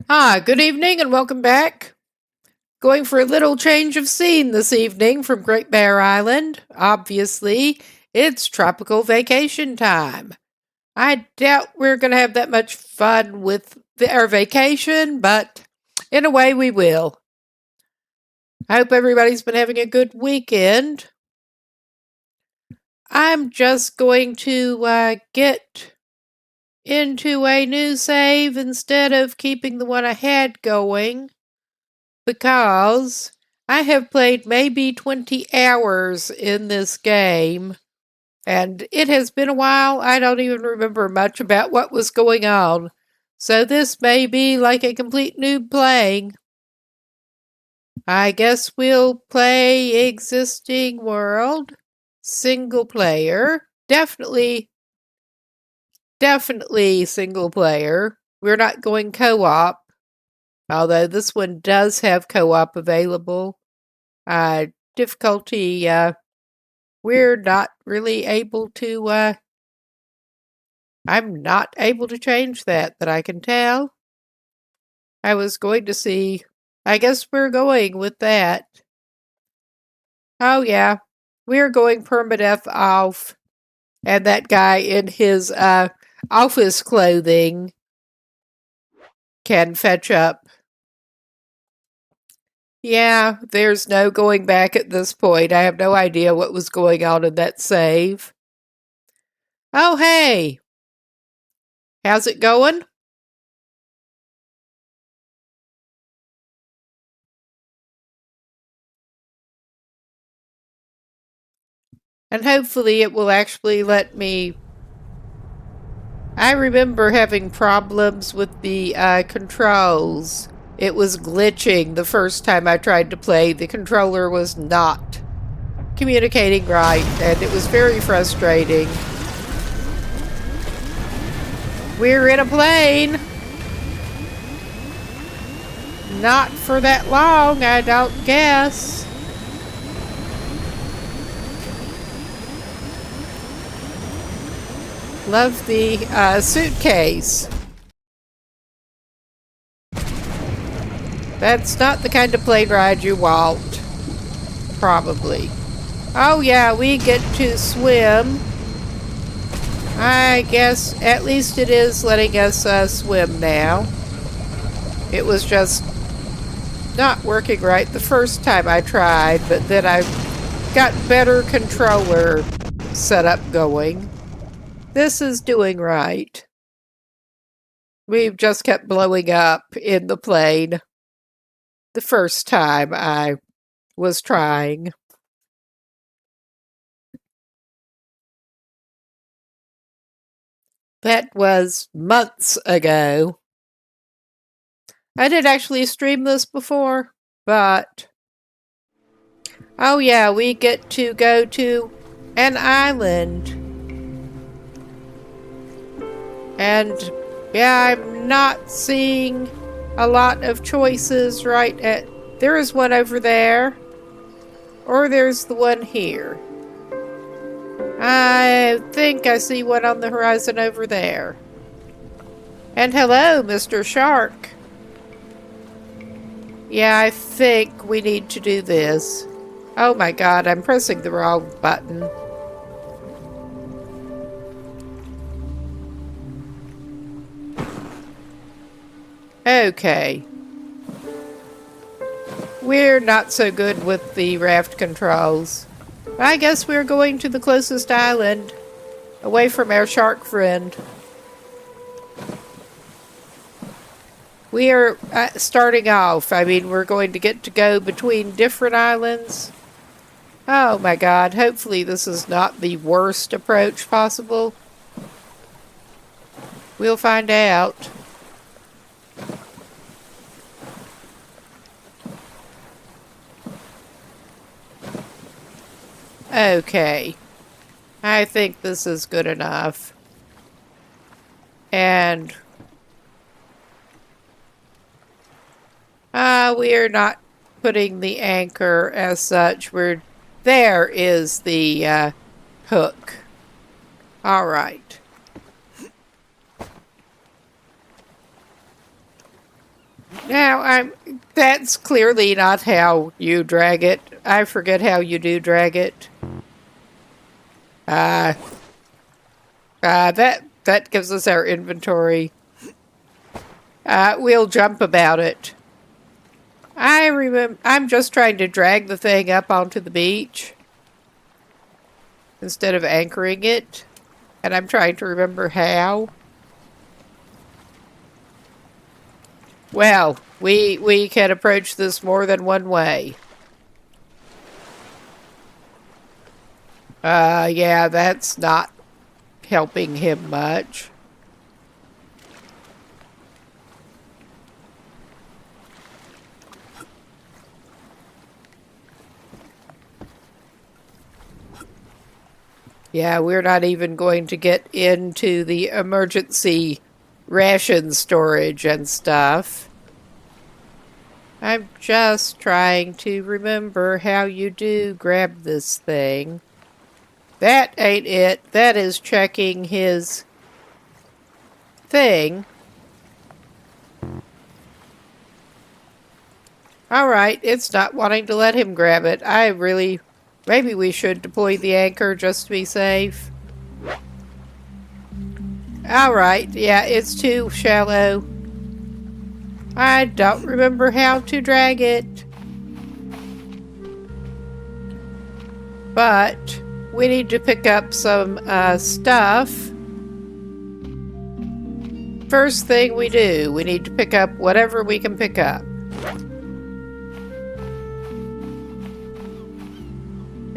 Hi, good evening and welcome back. Going for a little change of scene this evening from Great Bear Island. Obviously, it's tropical vacation time. I doubt we're going to have that much fun with our vacation, but in a way we will. I hope everybody's been having a good weekend. I'm just going to get into a new save instead of keeping the one I had going, because I have played maybe 20 hours in this game, and it has been a while. I don't even remember much about what was going on. So this may be like a complete noob playing. I guess we'll play existing world, single player. Definitely single player. We're not going co-op, although this one does have co-op available. Difficulty, we're not really able to, I'm not able to change that I can tell. I was going to see, I guess we're going with that. Oh yeah, we're going permadeath off, and that guy in his, office clothing can fetch up. Yeah, there's no going back at this point. I have no idea what was going on in that save. Oh, hey! How's it going? And hopefully it will actually let me. I remember having problems with the controls. It was glitching the first time I tried to play. The controller was not communicating right, and it was very frustrating. We're in a plane. Not for that long, I don't guess. Love the suitcase. That's not the kind of plane ride you want. Probably. Oh yeah, we get to swim. I guess at least it is letting us swim now. It was just not working right the first time I tried, but then I got better controller setup going. This is doing right. We've just kept blowing up in the plane the first time I was trying. That was months ago. I did actually stream this before, but oh yeah, we get to go to an island. And yeah, I'm not seeing a lot of choices right at. There is one over there, or there's the one here. I think I see one on the horizon over there. And hello, Mr. Shark. Yeah, I think we need to do this. Oh my god, I'm pressing the wrong button. Okay. We're not so good with the raft controls. I guess we're going to the closest island, away from our shark friend. We are starting off. I mean, we're going to get to go between different islands. Oh my god, hopefully this is not the worst approach possible. We'll find out. Okay. I think this is good enough. And we're not putting the anchor as such. There is the hook. All right. Now, that's clearly not how you drag it. I forget how you do drag it. That gives us our inventory. We'll jump about it. I'm just trying to drag the thing up onto the beach instead of anchoring it. And I'm trying to remember how. Well, we can approach this more than one way. Yeah, that's not helping him much. Yeah, we're not even going to get into the emergency ration storage and stuff. I'm just trying to remember how you do grab this thing. That ain't it. That is checking his thing. Alright, it's not wanting to let him grab it. Maybe we should deploy the anchor just to be safe. Alright, yeah, it's too shallow. I don't remember how to drag it. But we need to pick up some stuff. First thing we do, we need to pick up whatever we can pick up.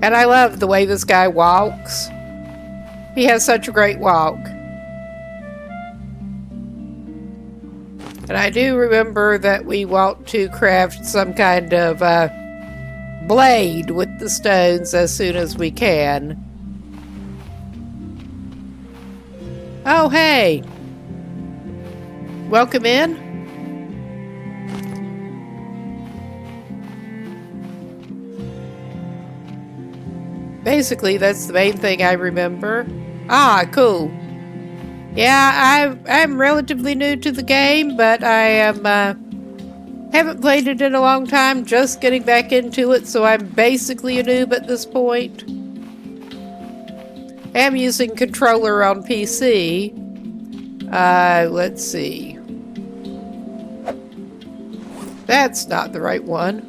And I love the way this guy walks. He has such a great walk. And I do remember that we want to craft some kind of blade with the stones as soon as we can. Oh, hey! Welcome in. Basically, that's the main thing I remember. Ah, cool. Yeah, I'm relatively new to the game, but I haven't played it in a long time, just getting back into it, so I'm basically a noob at this point. I'm using controller on PC. Let's see. That's not the right one.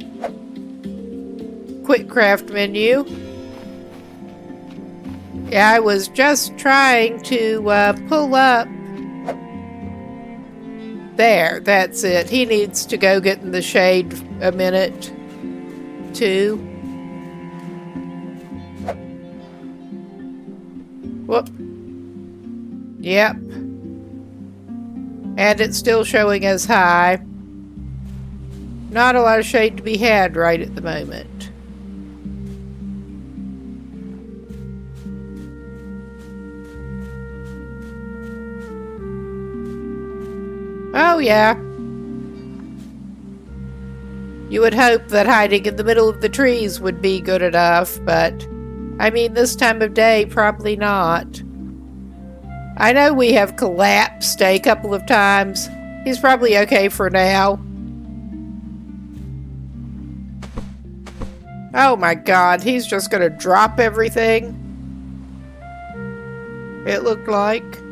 Quick craft menu. Yeah, I was just trying to pull up. There, that's it. He needs to go get in the shade a minute, too. Whoop. Yep. And it's still showing as high. Not a lot of shade to be had right at the moment. Oh, yeah. You would hope that hiding in the middle of the trees would be good enough, but I mean, this time of day, probably not. I know we have collapsed a couple of times. He's probably okay for now. Oh my god, he's just gonna drop everything. It looked like.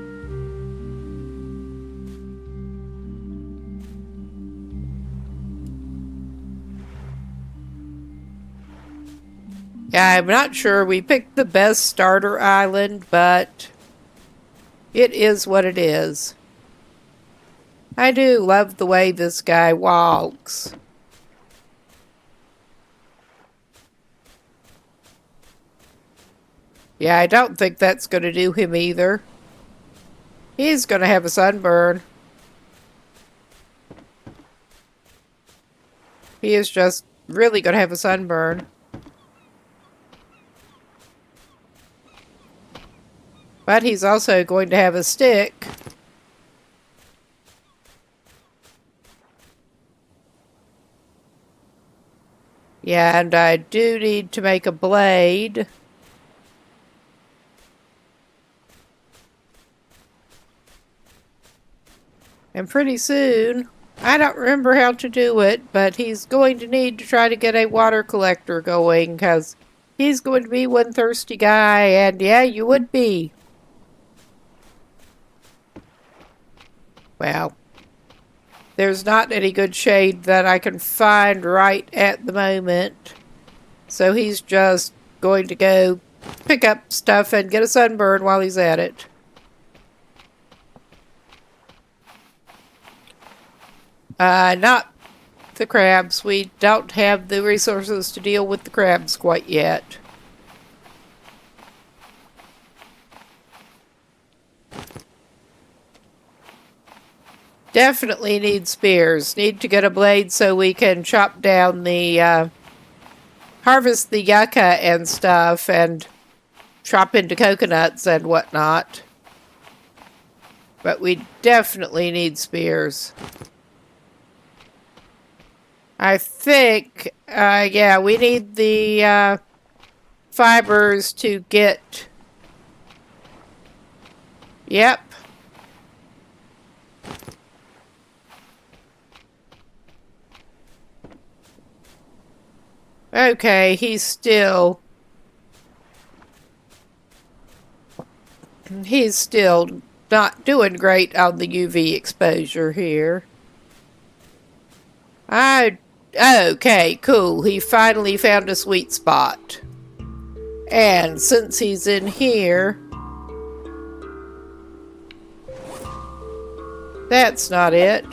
Yeah, I'm not sure we picked the best starter island, but it is what it is. I do love the way this guy walks. Yeah, I don't think that's going to do him either. He's going to have a sunburn. He is just really going to have a sunburn. But he's also going to have a stick. Yeah, and I do need to make a blade. And pretty soon, I don't remember how to do it, but he's going to need to try to get a water collector going, because he's going to be one thirsty guy, and yeah, you would be. Well, there's not any good shade that I can find right at the moment, so he's just going to go pick up stuff and get a sunburn while he's at it. Not the crabs. We don't have the resources to deal with the crabs quite yet. Definitely need spears. Need to get a blade so we can chop down the, harvest the yucca and stuff and chop into coconuts and whatnot. But we definitely need spears. I think, yeah, we need the fibers to get... Yep. Okay, he's still not doing great on the UV exposure here. Okay, cool. He finally found a sweet spot. And since he's in here... That's not it.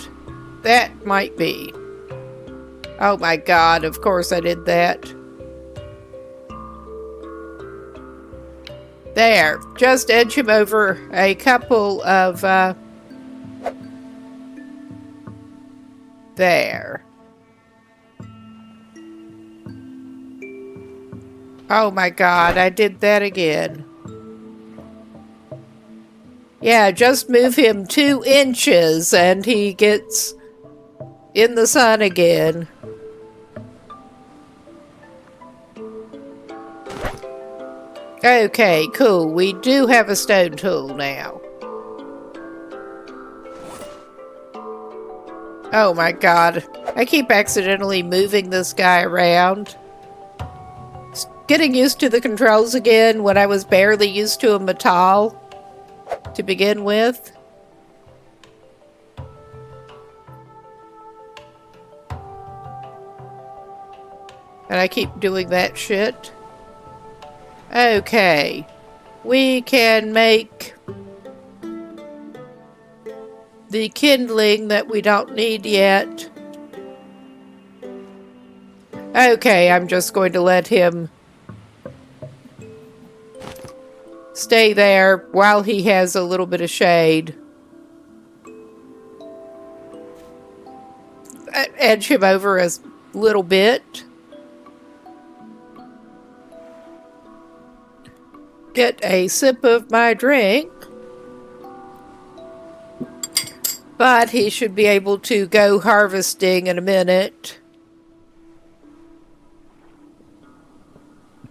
That might be. Oh my god, of course I did that. There. Just edge him over a couple of, there. Oh my god, I did that again. Yeah, just move him 2 inches and he gets in the sun again. Okay, cool. We do have a stone tool now. Oh my god. I keep accidentally moving this guy around. Getting used to the controls again when I was barely used to a metal to begin with. And I keep doing that shit. Okay. We can make the kindling that we don't need yet. Okay, I'm just going to let him stay there while he has a little bit of shade. Edge him over a little bit. Get a sip of my drink. But he should be able to go harvesting in a minute.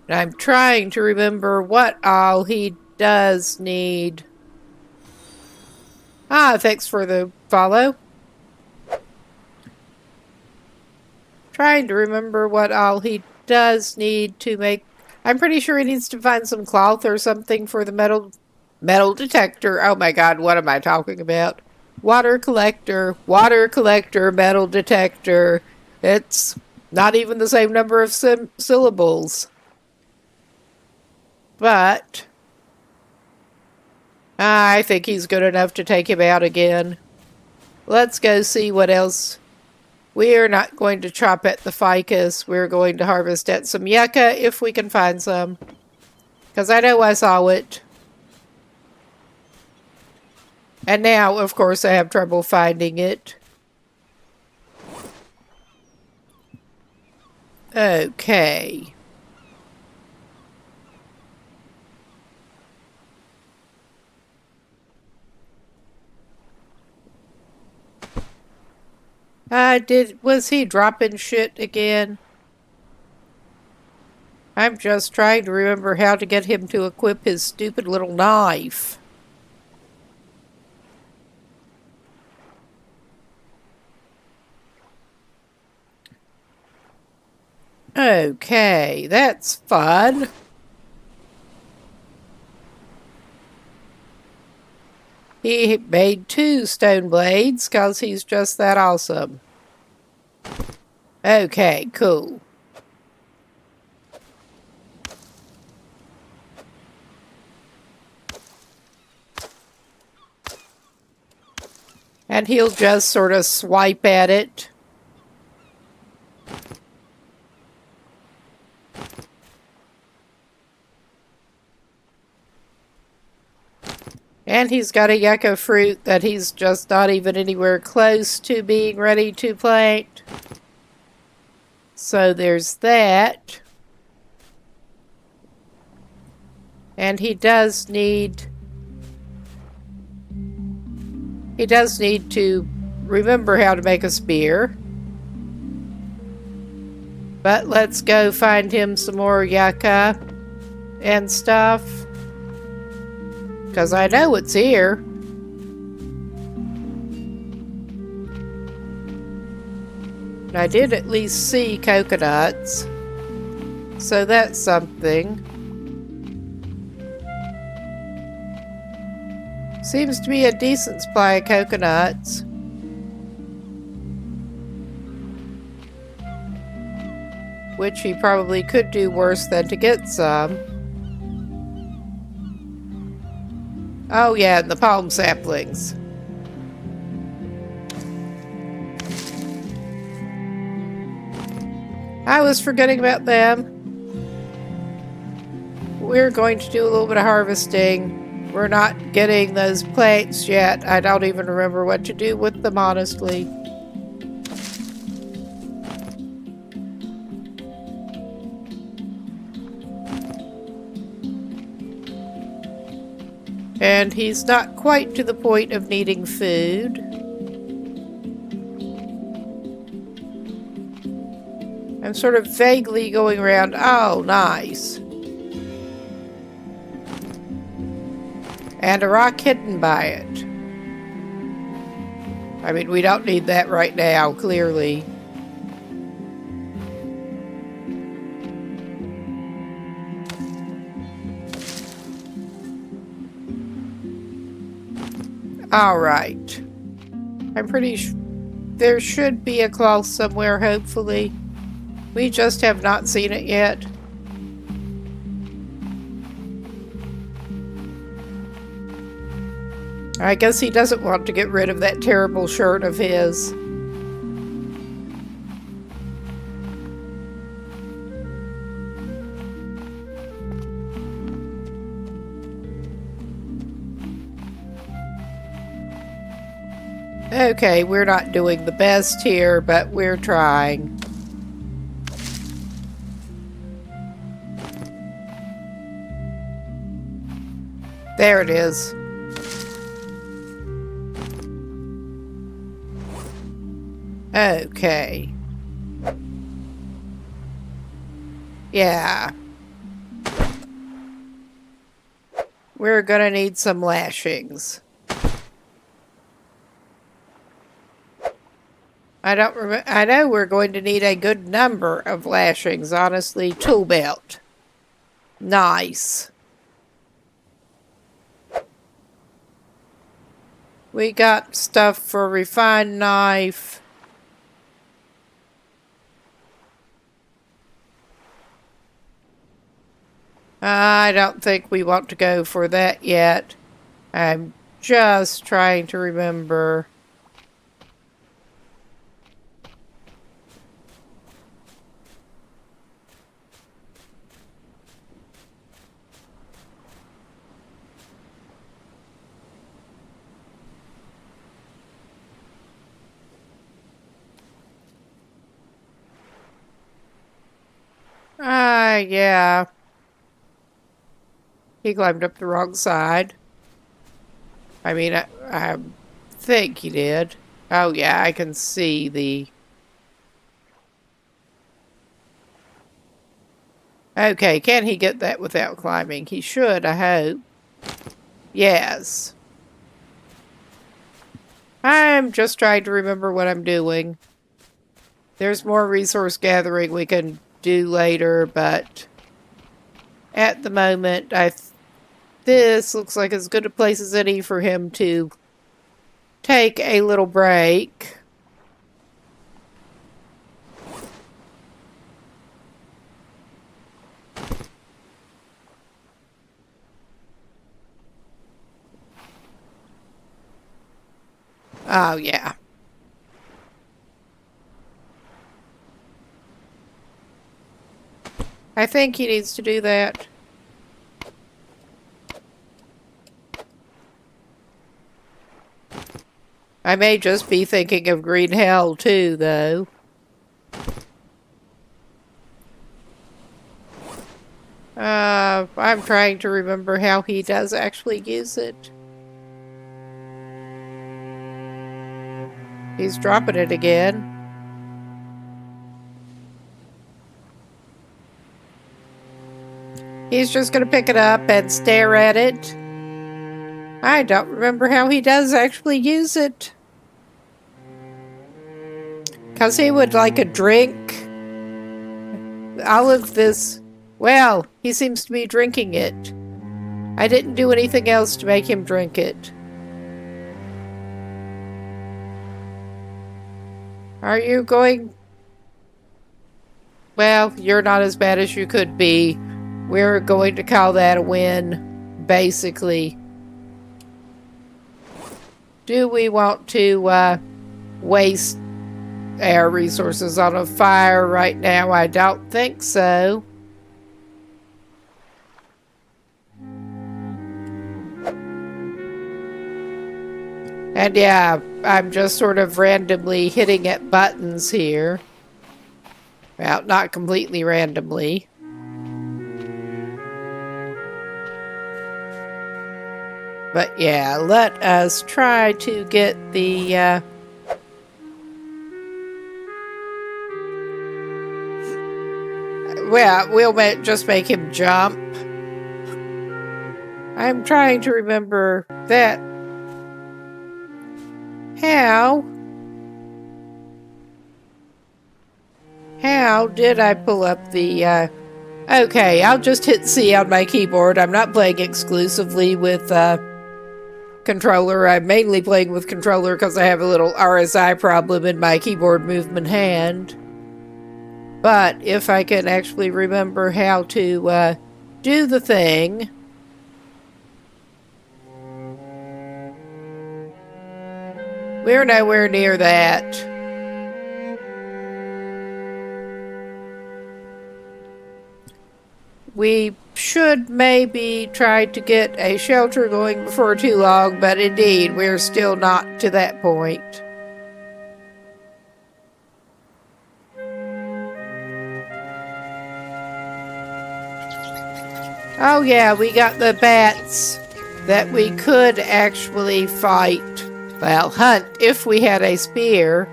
I'm trying to remember what all he does need. Ah, thanks for the follow. Trying to remember what all he does need to make. I'm pretty sure he needs to find some cloth or something for the metal detector. Oh my god, what am I talking about? Water collector, metal detector. It's not even the same number of syllables. But I think he's good enough to take him out again. Let's go see what else. We are not going to chop at the ficus. We're going to harvest at some yucca if we can find some. Because I know I saw it. And now, of course, I have trouble finding it. Okay. Was he dropping shit again? I'm just trying to remember how to get him to equip his stupid little knife. Okay, that's fun. He made 2 stone blades because he's just that awesome. Okay, cool. And he'll just sort of swipe at it. And he's got a yucca fruit that he's just not even anywhere close to being ready to plant. So there's that. And he does need to remember how to make a spear. But let's go find him some more yucca and stuff. Because I know it's here. I did at least see coconuts. So that's something. Seems to be a decent supply of coconuts. Which he probably could do worse than to get some. Oh yeah, and the palm saplings. I was forgetting about them. We're going to do a little bit of harvesting. We're not getting those plants yet. I don't even remember what to do with them, honestly. And he's not quite to the point of needing food. I'm sort of vaguely going around. Oh, nice. And a rock hidden by it. I mean, we don't need that right now, clearly. Alright. I'm pretty sure there should be a cloth somewhere, hopefully. We just have not seen it yet. I guess he doesn't want to get rid of that terrible shirt of his. Okay, we're not doing the best here, but we're trying. There it is. Okay. Yeah. We're gonna need some lashings. I know we're going to need a good number of lashings, honestly. Tool belt. Nice. We got stuff for refined knife. I don't think we want to go for that yet. I'm just trying to remember. Yeah. He climbed up the wrong side. I mean, I think he did. Oh, yeah, I can see the... Okay, can he get that without climbing? He should, I hope. Yes. I'm just trying to remember what I'm doing. There's more resource gathering we can do later, but at the moment, this looks like as good a place as any for him to take a little break. Oh, yeah. I think he needs to do that. I may just be thinking of Green Hell, too, though. I'm trying to remember how he does actually use it. He's dropping it again. He's just going to pick it up and stare at it. I don't remember how he does actually use it. Because he would like a drink. All of this... Well, he seems to be drinking it. I didn't do anything else to make him drink it. Are you going... Well, you're not as bad as you could be. We're going to call that a win, basically. Do we want to waste our resources on a fire right now? I don't think so. And yeah, I'm just sort of randomly hitting at buttons here. Well, not completely randomly. But yeah, let us try to get the... Well, we'll just make him jump. I'm trying to remember that. How did I pull up the... Okay, I'll just hit C on my keyboard. I'm not playing exclusively with controller. I'm mainly playing with controller because I have a little RSI problem in my keyboard movement hand. But if I can actually remember how to do the thing... We're nowhere near that. We should maybe try to get a shelter going before too long, but indeed, we're still not to that point. Oh yeah, we got the bats that we could actually fight. Well, hunt if we had a spear.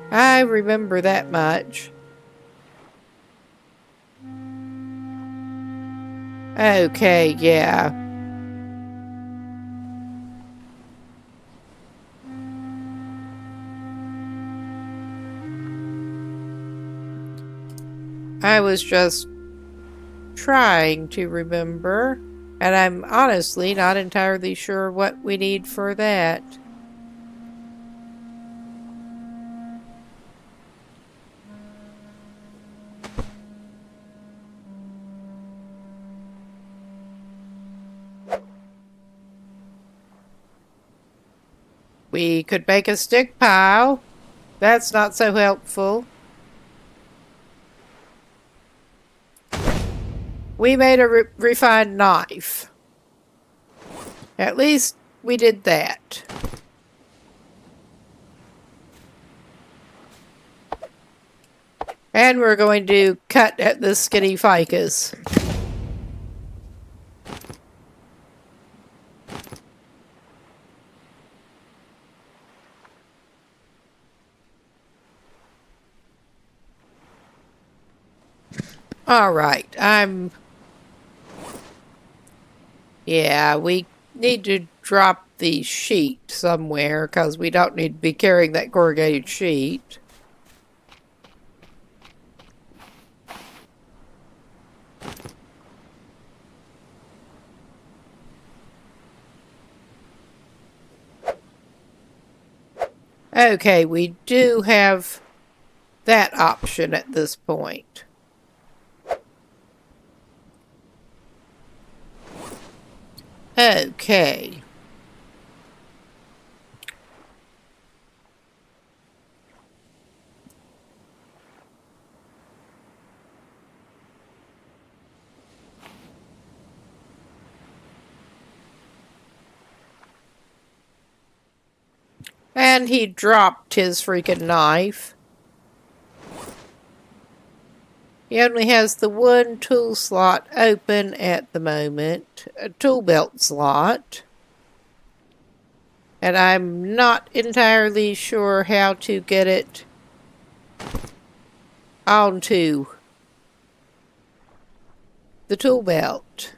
I remember that much. Okay, yeah. I was just trying to remember, and I'm honestly not entirely sure what we need for that. We could make a stick pile. That's not so helpful. We made a refined knife. At least we did that. And we're going to cut at the skinny ficus. Alright, Yeah, we need to drop the sheet somewhere, because we don't need to be carrying that corrugated sheet. Okay, we do have that option at this point. Okay. And he dropped his freaking knife. He only has the one tool slot open at the moment, a tool belt slot. And I'm not entirely sure how to get it onto the tool belt.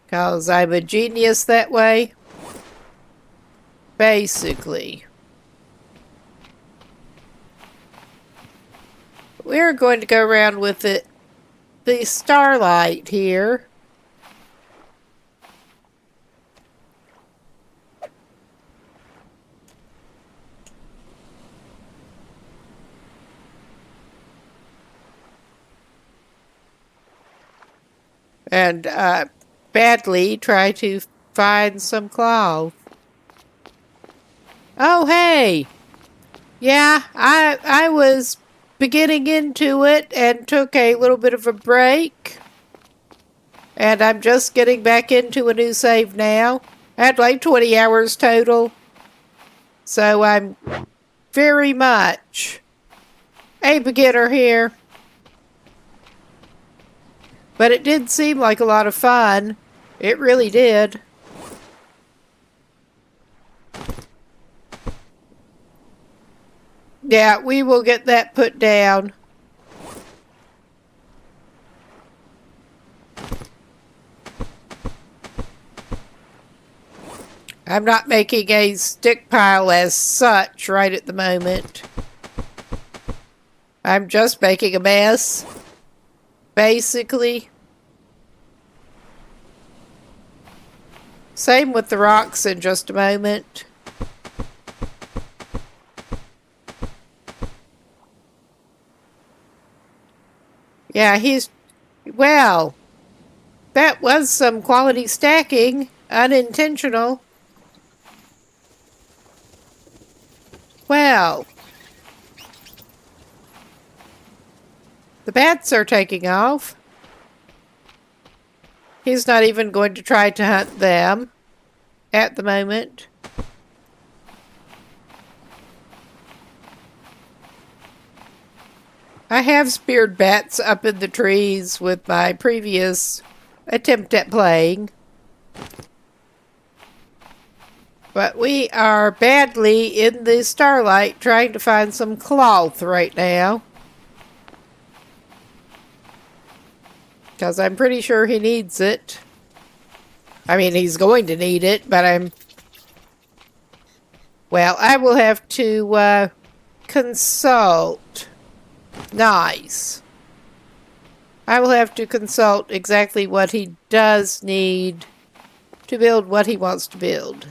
Because I'm a genius that way. Basically. We're going to go around with the starlight here. And badly try to find some cloth. Oh, hey! Yeah, I was beginning into it and took a little bit of a break. And I'm just getting back into a new save now. I had like 20 hours total. So I'm very much a beginner here. But it did seem like a lot of fun. It really did. Yeah, we will get that put down. I'm not making a stick pile as such right at the moment. I'm just making a mess, basically. Same with the rocks in just a moment. Yeah, well, that was some quality stacking, unintentional. Well, the bats are taking off. He's not even going to try to hunt them at the moment. I have speared bats up in the trees with my previous attempt at playing. But we are badly in the starlight trying to find some cloth right now. Because I'm pretty sure he needs it. I mean, he's going to need it, but well, I will have to consult. Nice. I will have to consult exactly what he does need to build what he wants to build.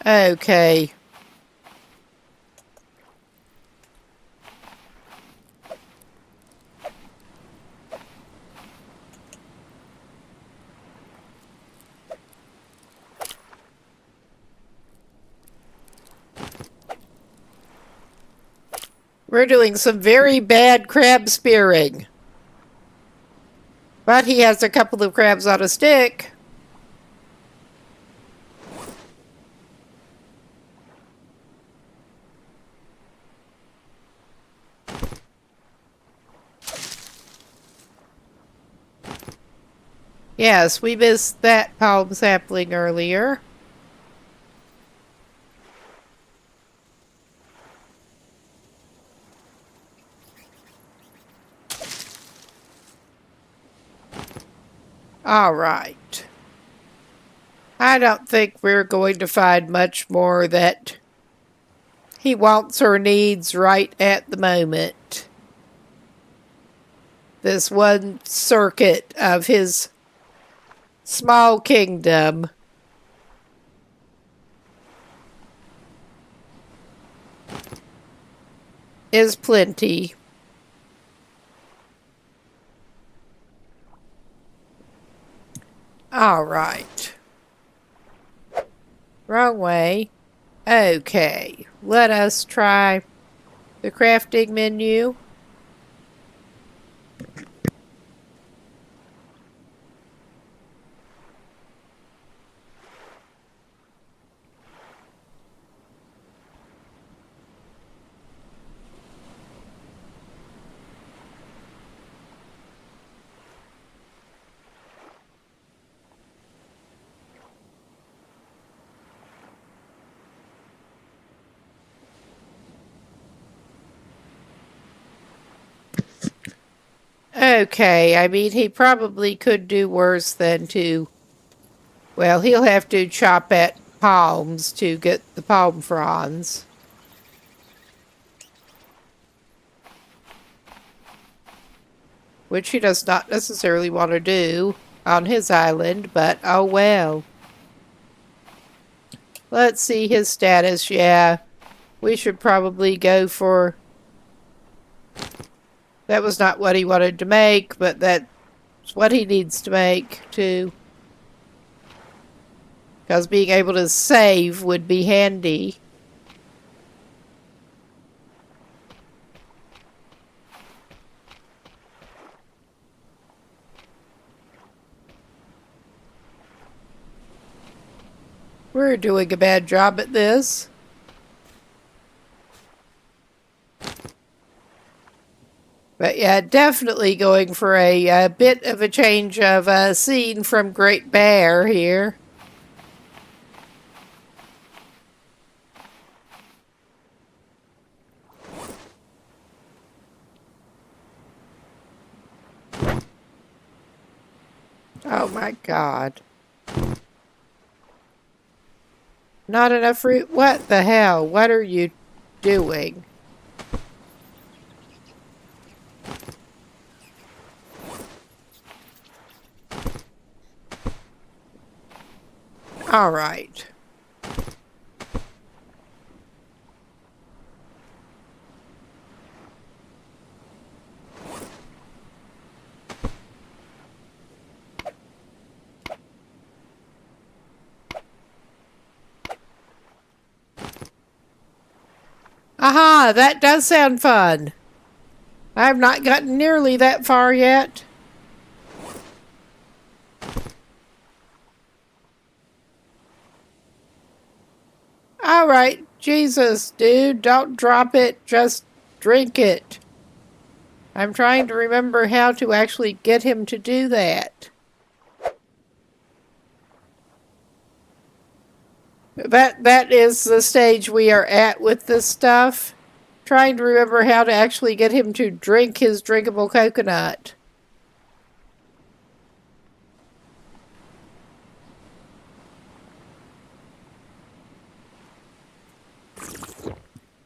Okay. We're doing some very bad crab spearing. But he has a couple of crabs on a stick. Yes, we missed that palm sapling earlier. All right. I don't think we're going to find much more that he wants or needs right at the moment. This one circuit of his small kingdom is plenty. All right. Wrong way. Okay, let us try the crafting menu. Okay, I mean, he probably could do worse than to... Well, he'll have to chop at palms to get the palm fronds. Which he does not necessarily want to do on his island, but oh well. Let's see his status. Yeah, we should probably go for... That was not what he wanted to make, but that's what he needs to make, too. Because being able to save would be handy. We're doing a bad job at this. But yeah, definitely going for a bit of a change of scene from Great Bear here. Oh my God. Not enough fruit? What the hell? What are you doing? All right. Aha, that does sound fun. I've not gotten nearly that far yet. All right, Jesus, dude, don't drop it, just drink it. I'm trying to remember how to actually get him to do that. That is the stage we are at with this stuff. Trying to remember how to actually get him to drink his drinkable coconut.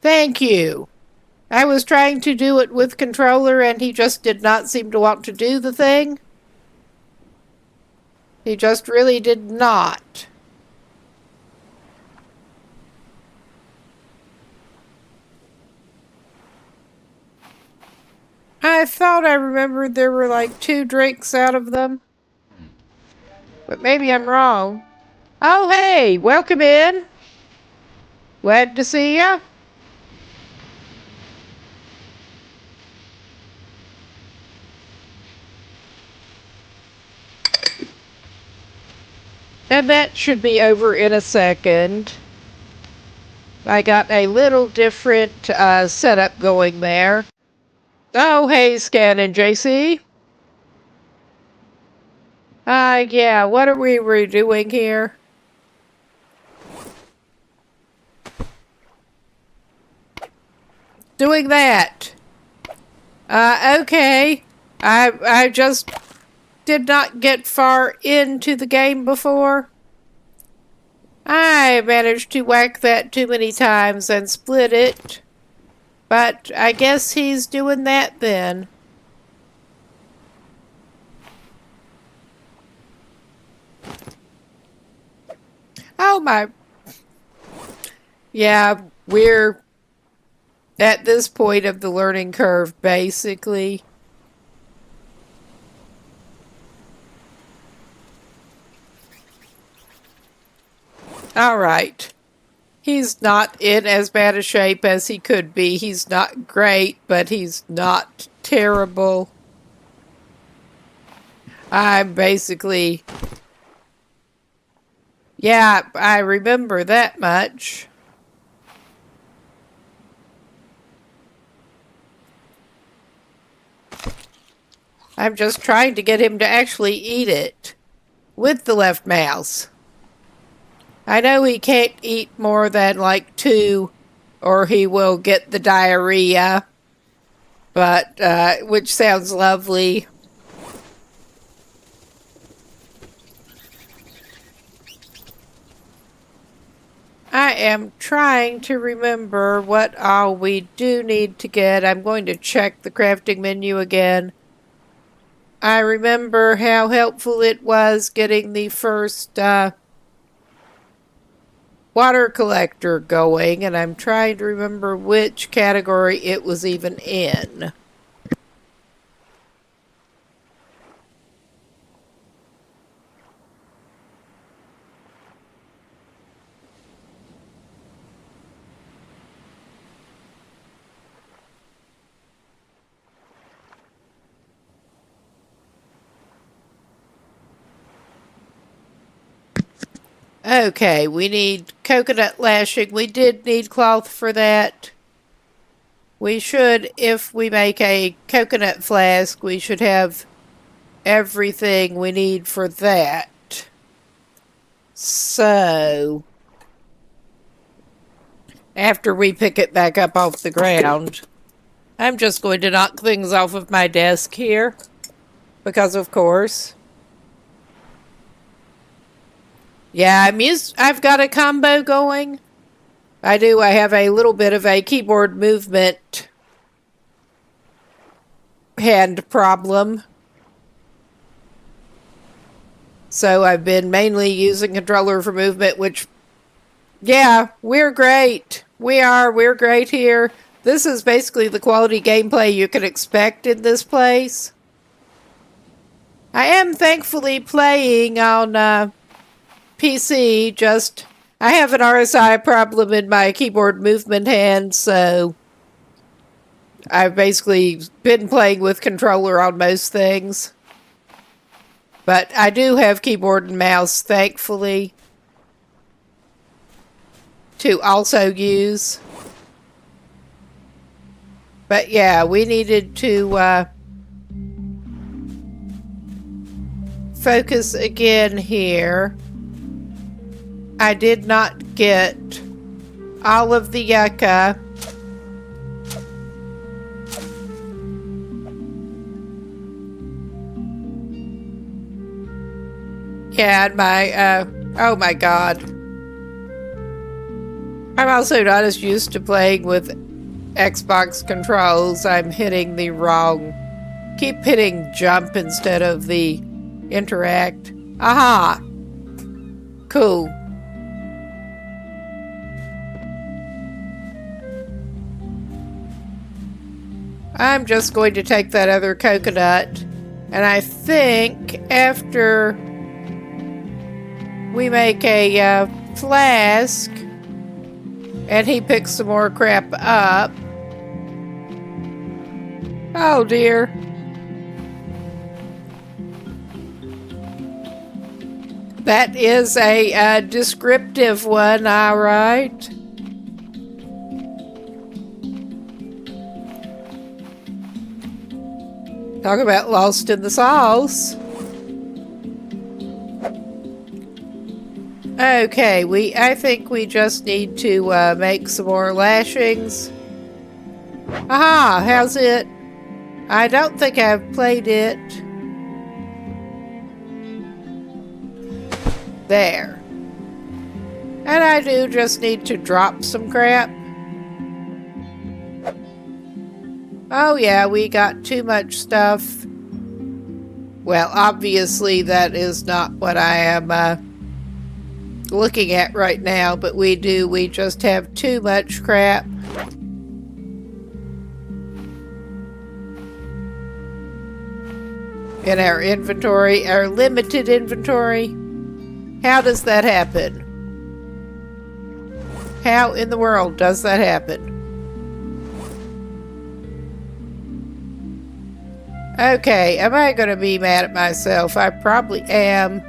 Thank you. I was trying to do it with controller and he just did not seem to want to do the thing. He just really did not. I thought I remembered there were like 2 drinks out of them. But maybe I'm wrong. Oh, hey, welcome in. Glad to see ya. And that should be over in a second. I got a little different setup going there. Oh, hey, Scan and JC. Yeah, what are we redoing here? Doing that. Okay. I just did not get far into the game before. I managed to whack that too many times and split it. But I guess he's doing that then. Oh my. Yeah, we're at this point of the learning curve, basically. All right. He's not in as bad a shape as he could be. He's not great, but he's not terrible. I'm basically... Yeah, I remember that much. I'm just trying to get him to actually eat it with the left mouse. I know he can't eat more than like 2 or he will get the diarrhea, but which sounds lovely. I am trying to remember what all we do need to get. I'm going to check the crafting menu again. I remember how helpful it was getting the first water collector going, and I'm trying to remember which category it was even in. Okay, we need coconut lashing. We did need cloth for that. We should, if we make a coconut flask, we should have everything we need for that. So, after we pick it back up off the ground, I'm just going to knock things off of my desk here, because of course. Yeah, I've got a combo going. I do. I have a little bit of a keyboard movement hand problem. So I've been mainly using controller for movement, which, yeah, we're great. We're great here. This is basically the quality gameplay you can expect in this place. I am thankfully playing on PC, just I have an RSI problem in my keyboard movement hand, so I've basically been playing with controller on most things. But I do have keyboard and mouse, thankfully, to also use. But yeah, we needed to focus again here. I did not get all of the yucca. Yeah, and my, oh my god. I'm also not as used to playing with Xbox controls. I'm hitting the wrong... Keep hitting jump instead of the interact. Aha! Cool. I'm just going to take that other coconut, and I think after we make a flask and he picks some more crap up. Oh dear. That is a descriptive one, all right. Talk about lost in the sauce. Okay, I think we just need to make some more lashings. Aha, how's it? I don't think I've played it. There. And I do just need to drop some crap. Oh yeah, we got too much stuff. Well, obviously that is not what I am looking at right now, but we just have too much crap. In our inventory, our limited inventory. How does that happen? How in the world does that happen? Okay, am I going to be mad at myself? I probably am.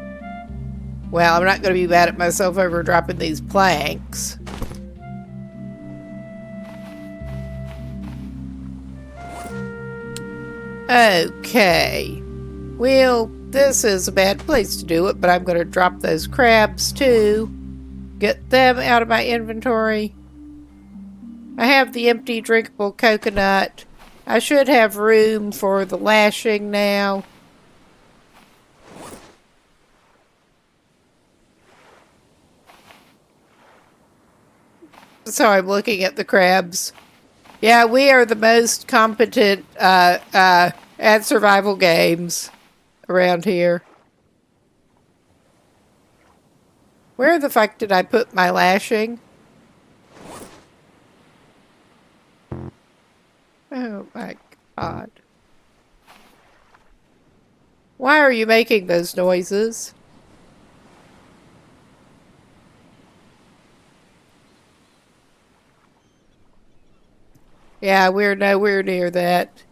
Well, I'm not going to be mad at myself over dropping these planks. Okay. Well, this is a bad place to do it, but I'm going to drop those crabs too. Get them out of my inventory. I have the empty drinkable coconut. I should have room for the lashing now. So I'm looking at the crabs. Yeah, we are the most competent at survival games around here. Where the fuck did I put my lashing? Oh my god. Why are you making those noises? Yeah, we're nowhere near that.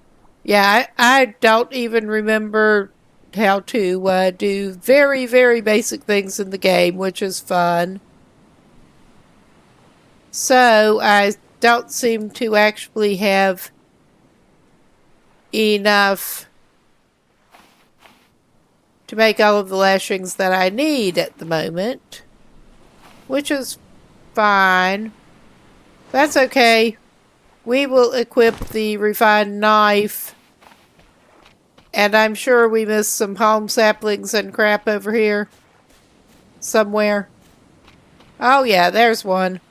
Yeah, I don't even remember how to do very, very basic things in the game, which is fun. So, I don't seem to actually have enough to make all of the lashings that I need at the moment, which is fine. That's okay. We will equip the refined knife, and I'm sure we missed some palm saplings and crap over here somewhere. Oh yeah, there's one.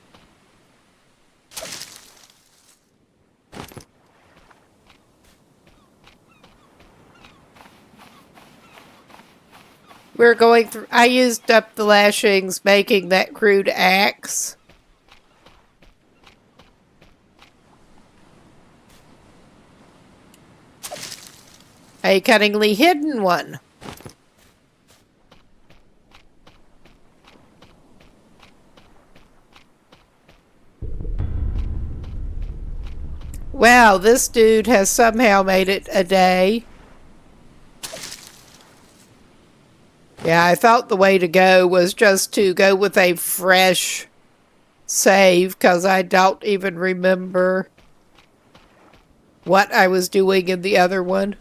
We're going through. I used up the lashings making that crude axe. A cunningly hidden one. Wow, this dude has somehow made it a day. Yeah, I thought the way to go was just to go with a fresh save, because I don't even remember what I was doing in the other one.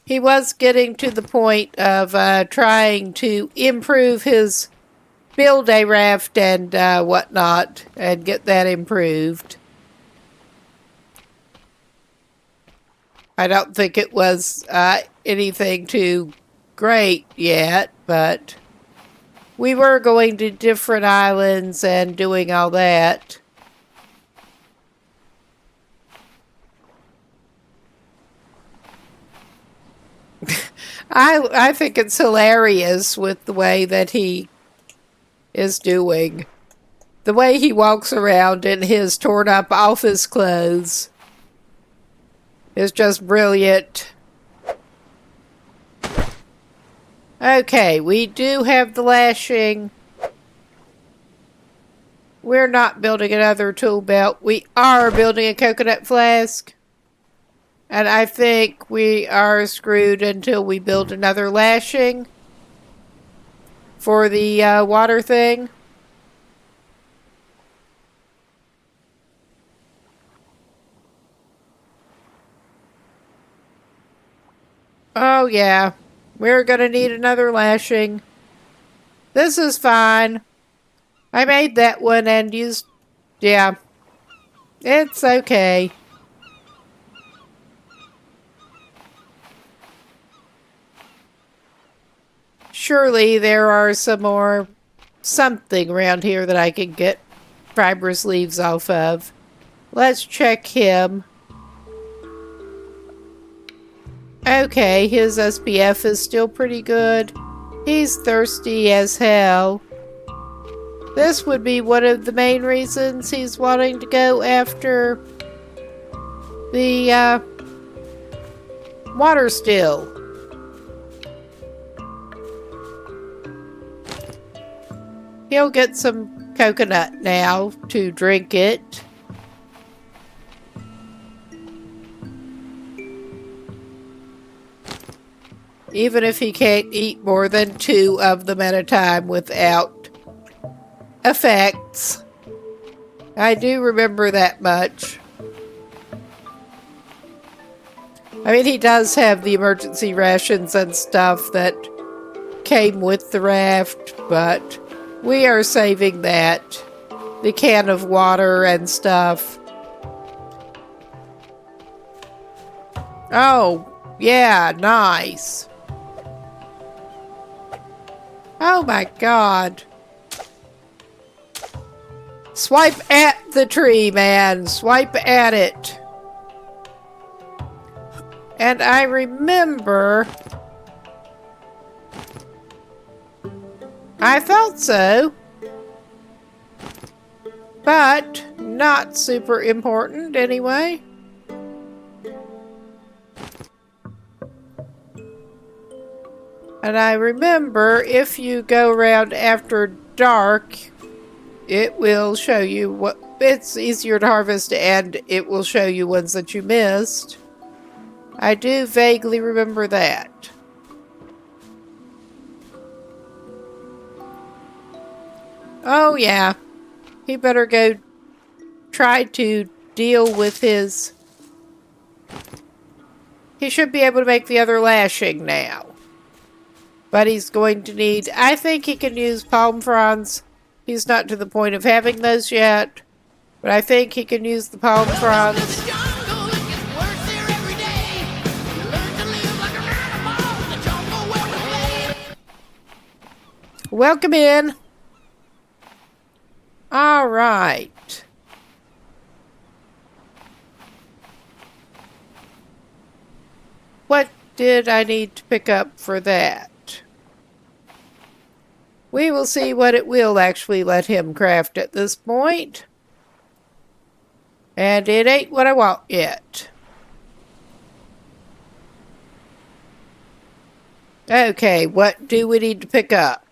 He was getting to the point of trying to improve his build a raft and whatnot, and get that improved. I don't think it was anything too great yet, but we were going to different islands and doing all that. I think it's hilarious with the way that he is doing. The way he walks around in his torn up office clothes is just brilliant. Okay, we do have the lashing. We're not building another tool belt. We are building a coconut flask. And I think we are screwed until we build another lashing for the water thing. Oh yeah, we're gonna need another lashing. This is fine. I made that one and used... Yeah, it's okay. Surely there are some more something around here that I can get fibrous leaves off of. Let's check him. Okay, his SPF is still pretty good. He's thirsty as hell. This would be one of the main reasons he's wanting to go after the water still. He'll get some coconut now to drink it. Even if he can't eat more than 2 of them at a time without effects. I do remember that much. I mean, he does have the emergency rations and stuff that came with the raft, but we are saving that. The can of water and stuff. Oh, yeah, nice. Oh my god. Swipe at the tree, man. Swipe at it. And I remember... I thought so. But not super important anyway. And I remember if you go around after dark, it will show you what it's easier to harvest and it will show you ones that you missed. I do vaguely remember that. Oh yeah, he better go try to deal with his... He should be able to make the other lashing now. But he's going to need... I think he can use palm fronds. He's not to the point of having those yet. But I think he can use the palm fronds. Welcome in. All right. What did I need to pick up for that? We will see what it will actually let him craft at this point. And it ain't what I want yet. Okay, what do we need to pick up?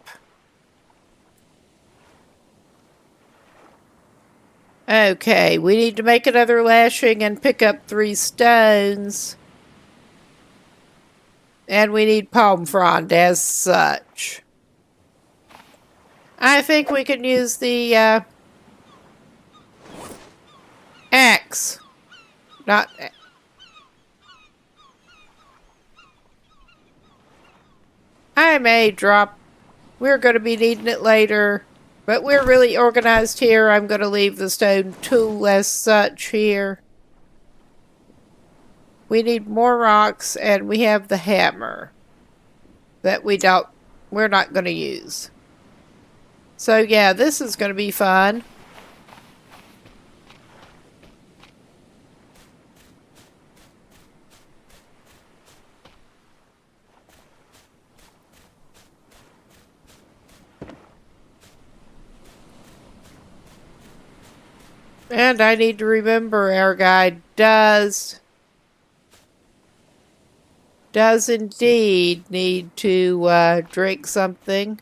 Okay, we need to make another lashing and pick up 3 stones. And we need palm frond as such. I think we can use the axe. Not... I may drop... We're going to be needing it later. But we're really organized here. I'm going to leave the stone tool as such here. We need more rocks and we have the hammer. That we're not going to use. So yeah, this is going to be fun. And I need to remember our guy does indeed need to drink something.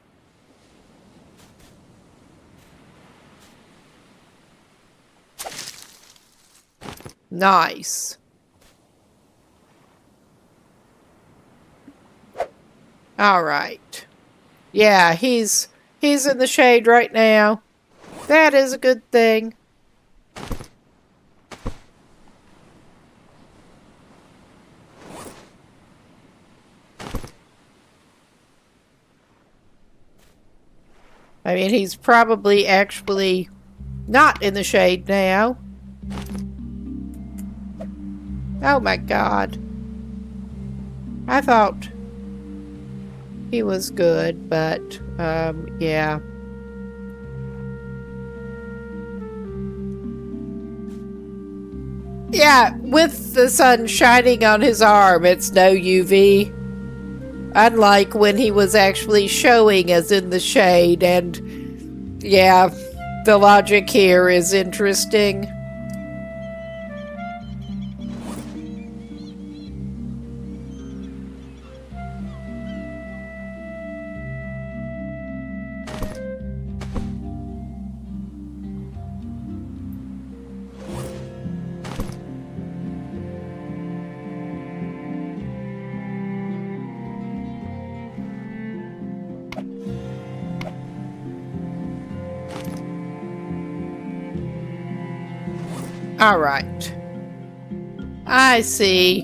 Nice. All right. Yeah, he's in the shade right now. That is a good thing. I mean, he's probably actually not in the shade now. Oh my god. I thought He was good, but, yeah. Yeah, with the sun shining on his arm, it's no UV. Unlike when he was actually showing as in the shade, and yeah, the logic here is interesting. All right. I see.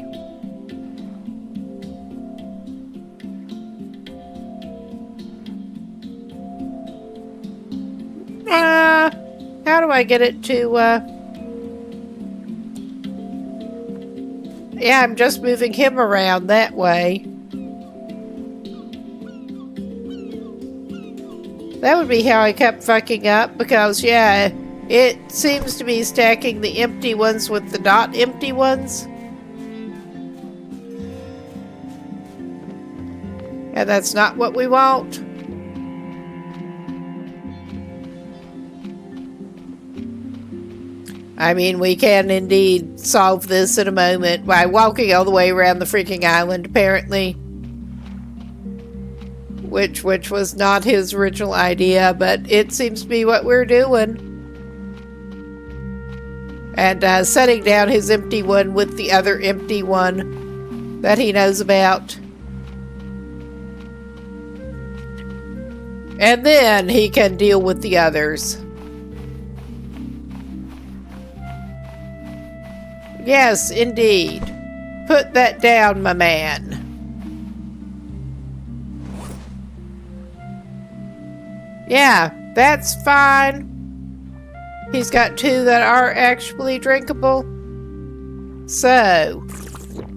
How do I get it to, yeah, I'm just moving him around that way. That would be how I kept fucking up, because, yeah, it seems to be stacking the empty ones with the not empty ones. And that's not what we want. I mean, we can indeed solve this in a moment by walking all the way around the freaking island, apparently. Which was not his original idea, but it seems to be what we're doing. And setting down his empty one with the other empty one that he knows about. And then he can deal with the others. Yes, indeed. Put that down, my man. Yeah, that's fine. He's got 2 that are actually drinkable. So,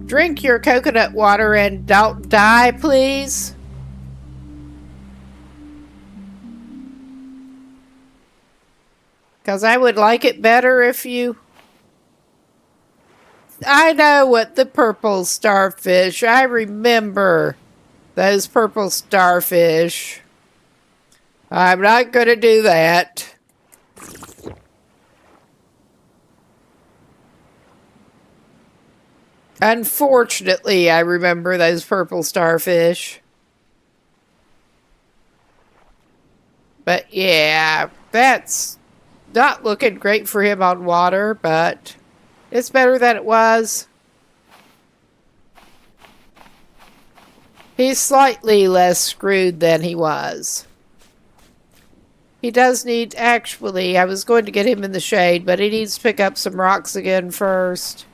drink your coconut water and don't die, please. Because I would like it better if you... I know what the purple starfish. I remember those purple starfish. I'm not going to do that. Unfortunately, I remember those purple starfish. But yeah, that's not looking great for him on water, but it's better than it was. He's slightly less screwed than he was. He does need, actually, I was going to get him in the shade, but he needs to pick up some rocks again first.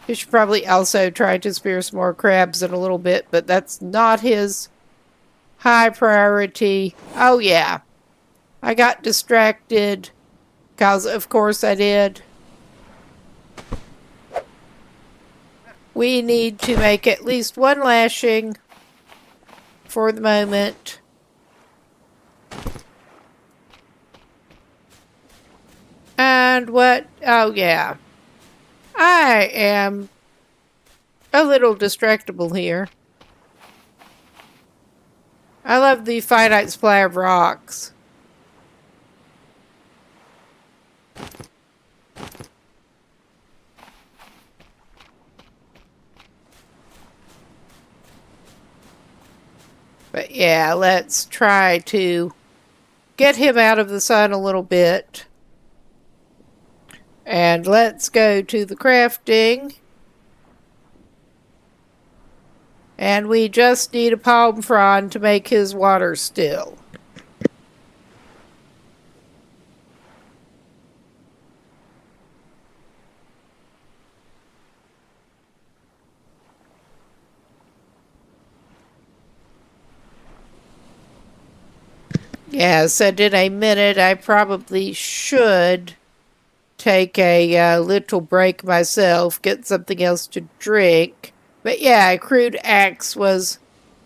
He should probably also try to spear some more crabs in a little bit, but that's not his high priority. Oh yeah, I got distracted, because of course I did. We need to make at least 1 lashing for the moment. And what? Oh, yeah. I am a little distractible here. I love the finite supply of rocks. But yeah, let's try to get him out of the sun a little bit. And let's go to the crafting. And we just need a palm frond to make his water still. Yeah, so in a minute I probably should take a little break myself, get something else to drink. But yeah, a crude axe was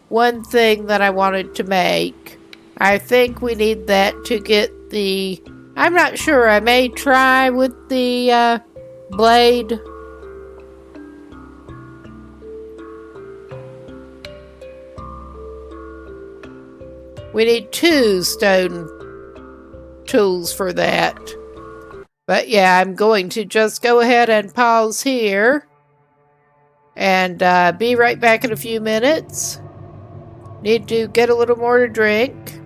one thing that I wanted to make. I think we need that to get the... I'm not sure. I may try with the blade. We need 2 stone tools for that. But yeah, I'm going to just go ahead and pause here. And be right back in a few minutes. Need to get a little more to drink.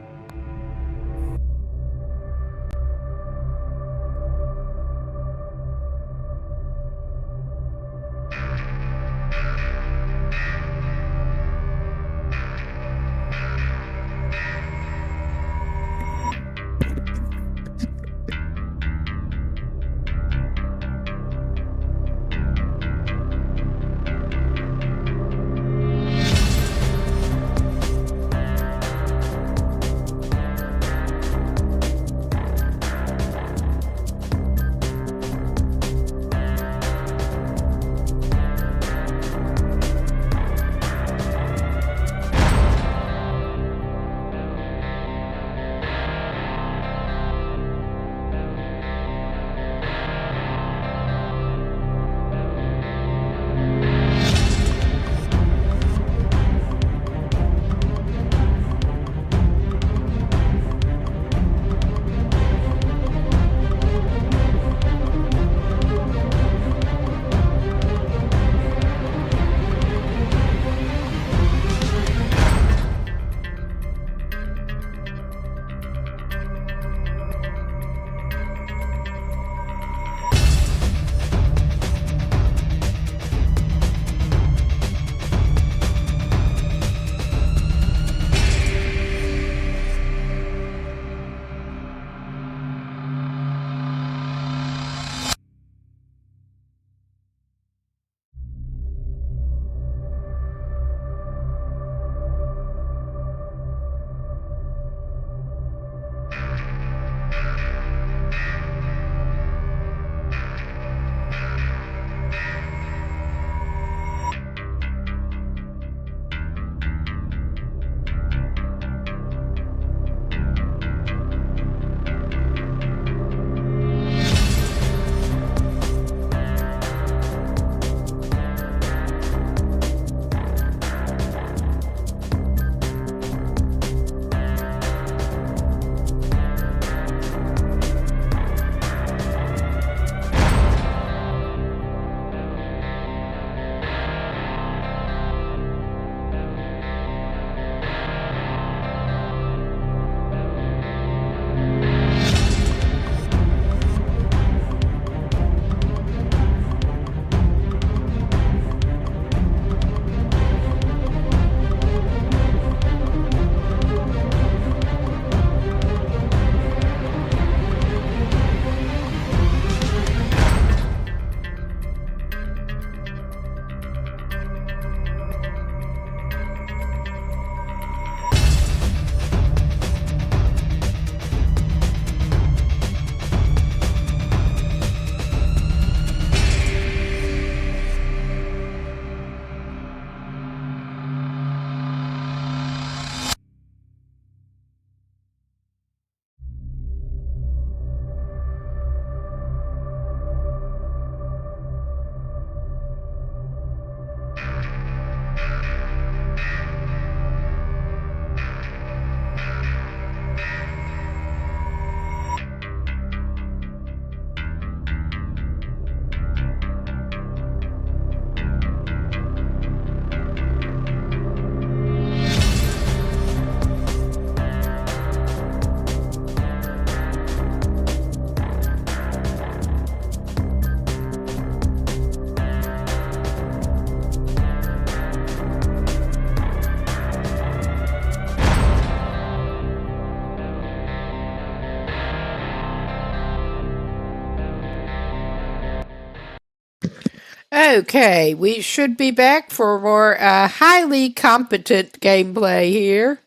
Okay, we should be back for more highly competent gameplay here.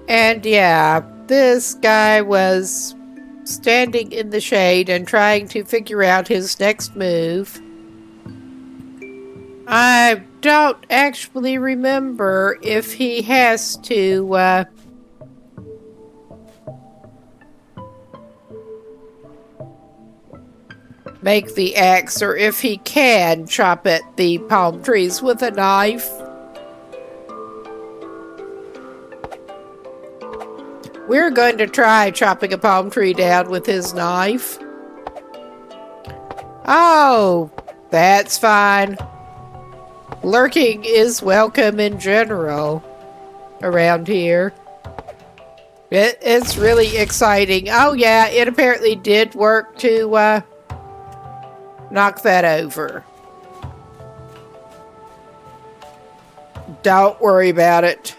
And yeah, this guy was standing in the shade and trying to figure out his next move. I don't actually remember if he has to, make the axe or if he can chop at the palm trees with a knife. We're going to try chopping a palm tree down with his knife. Oh, that's fine. Lurking is welcome in general around here. It's really exciting. Oh yeah, it apparently did work to knock that over. Don't worry about it.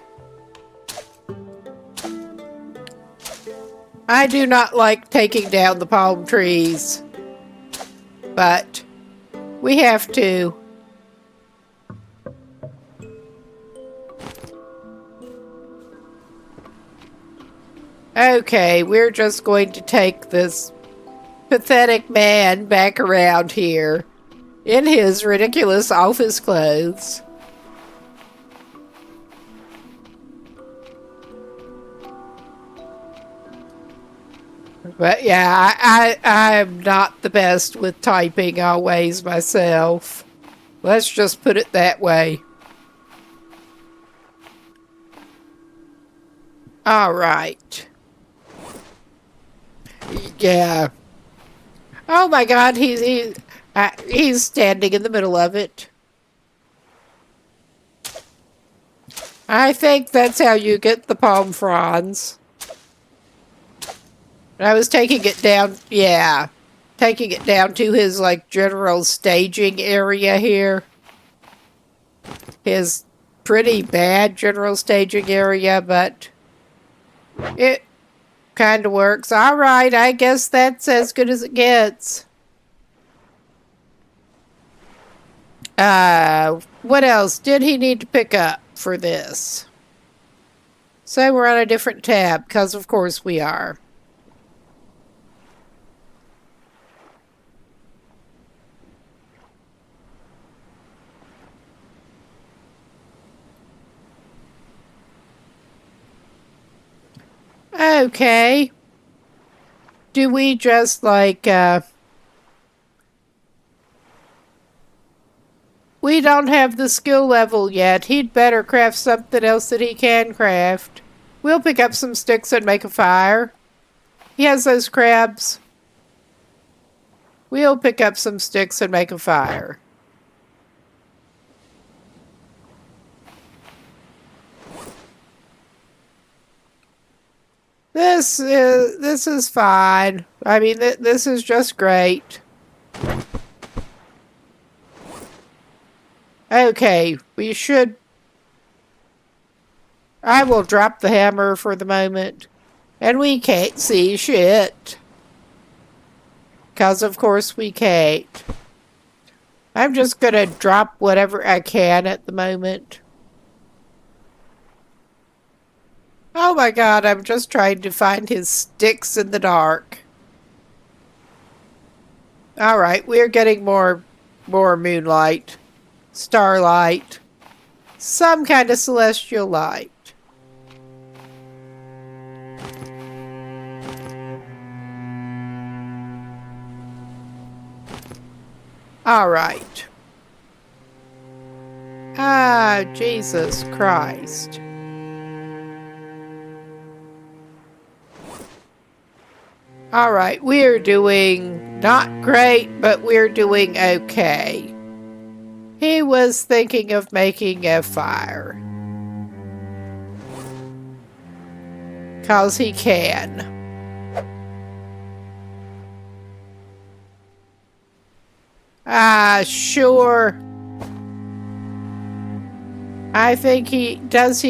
I do not like taking down the palm trees, but we have to. Okay, we're just going to take this pathetic man back around here in his ridiculous office clothes. But yeah, I'm not the best with typing always myself. Let's just put it that way. All right. Yeah. Oh my God, he's standing in the middle of it. I think that's how you get the palm fronds. I was taking it down, yeah, taking it down to his like general staging area here. His pretty bad general staging area, but it kind of works. All right, I guess that's as good as it gets. What else did he need to pick up for this? So we're on a different tab, because of course we are. Okay. Do we just like, we don't have the skill level yet. He'd better craft something else that he can craft. We'll pick up some sticks and make a fire. He has those crabs. We'll pick up some sticks and make a fire. This is fine. I mean, this is just great. Okay, we should... I will drop the hammer for the moment. And we can't see shit. Because of course we can't. I'm just gonna drop whatever I can at the moment. Oh my God, I'm just trying to find his sticks in the dark. Alright, we're getting more moonlight, starlight, some kind of celestial light. Alright. Ah, Jesus Christ. Alright, we're doing not great, but we're doing okay. He was thinking of making a fire. 'Cause he can. Ah, sure. I think he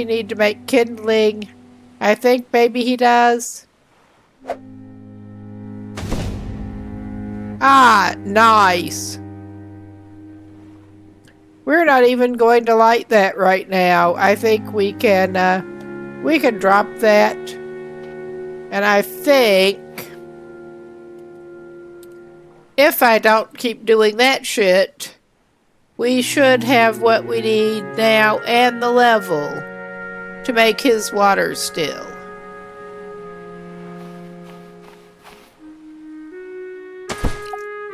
need to make kindling? I think maybe he does. Ah, nice. We're not even going to light that right now. I think we can drop that. And I think if I don't keep doing that shit, we should have what we need now and the level to make his water still.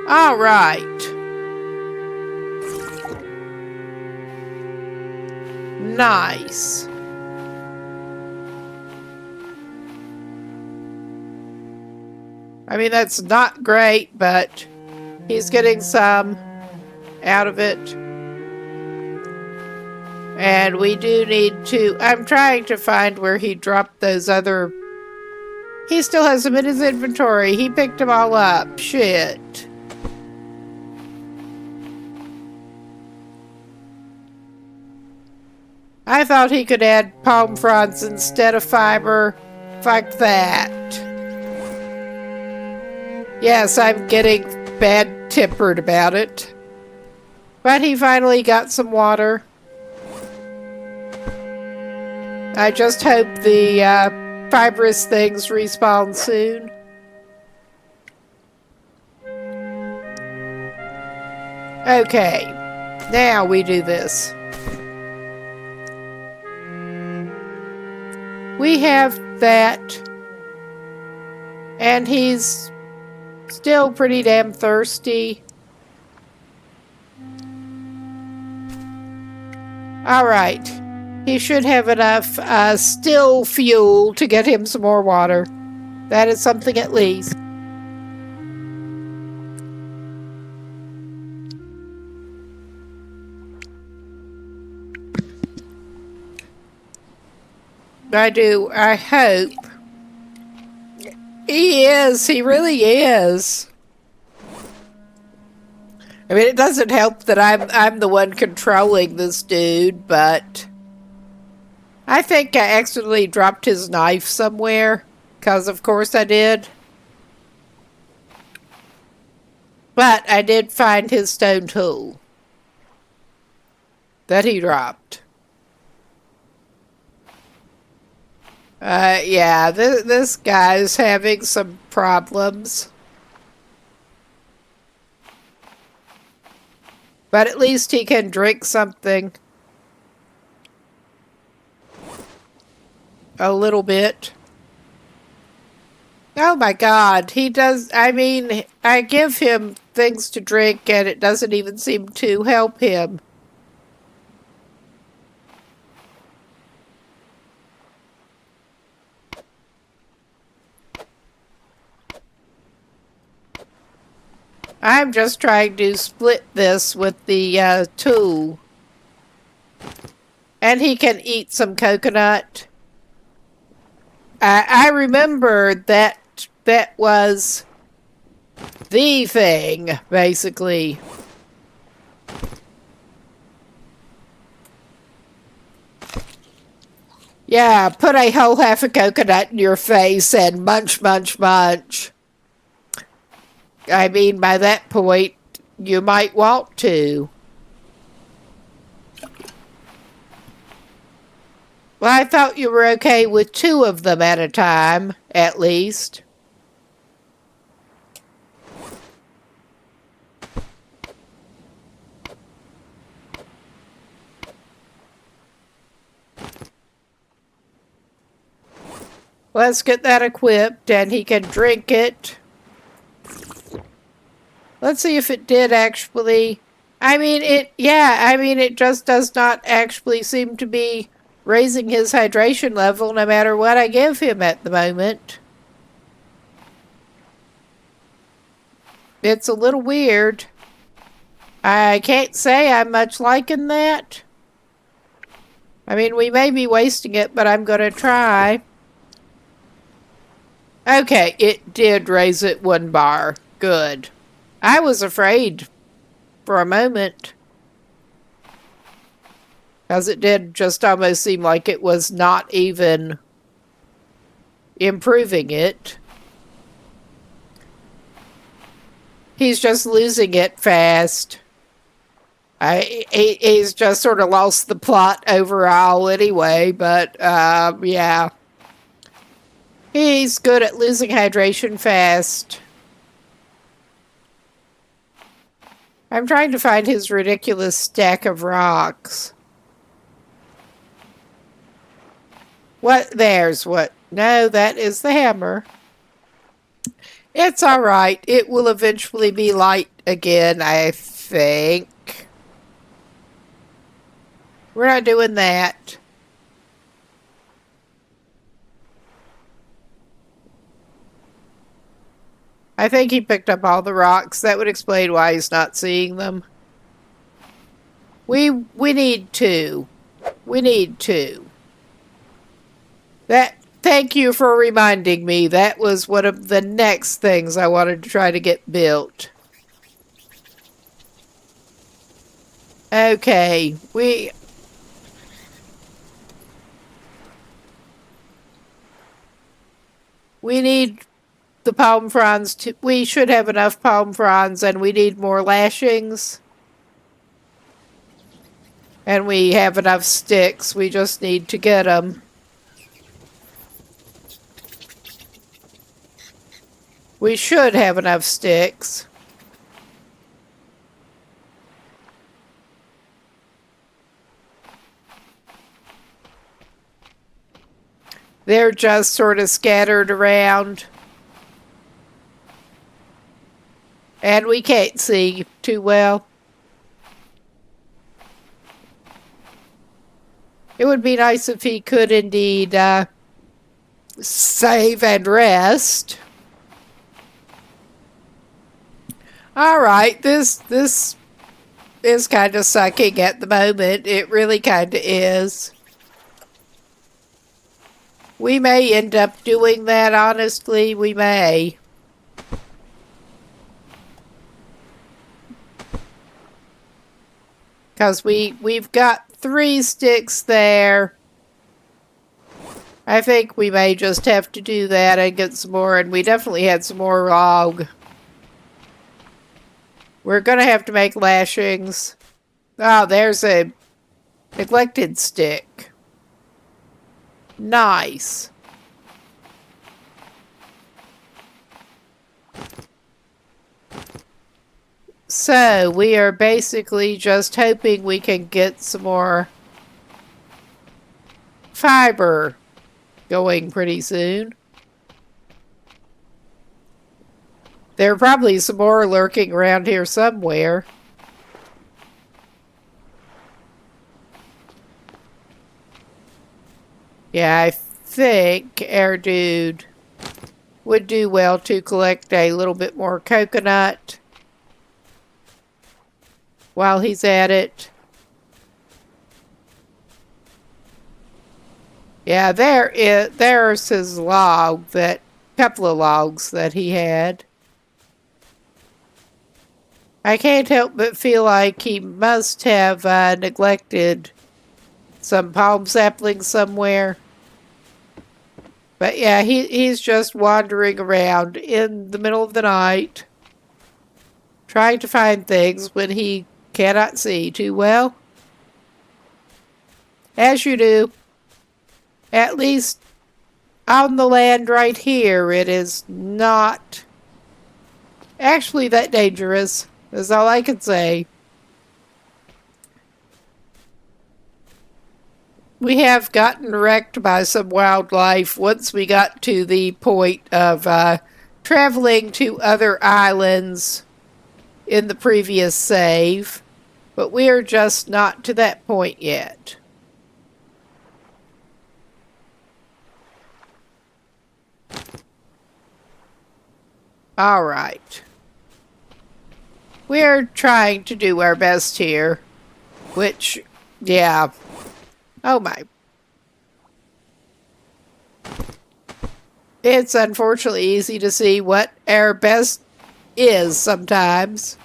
All right. Nice. I mean, that's not great, but he's getting some out of it. And we do need to... I'm trying to find where he dropped those other... He still has them in his inventory. He picked them all up. Shit. I thought he could add palm fronds instead of fiber. Fuck that. Yes, I'm getting bad-tempered about it. But he finally got some water. I just hope the fibrous things respawn soon. Okay, now we do this. We have that, and he's still pretty damn thirsty. All right, he should have enough still fuel to get him some more water. That is something at least. I hope. He is. He really is. I mean, it doesn't help that I'm the one controlling this dude, but I think I accidentally dropped his knife somewhere, because of course I did. But I did find his stone tool that he dropped. Yeah, this guy's having some problems. But at least he can drink something. A little bit. Oh my God, he does, I mean, I give him things to drink and it doesn't even seem to help him. I'm just trying to split this with the tool. And he can eat some coconut. I remember that was the thing, basically. Yeah, put a whole half a coconut in your face and munch, munch, munch. I mean, by that point, you might want to. Well, I thought you were okay with 2 of them at a time, at least. Let's get that equipped, and he can drink it. Let's see if it did actually... I mean, it just does not actually seem to be raising his hydration level no matter what I give him at the moment. It's a little weird. I can't say I'm much liking that. I mean, we may be wasting it, but I'm going to try. Okay, it did raise it 1 bar. Good. I was afraid for a moment. Because it did just almost seem like it was not even improving it. He's just losing it fast. He's just sort of lost the plot overall anyway, but yeah. He's good at losing hydration fast. I'm trying to find his ridiculous stack of rocks. What? There's what? No, that is the hammer. It's all right. It will eventually be light again, I think. We're not doing that. I think he picked up all the rocks. That would explain why he's not seeing them. We need two. We need two. Thank you for reminding me. That was one of the next things I wanted to try to get built. Okay, we need the palm fronds to, we should have enough palm fronds, and we need more lashings. And we have enough sticks. We just need to get them. We should have enough sticks. They're just sort of scattered around. And we can't see too well. It would be nice if he could indeed save and rest. All right, this is kind of sucking at the moment. It really kind of is. We may end up doing that, honestly. We may. Because we've got 3 sticks there. I think we may just have to do that and get some more. And we definitely had some more log. We're going to have to make lashings. Oh, there's a neglected stick. Nice. So, we are basically just hoping we can get some more fiber going pretty soon. There are probably some more lurking around here somewhere. Yeah, I think our dude would do well to collect a little bit more coconut while he's at it. Yeah, there's his log, that couple of logs that he had. I can't help but feel like he must have neglected some palm saplings somewhere. But yeah, he's just wandering around in the middle of the night, trying to find things when he cannot see too well. As you do. At least on the land right here, it is not actually that dangerous. That's all I can say. We have gotten wrecked by some wildlife once we got to the point of traveling to other islands in the previous save, but we are just not to that point yet. All right. We're trying to do our best here, which, yeah. Oh my. It's unfortunately easy to see what our best is sometimes.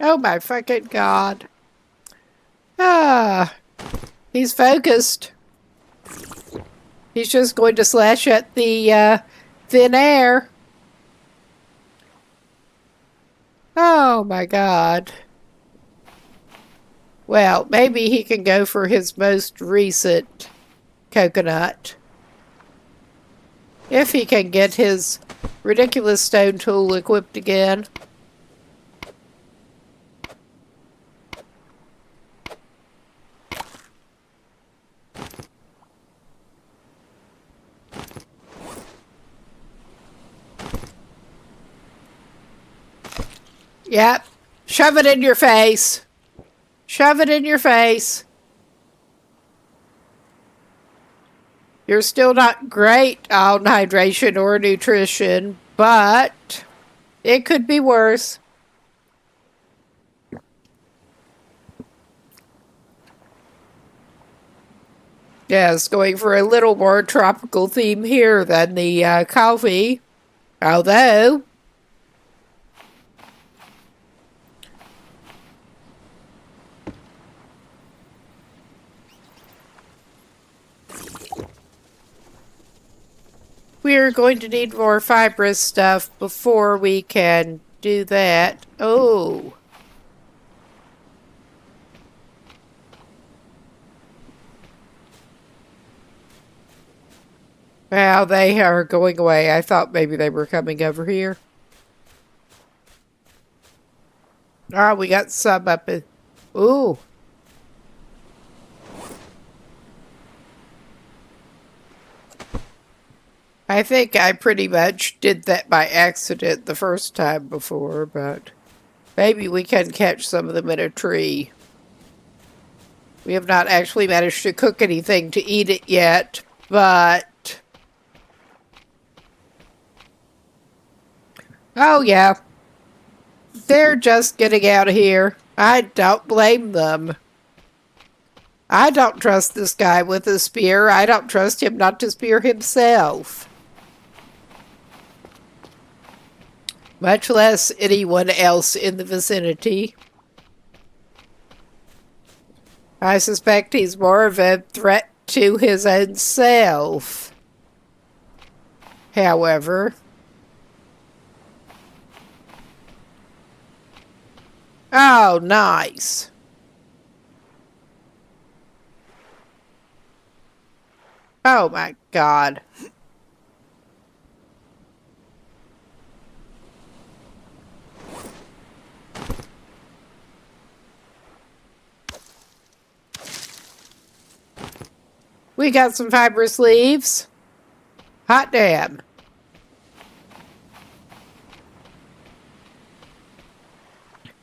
Oh my fucking God. Ah, he's focused. He's just going to slash at the thin air. Oh my God. Well, maybe he can go for his most recent coconut. If he can get his ridiculous stone tool equipped again. Yep. Shove it in your face. Shove it in your face. You're still not great on hydration or nutrition, but it could be worse. Yes, going for a little more tropical theme here than the coffee. Although, we're going to need more fibrous stuff before we can do that. Oh. Well, they are going away. I thought maybe they were coming over here. Ah, we got some up in... Ooh. I think I pretty much did that by accident the first time before, but maybe we can catch some of them in a tree. We have not actually managed to cook anything to eat it yet, but... Oh, yeah. They're just getting out of here. I don't blame them. I don't trust this guy with a spear. I don't trust him not to spear himself. Much less anyone else in the vicinity. I suspect he's more of a threat to his own self. However... Oh, nice. Oh my God. We got some fibrous leaves. Hot damn.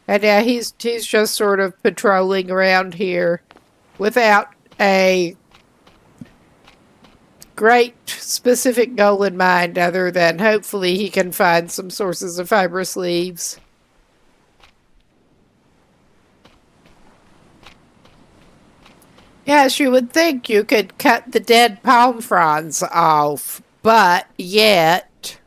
And yeah, he's just sort of patrolling around here without a great specific goal in mind other than hopefully he can find some sources of fibrous leaves. Yes, you would think you could cut the dead palm fronds off, but yet...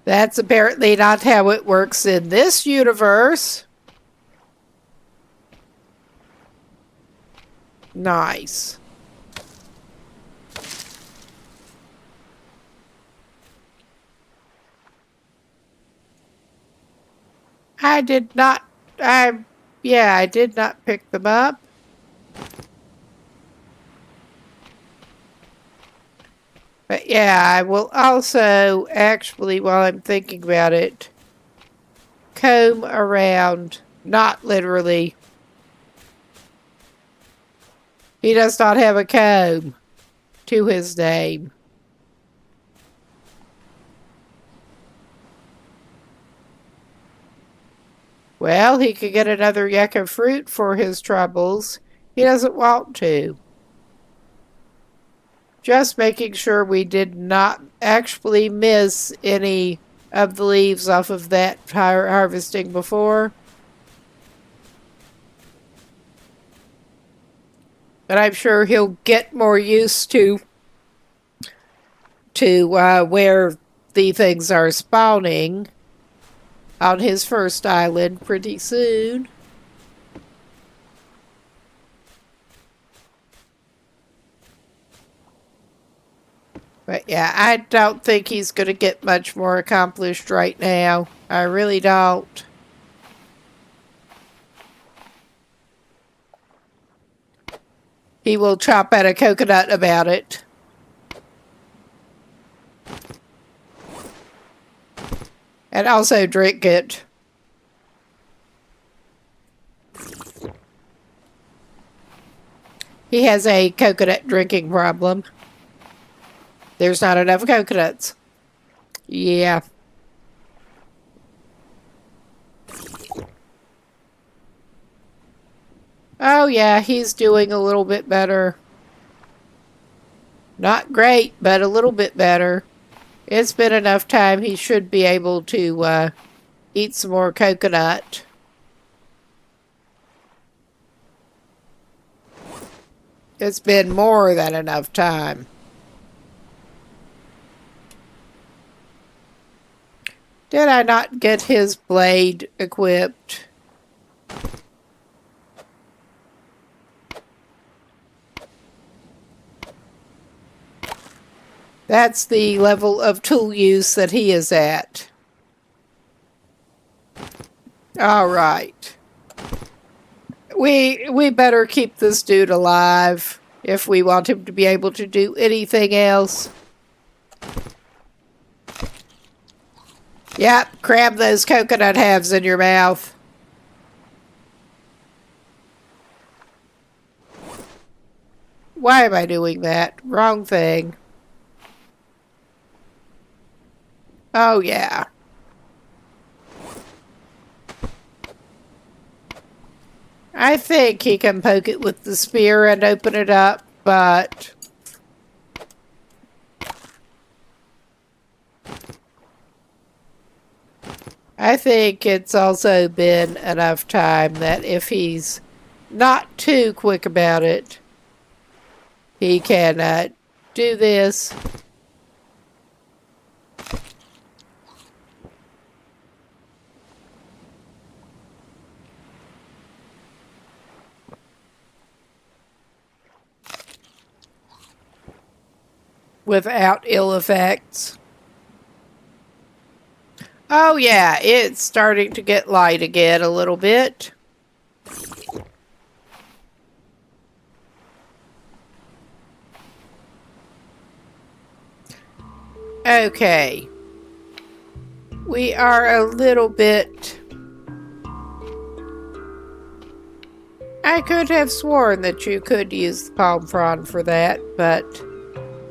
That's apparently not how it works in this universe. Nice. I did not pick them up. But yeah, I will also actually, while I'm thinking about it, comb around, not literally. He does not have a comb to his name. Well, he could get another yucca fruit for his troubles. He doesn't want to. Just making sure we did not actually miss any of the leaves off of that harvesting before. But I'm sure he'll get more used to where the things are spawning on his first island pretty soon. But yeah, I don't think he's going to get much more accomplished right now. I really don't. He will chop at a coconut about it. And also drink it. He has a coconut drinking problem. There's not enough coconuts. Yeah. Oh yeah, he's doing a little bit better. Not great, but a little bit better. It's been enough time. He should be able to eat some more coconut. It's been more than enough time. Did I not get his blade equipped? That's the level of tool use that he is at. All right. We better keep this dude alive if we want him to be able to do anything else. Yep, cram those coconut halves in your mouth. Why am I doing that? Wrong thing. Oh, yeah. I think he can poke it with the spear and open it up, but I think it's also been enough time that if he's not too quick about it, he can do this. Without ill effects. Oh yeah, it's starting to get light again a little bit. Okay. We are a little bit... I could have sworn that you could use the palm frond for that, but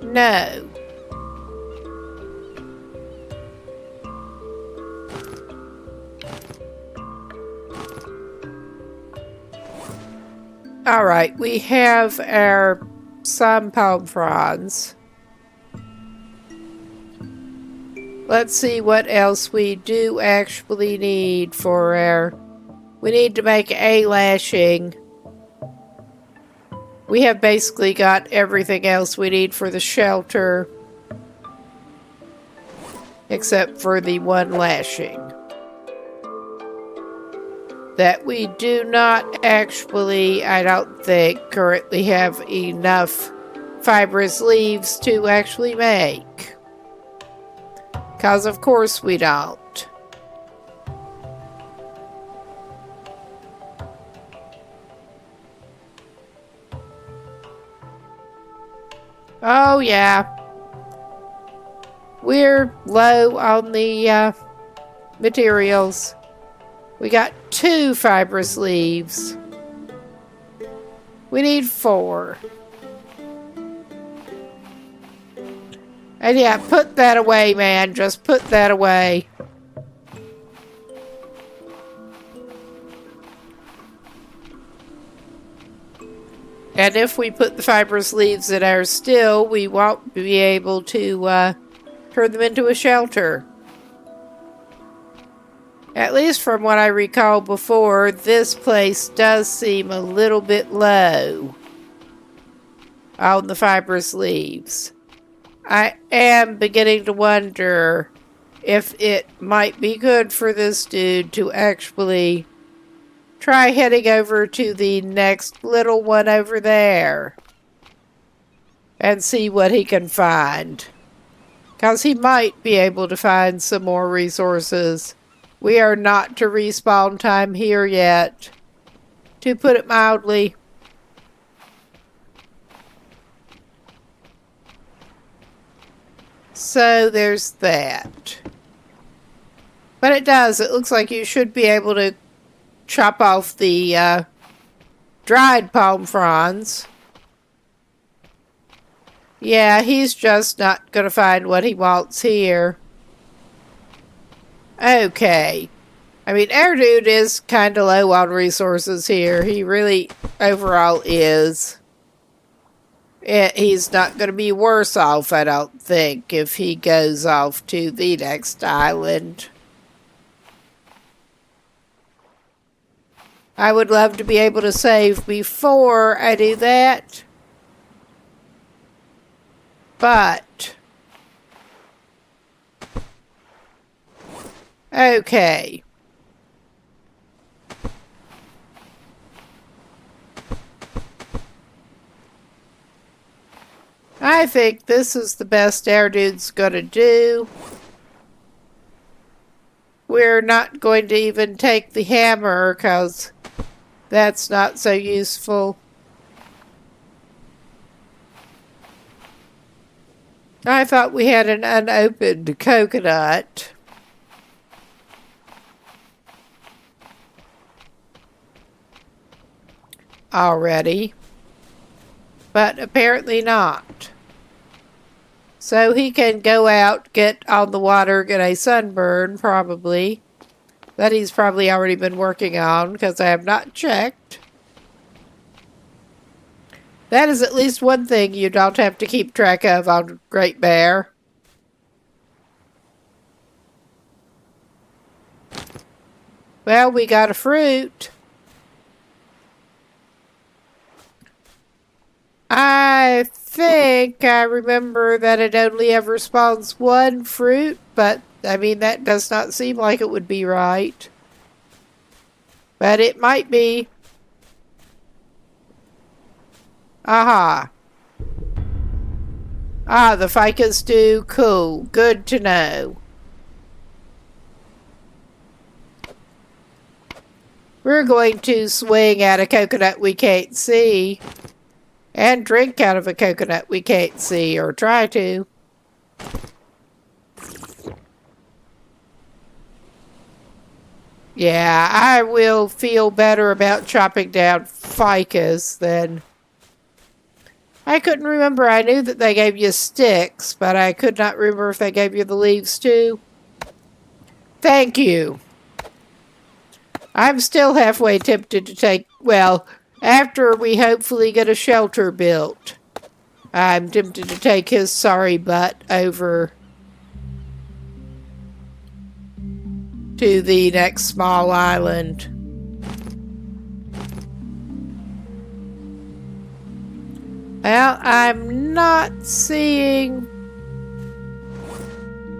no. All right, we have some palm fronds. Let's see what else we do actually need for our... We need to make a lashing. We have basically got everything else we need for the shelter. Except for the one lashing. That we do not actually, I don't think, currently have enough fibrous leaves to actually make. Because of course we don't. Oh yeah. We're low on the materials. We got 2 fibrous leaves. We need 4. And yeah, put that away, man. Just put that away. And if we put the fibrous leaves in our still, we won't be able to turn them into a shelter. At least from what I recall before, this place does seem a little bit low on the fibrous leaves. I am beginning to wonder if it might be good for this dude to actually try heading over to the next little one over there and see what he can find. Because he might be able to find some more resources. We are not to respawn time here yet, to put it mildly. So there's that. But it does. It looks like you should be able to chop off the dried palm fronds. Yeah, he's just not going to find what he wants here. Okay. I mean, our dude is kind of low on resources here. He really, overall, is. He's not going to be worse off, I don't think, if he goes off to the next island. I would love to be able to save before I do that. But, okay. I think this is the best our dude's gonna do. We're not going to even take the hammer because that's not so useful. I thought we had an unopened coconut. Already. But apparently not. So he can go out, get on the water, get a sunburn, probably. That he's probably already been working on, because I have not checked. That is at least one thing you don't have to keep track of on Great Bear. Well, we got a fruit. I think I remember that it only ever spawns one fruit, but I mean, that does not seem like it would be right. But it might be. Aha. Ah, the ficus do. Cool. Good to know. We're going to swing at a coconut we can't see. And drink out of a coconut we can't see, or try to. Yeah, I will feel better about chopping down ficus than... I couldn't remember. I knew that they gave you sticks, but I could not remember if they gave you the leaves too. Thank you. I'm still halfway tempted to take... Well, after we hopefully get a shelter built, I'm tempted to take his sorry butt over to the next small island. Well, I'm not seeing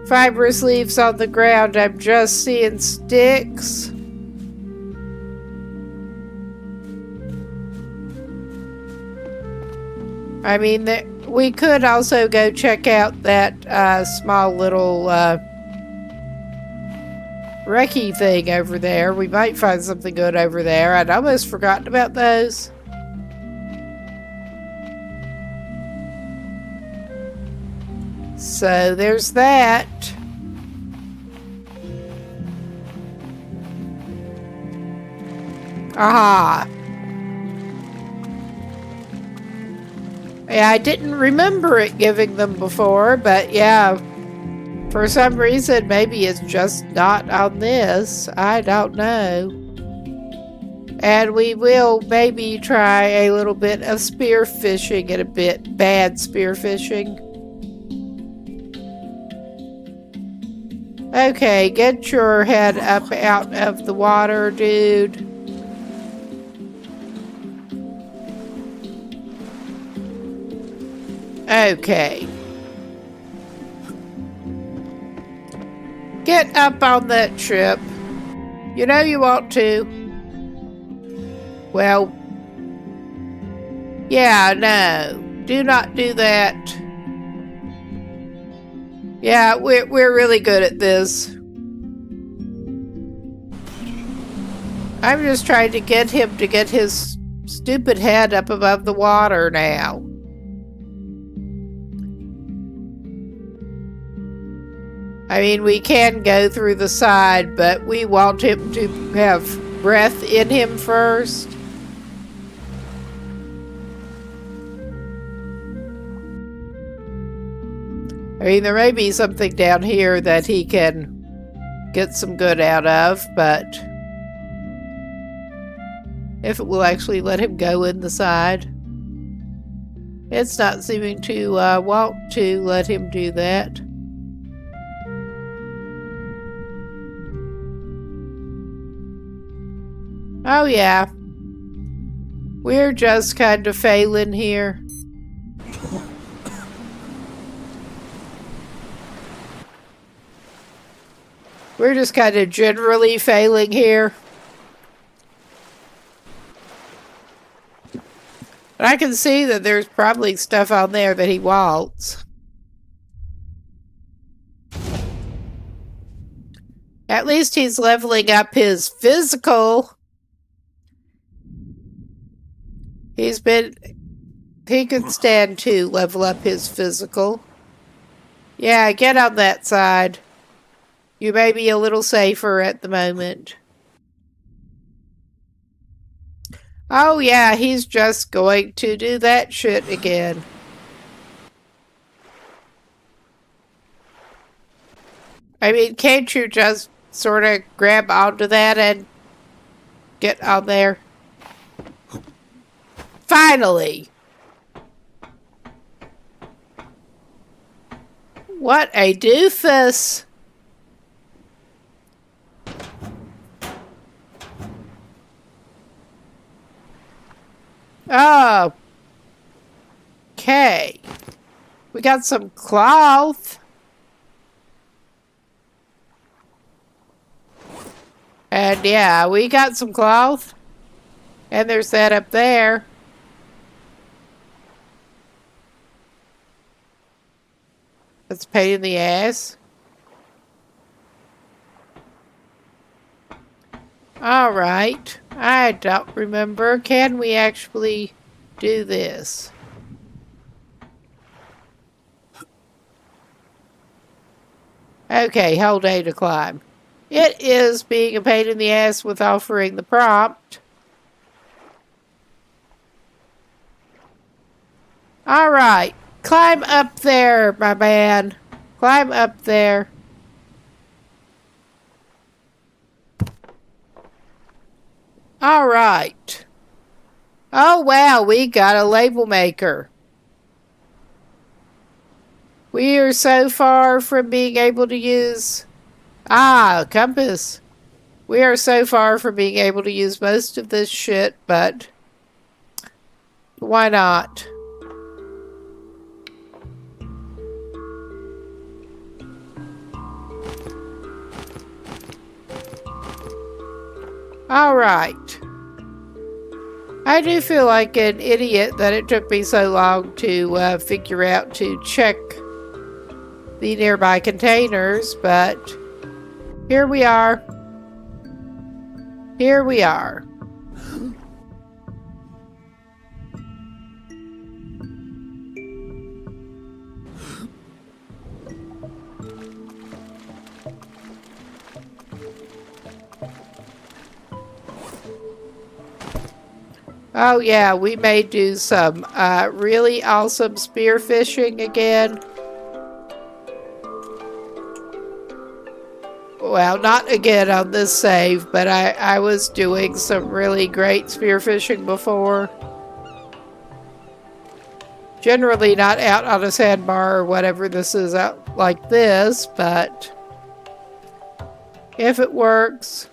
fibrous leaves on the ground. I'm just seeing sticks. I mean, we could also go check out that small little recce thing over there. We might find something good over there. I'd almost forgotten about those. So there's that. Aha. Yeah, I didn't remember it giving them before, but yeah, for some reason, maybe it's just not on this. I don't know. And we will maybe try a little bit of spear fishing and a bit bad spear fishing. Okay, get your head up out of the water, dude. Okay. Get up on that ship. You know you want to. Well, yeah, no. Do not do that. Yeah, we're really good at this. I'm just trying to get him to get his stupid head up above the water now. I mean, we can go through the side, but we want him to have breath in him first. I mean, there may be something down here that he can get some good out of, but if it will actually let him go in the side. It's not seeming to want to let him do that. Oh yeah. We're just kind of failing here. We're just kind of generally failing here. And I can see that there's probably stuff on there that he wants. At least he's leveling up his physical. He can stand to level up his physical. Yeah, get on that side. You may be a little safer at the moment. Oh yeah, he's just going to do that shit again. I mean, can't you just sort of grab onto that and get on there? Finally! What a doofus! Oh. Okay. We got some cloth. And yeah, we got some cloth. And there's that up there. That's a pain in the ass. Alright. I don't remember. Can we actually do this? Okay, hold A to climb. It is being a pain in the ass with offering the prompt. Alright. Climb up there, my man. Climb up there. Alright. Oh wow, we got a label maker. We are so far from being able to use... Ah, compass. We are so far from being able to use most of this shit, but... why not? Alright. I do feel like an idiot that it took me so long to figure out to check the nearby containers, but here we are. Here we are. Oh yeah, we may do some really awesome spearfishing again. Well, not again on this save, but I was doing some really great spearfishing before. Generally not out on a sandbar or whatever this is out like this, but if it works...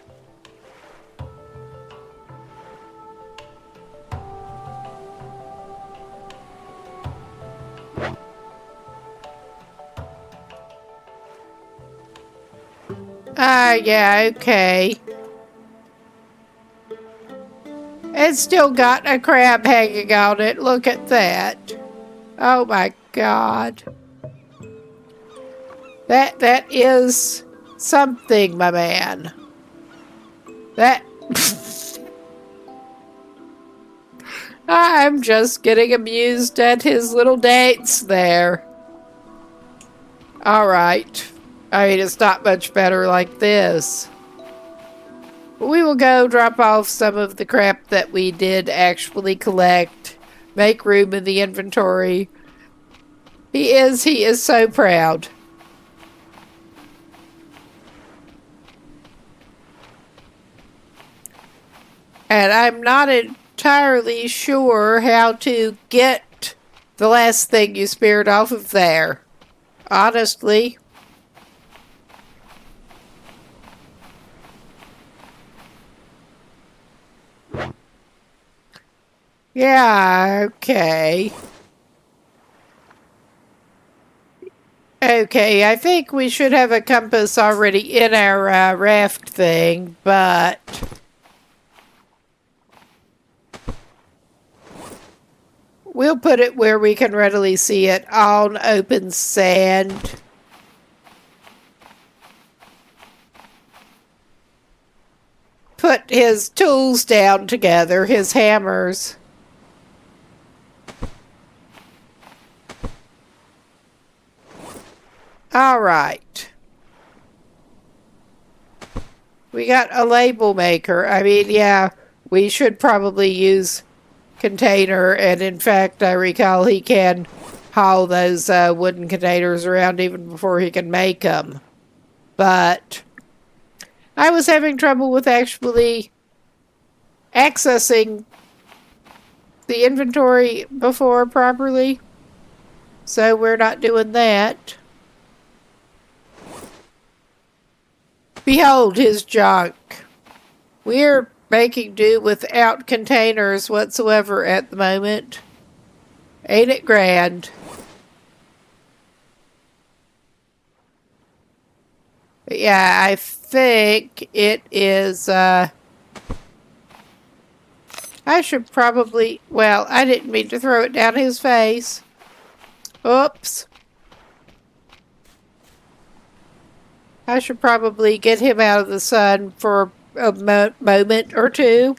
yeah, okay. It's still got a crab hanging on it. Look at that. Oh my god. That is something, my man. That I'm just getting amused at his little dates there. Alright. I mean, it's not much better like this. We will go drop off some of the crap that we did actually collect. Make room in the inventory. He is so proud. And I'm not entirely sure how to get the last thing you speared off of there. Honestly. Yeah, okay. Okay, I think we should have a compass already in our raft thing, but we'll put it where we can readily see it on open sand. Put his tools down together, his hammers. All right. We got a label maker. I mean, yeah, we should probably use container, and in fact, I recall he can haul those wooden containers around even before he can make them. But I was having trouble with actually accessing the inventory before properly, so we're not doing that. Behold his junk. We're making do without containers whatsoever at the moment. Ain't it grand? But yeah, I think it is, I should probably, well, I didn't mean to throw it down his face. Oops. I should probably get him out of the sun for a moment or two.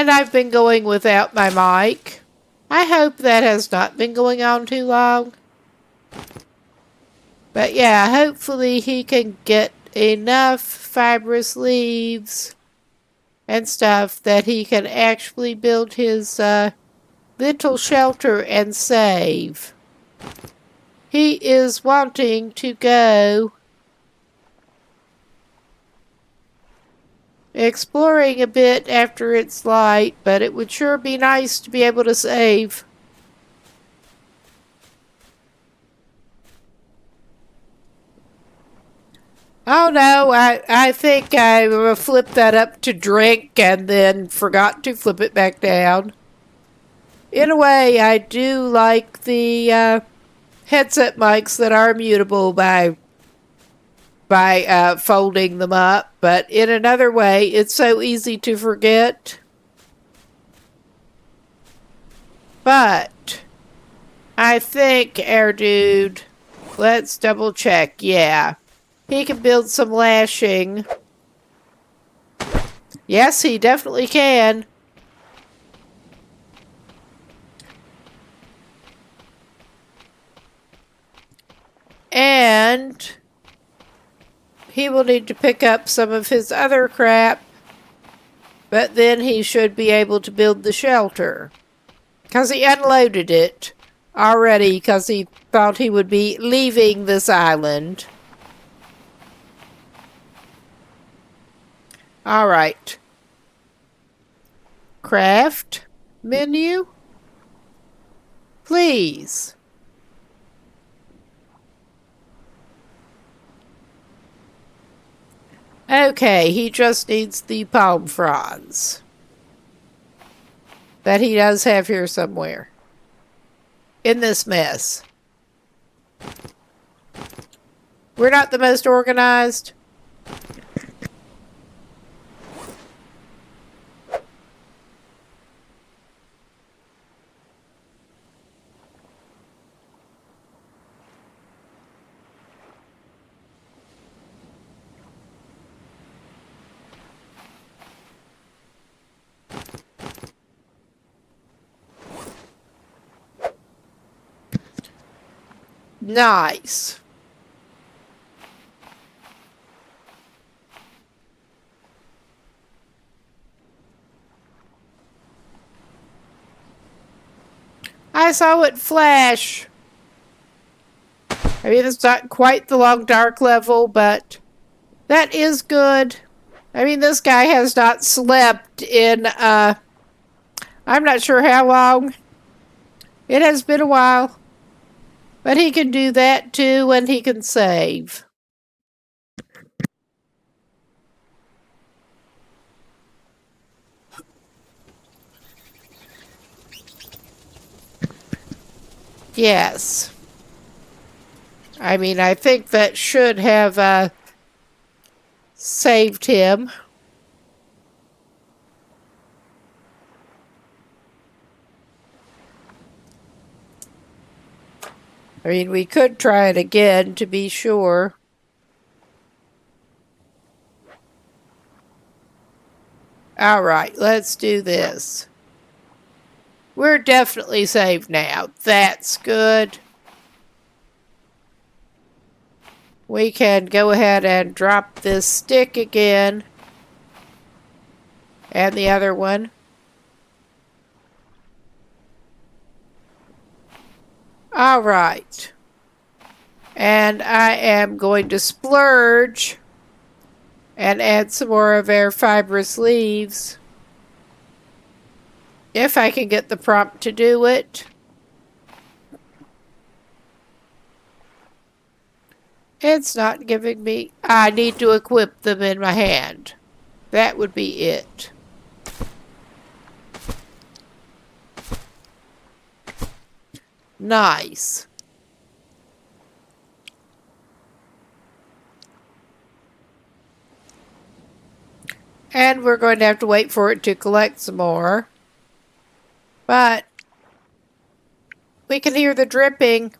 And I've been going without my mic. I hope that has not been going on too long. But yeah, hopefully he can get enough fibrous leaves and stuff that he can actually build his little shelter and save. He is wanting to go exploring a bit after it's light, but it would sure be nice to be able to save. Oh no, I think I flipped that up to drink and then forgot to flip it back down. In a way, I do like the headset mics that are mutable by folding them up, but in another way, it's so easy to forget. But I think our dude, let's double check, yeah. He can build some lashing. Yes, he definitely can. And he will need to pick up some of his other crap, but then he should be able to build the shelter. Because he unloaded it already because he thought he would be leaving this island. Alright. Craft menu? Please. Okay, he just needs the palm fronds that he does have here somewhere in this mess. We're not the most organized. Nice. I saw it flash. I mean, it's not quite the long dark level, but that is good. I mean, this guy has not slept in, I'm not sure how long. It has been a while. But he can do that too, and he can save. Yes. I mean, I think that should have saved him. I mean, we could try it again to be sure. All right, let's do this. We're definitely saved now. That's good. We can go ahead and drop this stick again. And the other one. All right. And I am going to splurge and add some more of our fibrous leaves. If I can get the prompt to do it. It's not giving me... I need to equip them in my hand. That would be it. Nice. And we're going to have to wait for it to collect some more. But we can hear the dripping.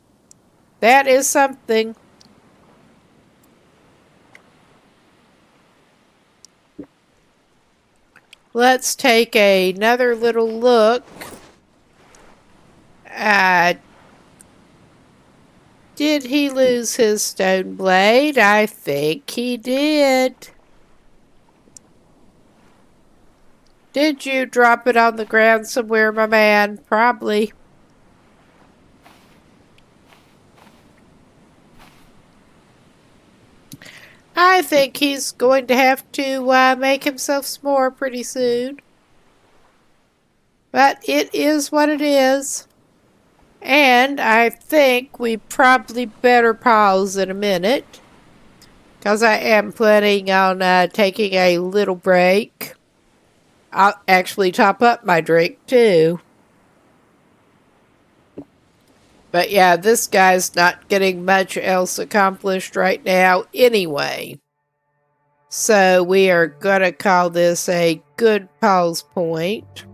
That is something. Let's take another little look. Did he lose his stone blade? I think he did. Did you drop it on the ground somewhere, my man? Probably. I think he's going to have to make himself s'more pretty soon. But it is what it is. And I think we probably better pause in a minute, because I am planning on taking a little break. I'll actually top up my drink too. But yeah, this guy's not getting much else accomplished right now anyway. So we are going to call this a good pause point.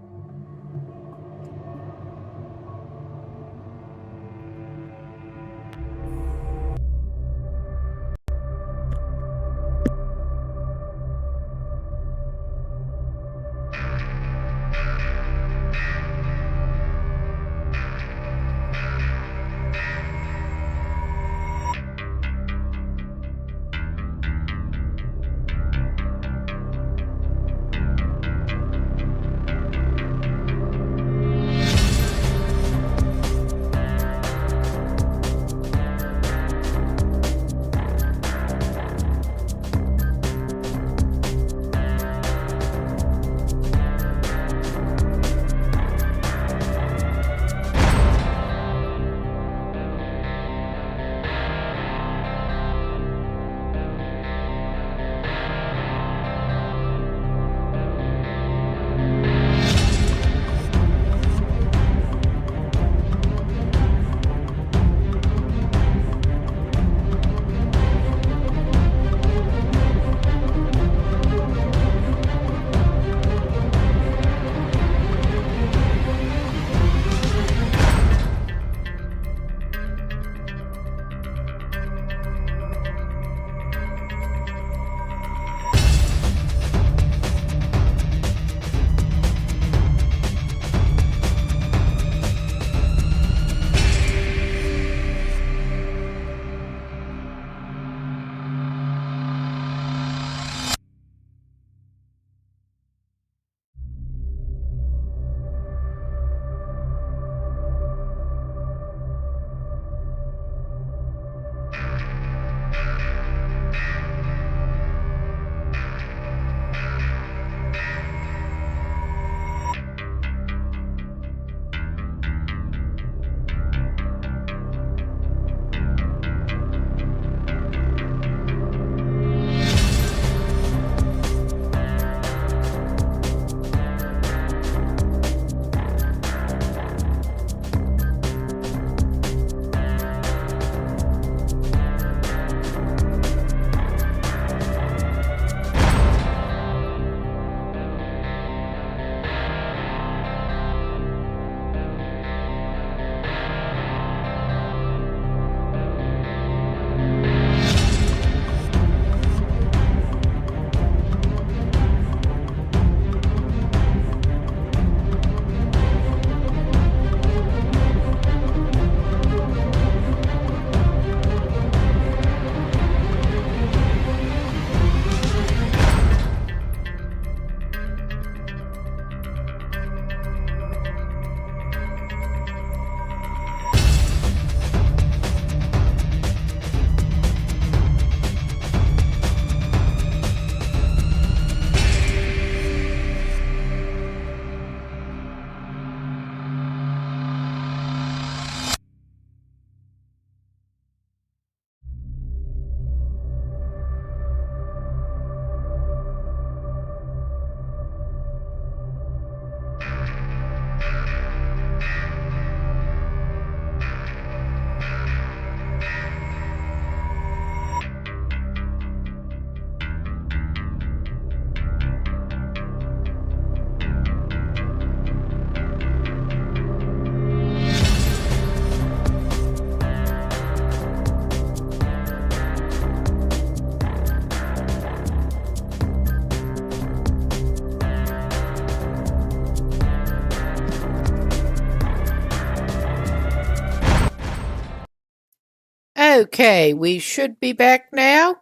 Okay, we should be back now.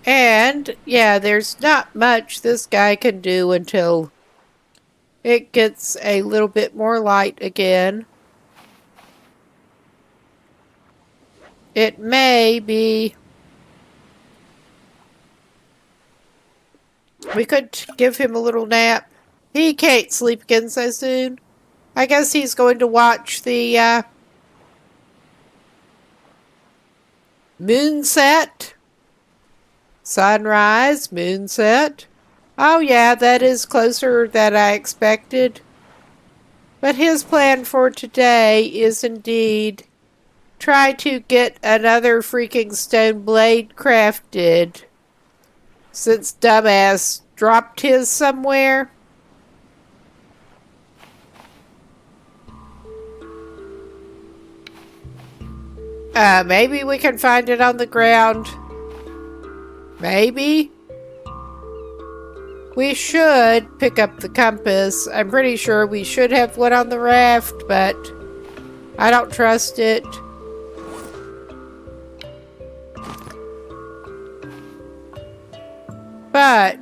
And, yeah, there's not much this guy can do until it gets a little bit more light again. It may be... We could give him a little nap. He can't sleep again so soon. I guess he's going to watch the moonset. Sunrise, moonset. Oh yeah, that is closer than I expected. But his plan for today is indeed try to get another freaking stone blade crafted. Since dumbass dropped his somewhere. Maybe we can find it on the ground. Maybe. We should pick up the compass. I'm pretty sure we should have one on the raft, but I don't trust it. But,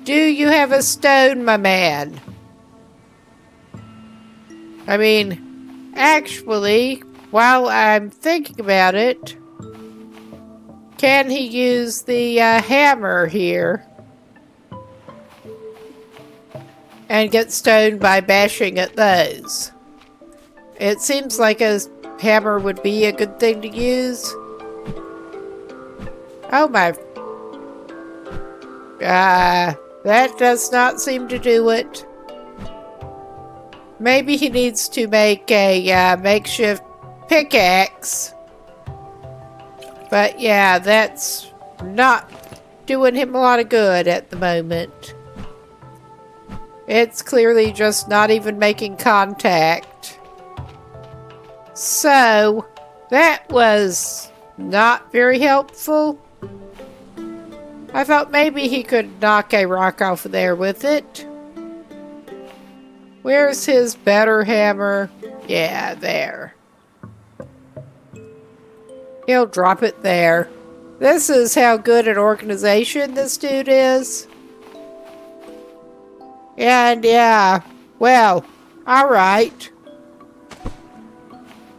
do you have a stone, my man? I mean, actually, while I'm thinking about it, can he use the hammer here and get stoned by bashing at those? It seems like a hammer would be a good thing to use. Oh my... that does not seem to do it. Maybe he needs to make a makeshift pickaxe. But yeah, that's not doing him a lot of good at the moment. It's clearly just not even making contact. So, that was not very helpful. I thought maybe he could knock a rock off of there with it. Where's his better hammer? Yeah, there. He'll drop it there. This is how good an organization this dude is. And yeah, well, alright.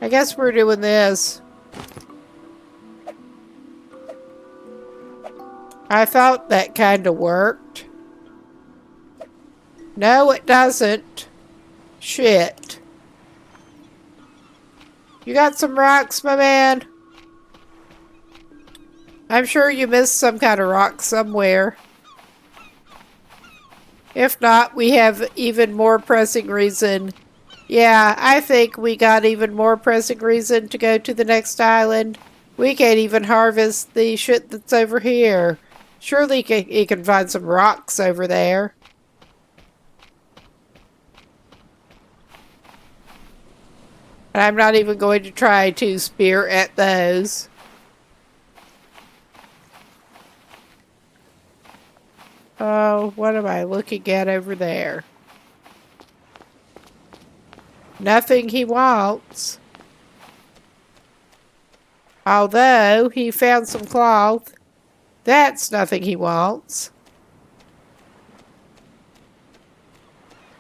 I guess we're doing this. I thought that kind of worked. No, it doesn't. Shit. You got some rocks, my man? I'm sure you missed some kind of rock somewhere. If not, we have even more pressing reason. Yeah, I think we got even more pressing reason to go to the next island. We can't even harvest the shit that's over here. Surely he can find some rocks over there. And I'm not even going to try to spear at those. Oh, what am I looking at over there? Nothing he wants. Although, he found some cloth. That's nothing he wants.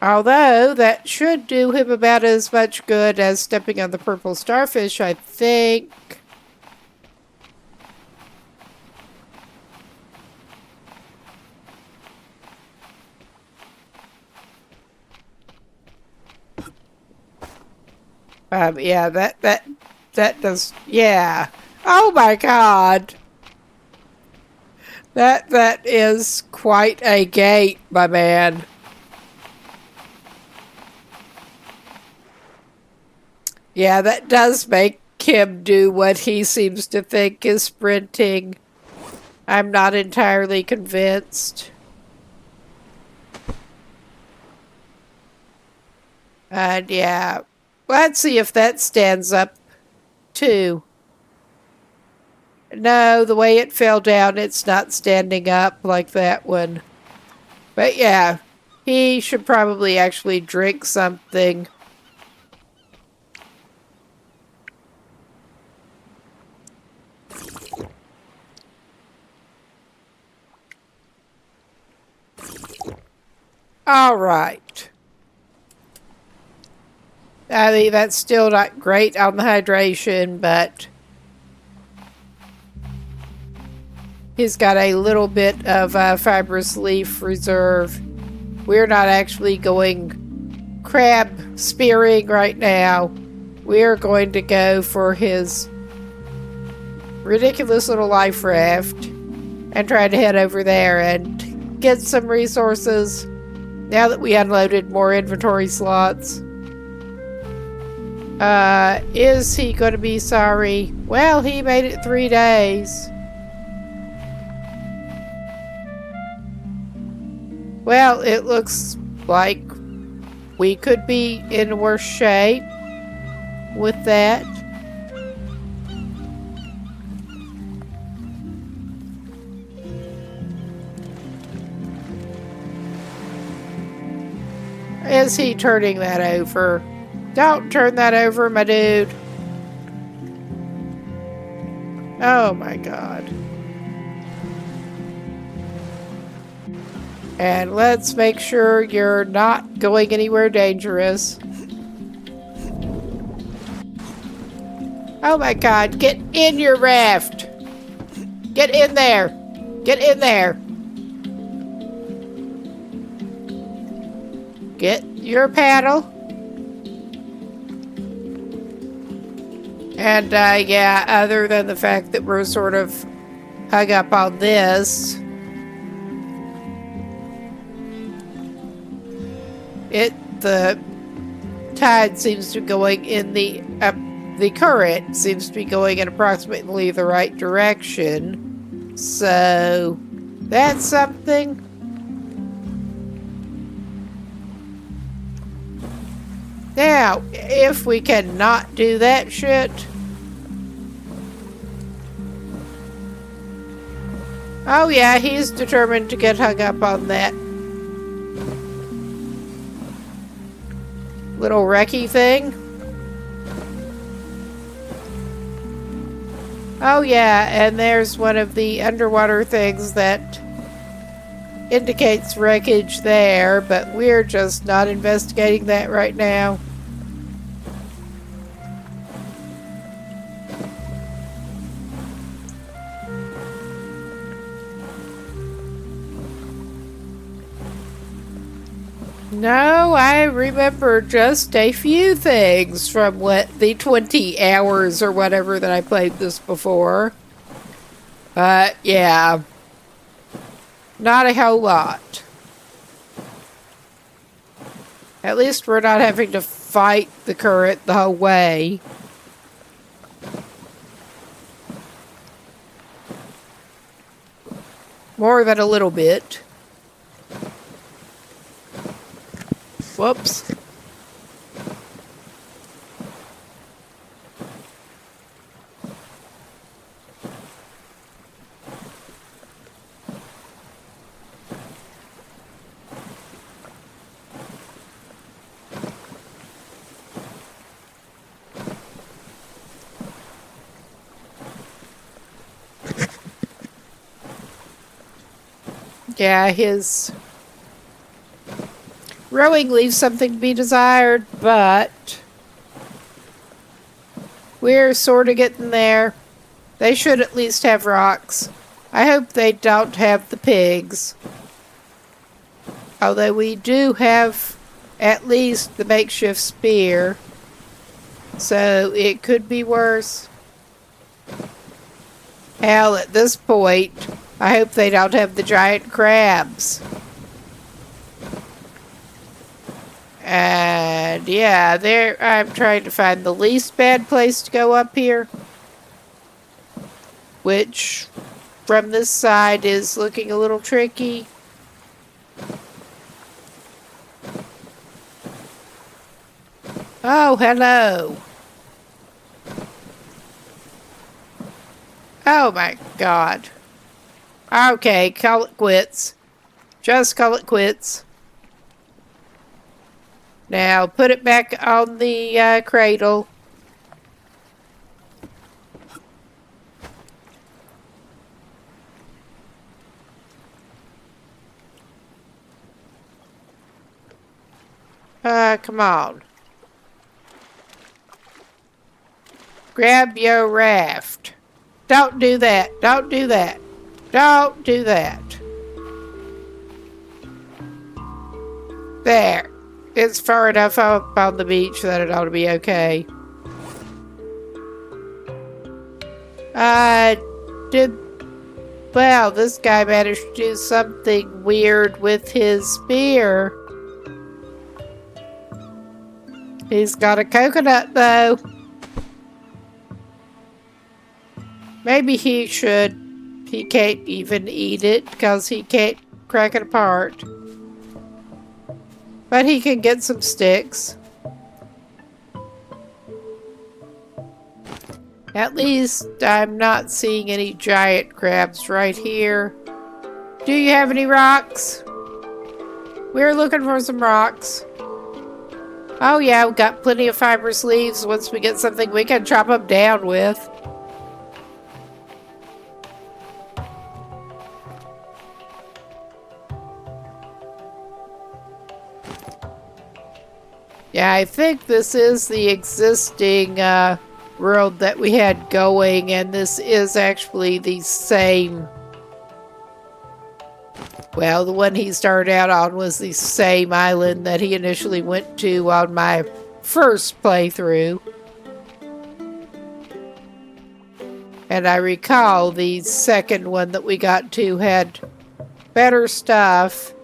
Although, that should do him about as much good as stepping on the purple starfish, I think. Yeah, that does, yeah. Oh my god. That is quite a gate, my man. Yeah, that does make him do what he seems to think is sprinting. I'm not entirely convinced. And yeah, let's see if that stands up too. No, the way it fell down, it's not standing up like that one. But yeah, he should probably actually drink something. All right. I mean, that's still not great on the hydration, but he's got a little bit of fibrous leaf reserve. We're not actually going crab spearing right now. We're going to go for his ridiculous little life raft and try to head over there and get some resources now that we unloaded more inventory slots. Is he going to be sorry? Well, he made it 3 days. Well, it looks like we could be in worse shape with that. Is he turning that over? Don't turn that over, my dude. Oh my god. And let's make sure you're not going anywhere dangerous. Oh my god, get in your raft! Get in there! Get in there! Get your paddle. And yeah, other than the fact that we're sort of hung up on this, the tide seems to be going in the current seems to be going in approximately the right direction. So that's something. Now, if we cannot do that shit. Oh yeah, he's determined to get hung up on that little wrecky thing. Oh yeah, and there's one of the underwater things that indicates wreckage there, but we're just not investigating that right now. No, I remember just a few things from the 20 hours or whatever that I played this before. But yeah, not a whole lot. At least we're not having to fight the current the whole way. More than a little bit. Whoops. Yeah, his rowing leaves something to be desired, but we're sort of getting there. They should at least have rocks. I hope they don't have the pigs. Although we do have at least the makeshift spear, so it could be worse. Hell, at this point, I hope they don't have the giant crabs. And yeah, I'm trying to find the least bad place to go up here, which from this side is looking a little tricky. Oh, hello. Oh my god. Okay, call it quits. Just call it quits. Now, put it back on the cradle. Come on. Grab your raft. Don't do that. Don't do that. Don't do that. There. It's far enough up on the beach that it ought to be okay. Well, this guy managed to do something weird with his spear. He's got a coconut, though. Maybe he should. He can't even eat it because he can't crack it apart. But he can get some sticks. At least I'm not seeing any giant crabs right here. Do you have any rocks? We're looking for some rocks. Oh yeah, we've got plenty of fibrous leaves. Once we get something we can chop them down with. Yeah, I think this is the existing world that we had going, and this is actually the same. Well, the one he started out on was the same island that he initially went to on my first playthrough. And I recall the second one that we got to had better stuff.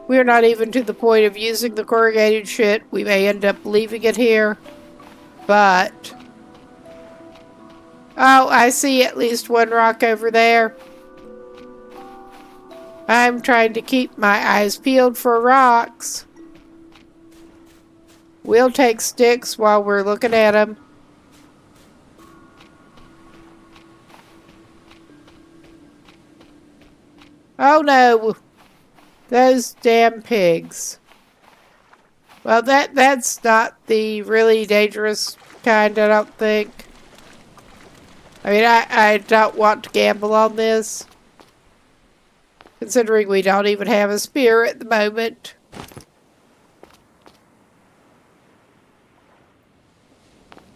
We're not even to the point of using the corrugated shit. We may end up leaving it here. But... oh, I see at least one rock over there. I'm trying to keep my eyes peeled for rocks. We'll take sticks while we're looking at them. Oh no! Those damn pigs. Well, that's not the really dangerous kind, I don't think. I mean, I don't want to gamble on this. Considering we don't even have a spear at the moment.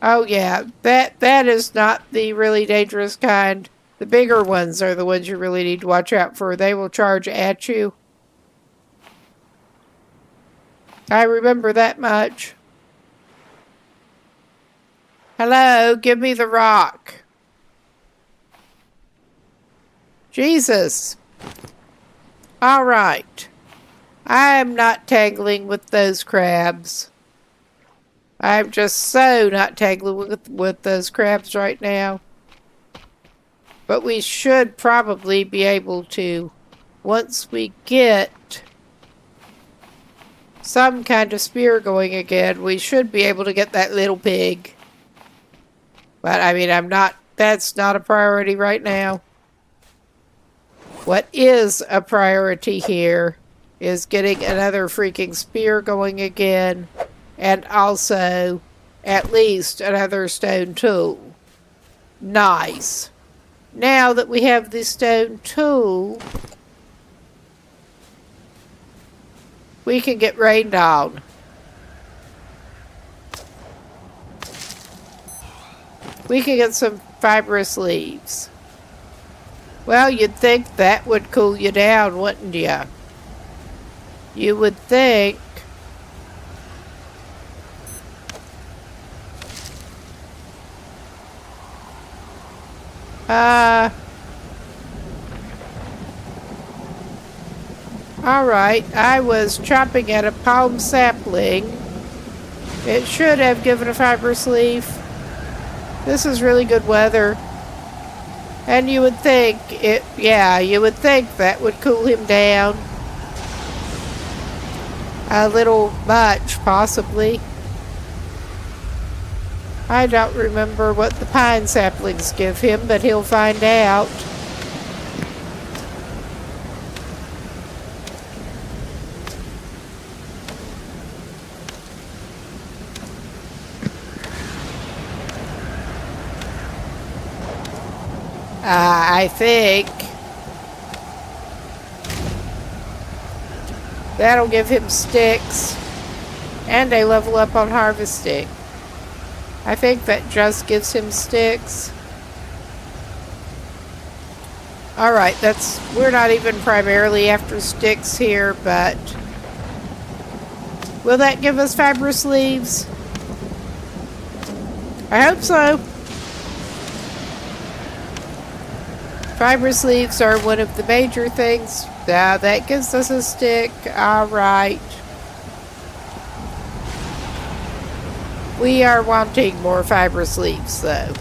Oh yeah, that is not the really dangerous kind. The bigger ones are the ones you really need to watch out for. They will charge at you. I remember that much. Hello, give me the rock. Jesus. All right. I'm not tangling with those crabs. I'm just so not tangling with those crabs right now. But we should probably be able to, once we get some kind of spear going again, we should be able to get that little pig. But I mean, that's not a priority right now. What is a priority here is getting another freaking spear going again, and also at least another stone tool. Nice. Now that we have the stone tool, we can get rained on. We can get some fibrous leaves. Well, you'd think that would cool you down, wouldn't you? You would think. Alright, I was chopping at a palm sapling. It should have given a fibrous leaf. This is really good weather. And you would think you would think that would cool him down. A little much, possibly. I don't remember what the pine saplings give him, but he'll find out. I think That'll give him sticks. And a level up on harvesting. I think that just gives him sticks. Alright, we're not even primarily after sticks here, but will that give us fibrous leaves? I hope so. Fibrous leaves are one of the major things. Now that gives us a stick. Alright. We are wanting more fibrous leaves, though.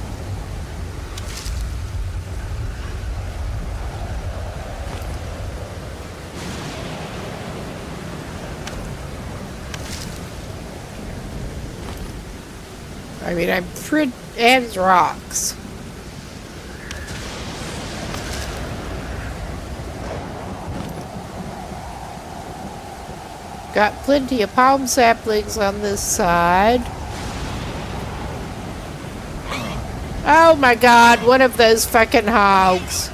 I mean, and rocks. Got plenty of palm saplings on this side. Oh my god, one of those fucking hogs.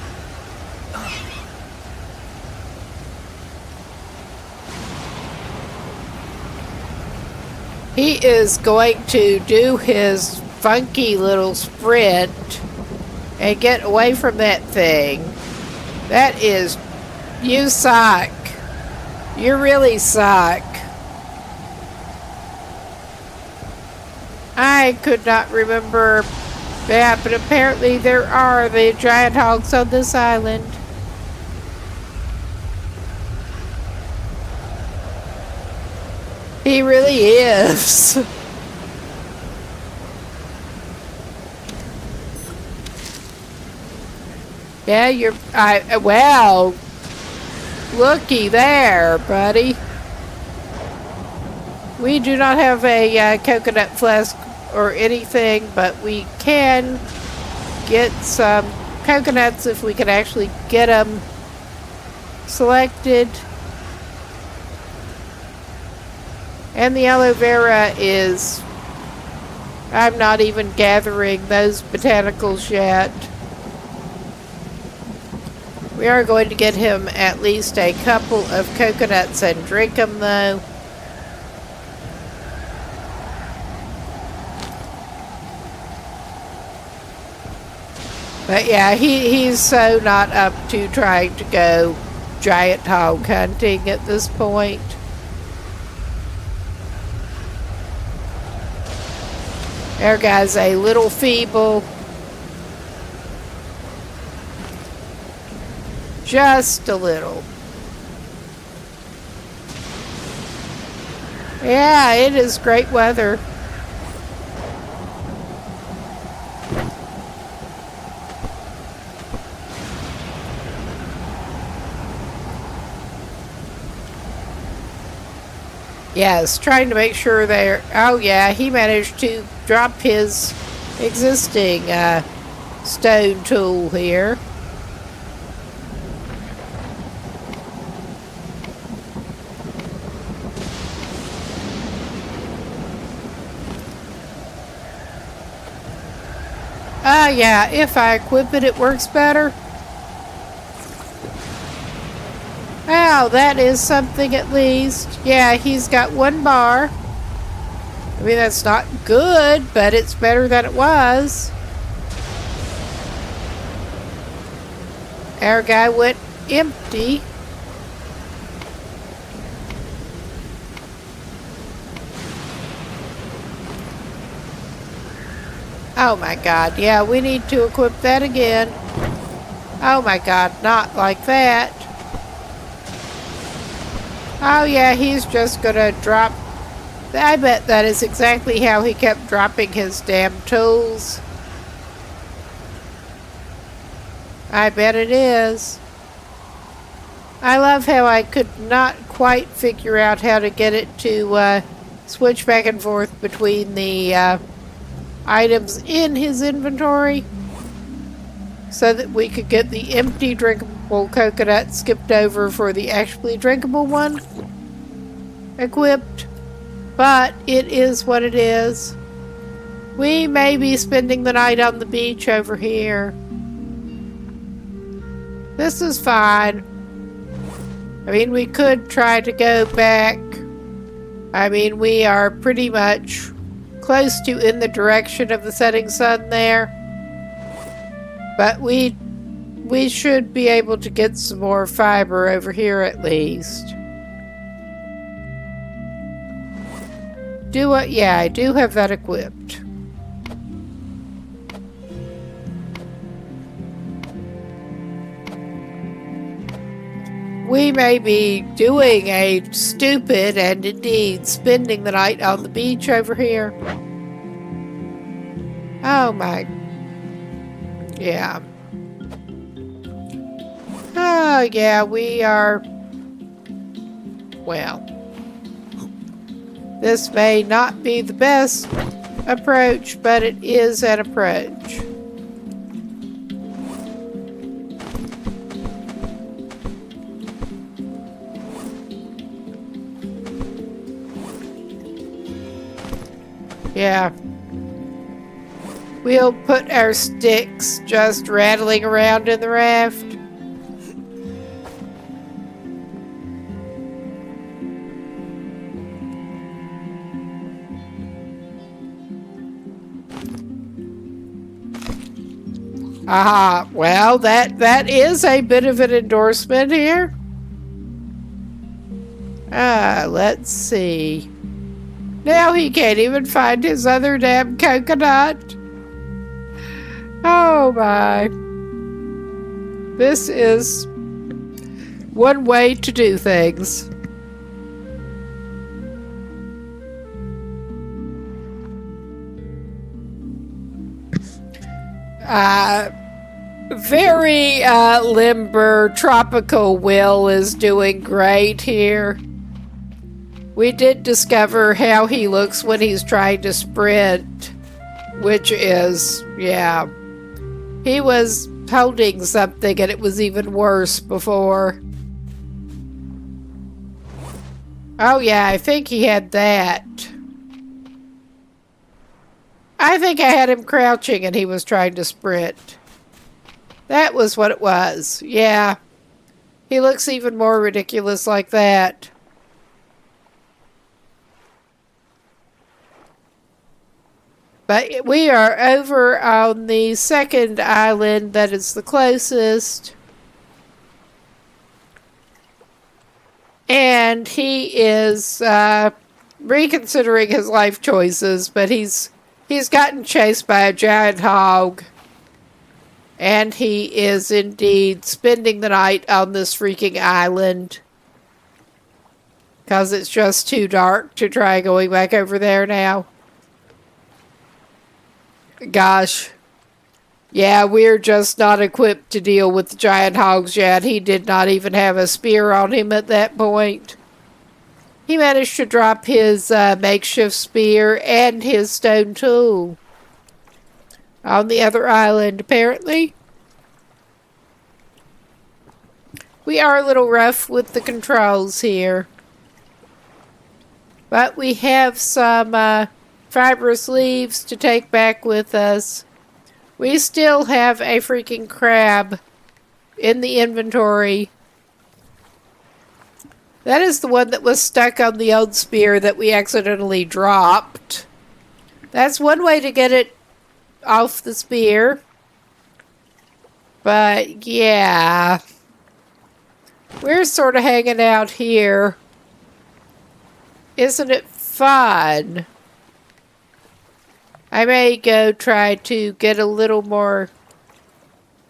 He is going to do his funky little sprint and get away from that thing. That is... You suck. You really suck. I could not remember that, but apparently there are the giant hogs on this island. He really is. Yeah, well, looky there, buddy. We do not have a coconut flask or anything, but we can get some coconuts if we can actually get them selected. And the aloe vera is... I'm not even gathering those botanicals yet. We are going to get him at least a couple of coconuts and drink them, though. But yeah, he's so not up to trying to go giant hog hunting at this point. Our guy's a little feeble. Just a little. Yeah, it is great weather. Yes, trying to make sure they're... Oh yeah, he managed to drop his existing stone tool here. Yeah, if I equip it, it works better. Wow, that is something at least. Yeah, he's got 1 bar. I mean, that's not good, but it's better than it was. Our guy went empty. Oh my god, yeah, we need to equip that again. Oh my god, not like that. Oh yeah, he's just gonna drop... I bet that is exactly how he kept dropping his damn tools. I bet it is. I love how I could not quite figure out how to get it to switch back and forth between the items in his inventory so that we could get the empty drinkable coconut skipped over for the actually drinkable one equipped. But it is what it is. We may be spending the night on the beach over here. This is fine. I mean, we could try to go back. I mean, we are pretty much close to in the direction of the setting sun there. But we should be able to get some more fiber over here at least. Yeah, I do have that equipped. We may be doing a stupid and indeed spending the night on the beach over here. Oh my. Yeah. Oh yeah, we are. Well. This may not be the best approach, but it is an approach. Yeah. We'll put our sticks just rattling around in the raft. Aha, well, that is a bit of an endorsement here. Let's see. Now he can't even find his other damn coconut. Oh my. This is one way to do things. Very limber tropical Will is doing great here. We did discover how he looks when he's trying to sprint, which is, yeah. He was holding something and it was even worse before. Oh yeah, I think he had that. I think I had him crouching and he was trying to sprint. That was what it was. Yeah. He looks even more ridiculous like that. But we are over on the second island that is the closest. And he is reconsidering his life choices, but he's gotten chased by a giant hog. And he is indeed spending the night on this freaking island. Because it's just too dark to try going back over there now. Gosh. Yeah, we're just not equipped to deal with the giant hogs yet. He did not even have a spear on him at that point. He managed to drop his makeshift spear and his stone tool on the other island, apparently. We are a little rough with the controls here. But we have some fibrous leaves to take back with us. We still have a freaking crab in the inventory. That is the one that was stuck on the old spear that we accidentally dropped. That's one way to get it off the spear. But yeah, we're sort of hanging out here. Isn't it fun? I may go try to get a little more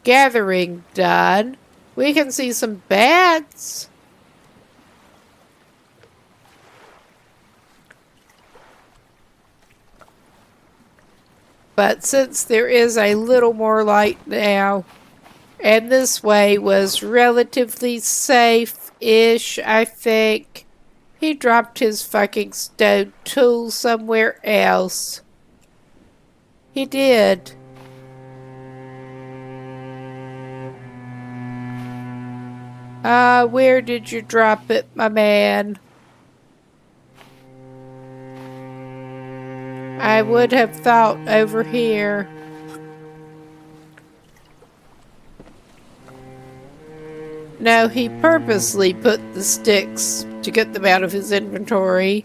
gathering done. We can see some bats. But since there is a little more light now, and this way was relatively safe-ish, I think. He dropped his fucking stone tool somewhere else. He did. Where did you drop it, my man? I would have thought over here. No, he purposely put the sticks to get them out of his inventory.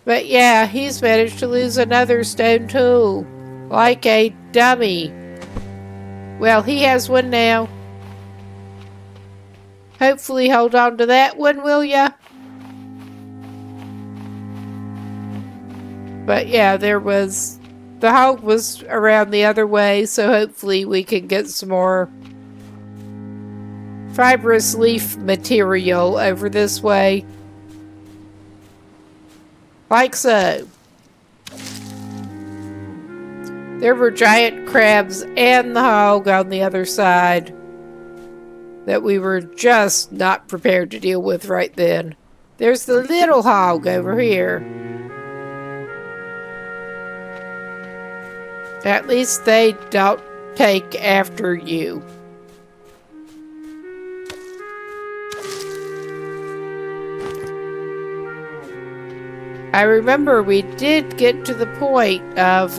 But yeah, he's managed to lose another stone tool. Like a dummy. Well, he has one now. Hopefully hold on to that one, will ya? But yeah, the hog was around the other way, so hopefully we can get some more fibrous leaf material over this way. Like so. There were giant crabs and the hog on the other side that we were just not prepared to deal with right then. There's the little hog over here. At least they don't take after you. I remember we did get to the point of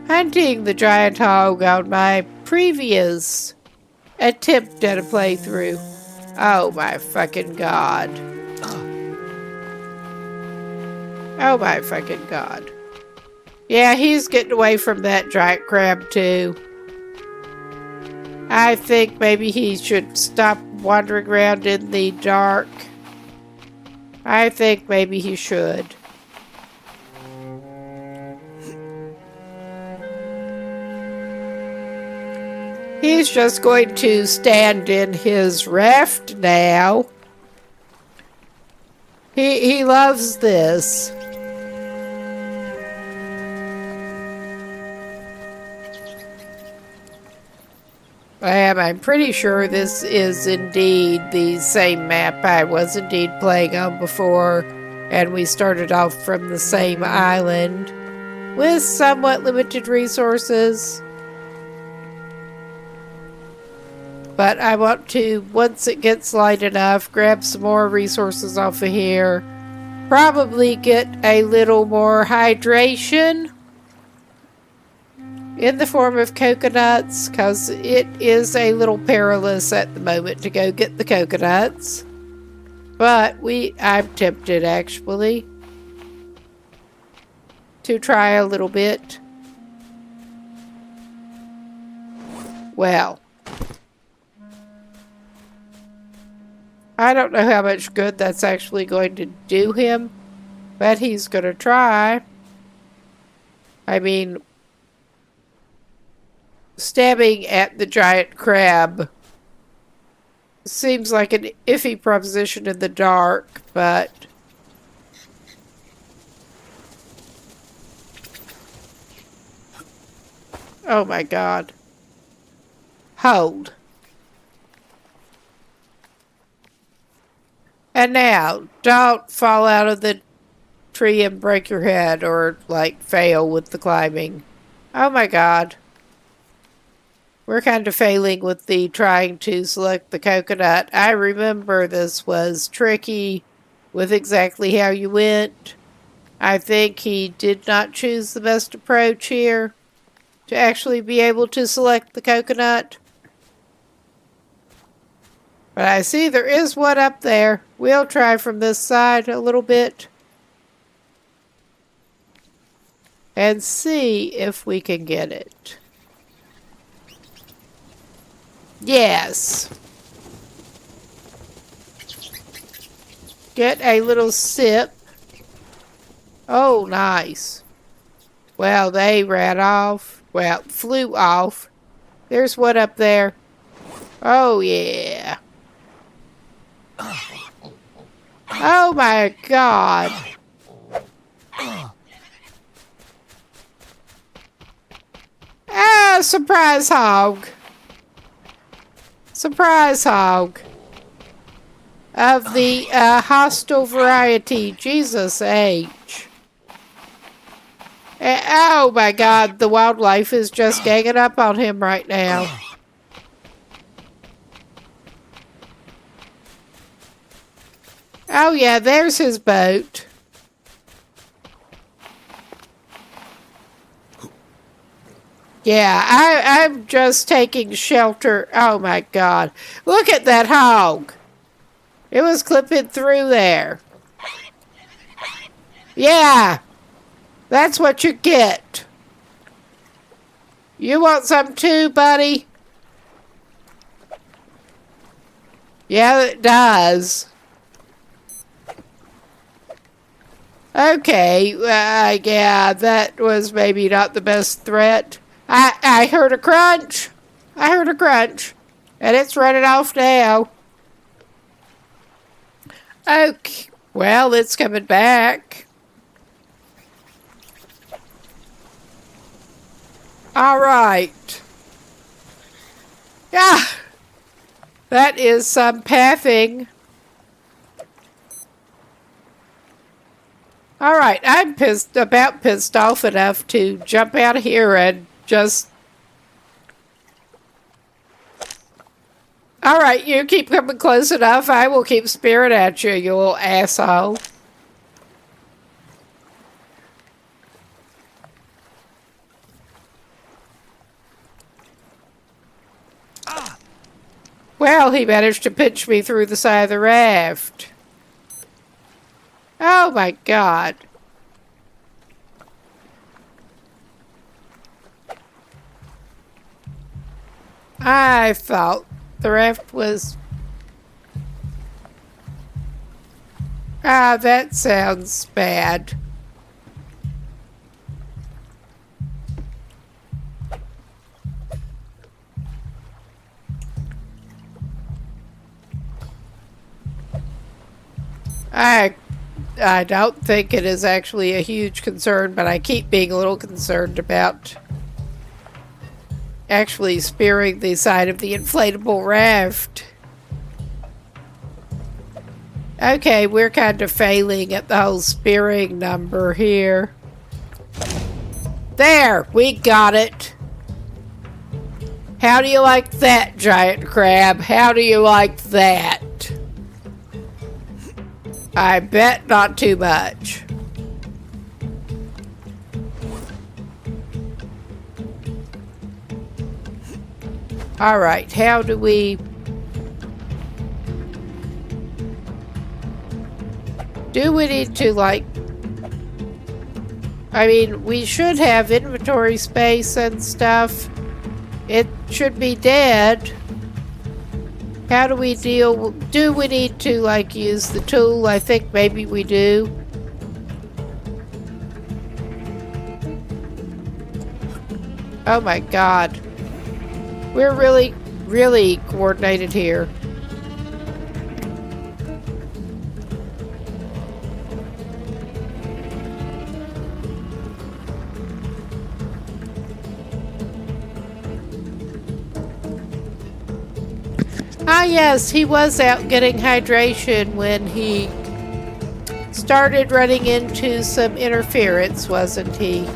hunting the giant hog on my previous attempt at a playthrough. Oh my fucking god. Oh my fucking god. Yeah, he's getting away from that giant crab too. I think maybe he should stop wandering around in the dark. I think maybe he should. He's just going to stand in his raft now. He loves this. I'm pretty sure this is indeed the same map I was indeed playing on before, and we started off from the same island with somewhat limited resources. But I want to, once it gets light enough, grab some more resources off of here. Probably get a little more hydration in the form of coconuts, because it is a little perilous at the moment to go get the coconuts. But I'm tempted actually to try a little bit. Well, I don't know how much good that's actually going to do him, but he's going to try. I mean, stabbing at the giant crab seems like an iffy proposition in the dark, but oh my god. Hold. And now, don't fall out of the tree and break your head or, like, fail with the climbing. Oh my god. We're kind of failing with the trying to select the coconut. I remember this was tricky with exactly how you went. I think he did not choose the best approach here to actually be able to select the coconut. But I see there is one up there. We'll try from this side a little bit and see if we can get it. Yes. Get a little sip. Oh, nice. Well, they ran off. Well, flew off. There's one up there. Oh, yeah. Oh, my God. Ah, surprise hog. Surprise hog of the hostile variety. Jesus H. Oh my god, the wildlife is just ganging up on him right now. Oh yeah, there's his boat. Yeah, I'm just taking shelter. Oh my God. Look at that hog. It was clipping through there. Yeah, that's what you get. You want some too, buddy? Yeah, it does. Okay, yeah, that was maybe not the best threat. I heard a crunch. I heard a crunch. And it's running off now. Okay, well, it's coming back. All right. Yeah, that is some pathing. All right, I'm pissed off enough to jump out of here and just... All right, you keep coming close enough. I will keep spearing at you, you little asshole. Well, he managed to pinch me through the side of the raft. Oh my God. I thought the raft was... Ah, that sounds bad. I don't think it is actually a huge concern, but I keep being a little concerned about actually spearing the side of the inflatable raft. Okay, we're kind of failing at the whole spearing number here. There, we got it. How do you like that, giant crab? How do you like that? I bet not too much. All right, how do we... Do we need to, like... I mean, we should have inventory space and stuff. It should be dead. How do we deal... Do we need to, like, use the tool? I think maybe we do. Oh my God. We're really, really coordinated here. Ah, yes, he was out getting hydration when he started running into some interference, wasn't he?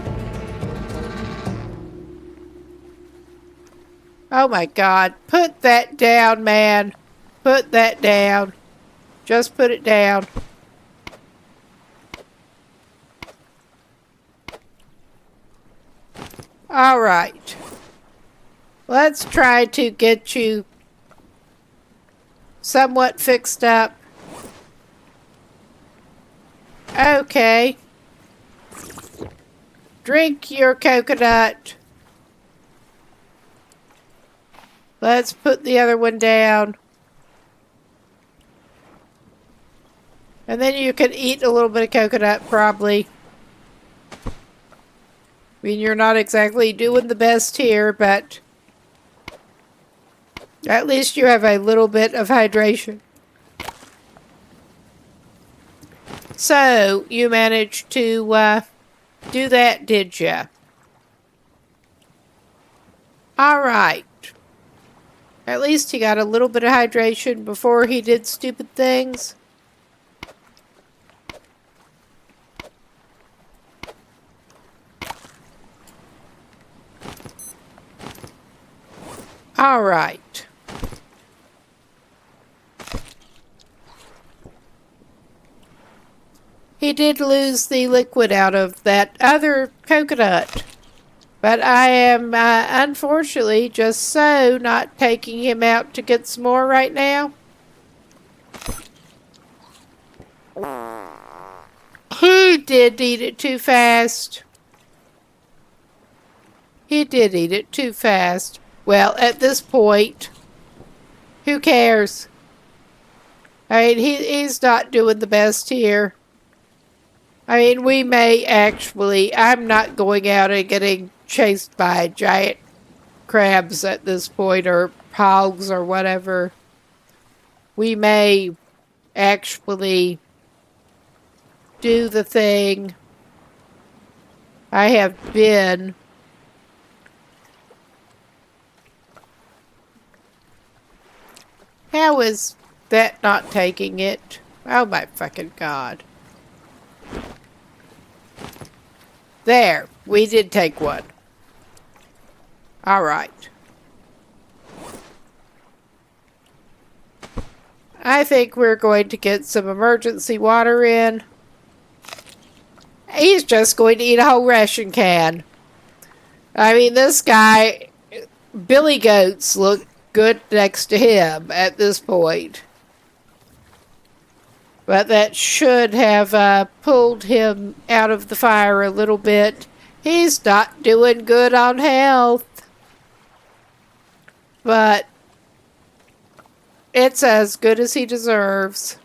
Oh my God. Put that down, man. Put that down. Just put it down. All right. Let's try to get you somewhat fixed up. Okay. Drink your coconut. Let's put the other one down. And then you can eat a little bit of coconut, probably. I mean, you're not exactly doing the best here, but at least you have a little bit of hydration. So, you managed to do that, did ya? Alright. At least he got a little bit of hydration before he did stupid things. Alright. He did lose the liquid out of that other coconut. But I am, unfortunately, just so not taking him out to get some more right now. He did eat it too fast. He did eat it too fast. Well, at this point, who cares? I mean, he's not doing the best here. I mean, we may actually... I'm not going out and getting chased by giant crabs at this point, or hogs, or whatever. We may actually do the thing I have been... How is that not taking it? Oh my fucking god. There, we did take one. Alright. I think we're going to get some emergency water in. He's just going to eat a whole ration can. I mean, this guy, billy goats look good next to him at this point. But that should have pulled him out of the fire a little bit. He's not doing good on health. But it's as good as he deserves.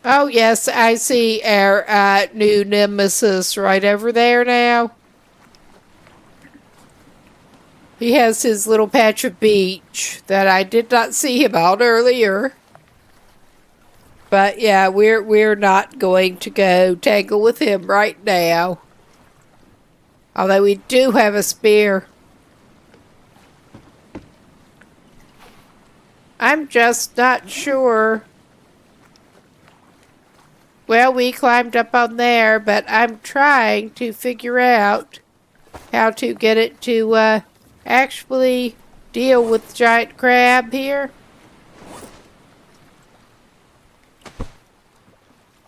Oh, yes, I see our new nemesis right over there now. He has his little patch of beach that I did not see him on earlier. But yeah, we're not going to go tangle with him right now. Although we do have a spear. I'm just not sure. Well, we climbed up on there, but I'm trying to figure out how to get it to actually deal with giant crab here.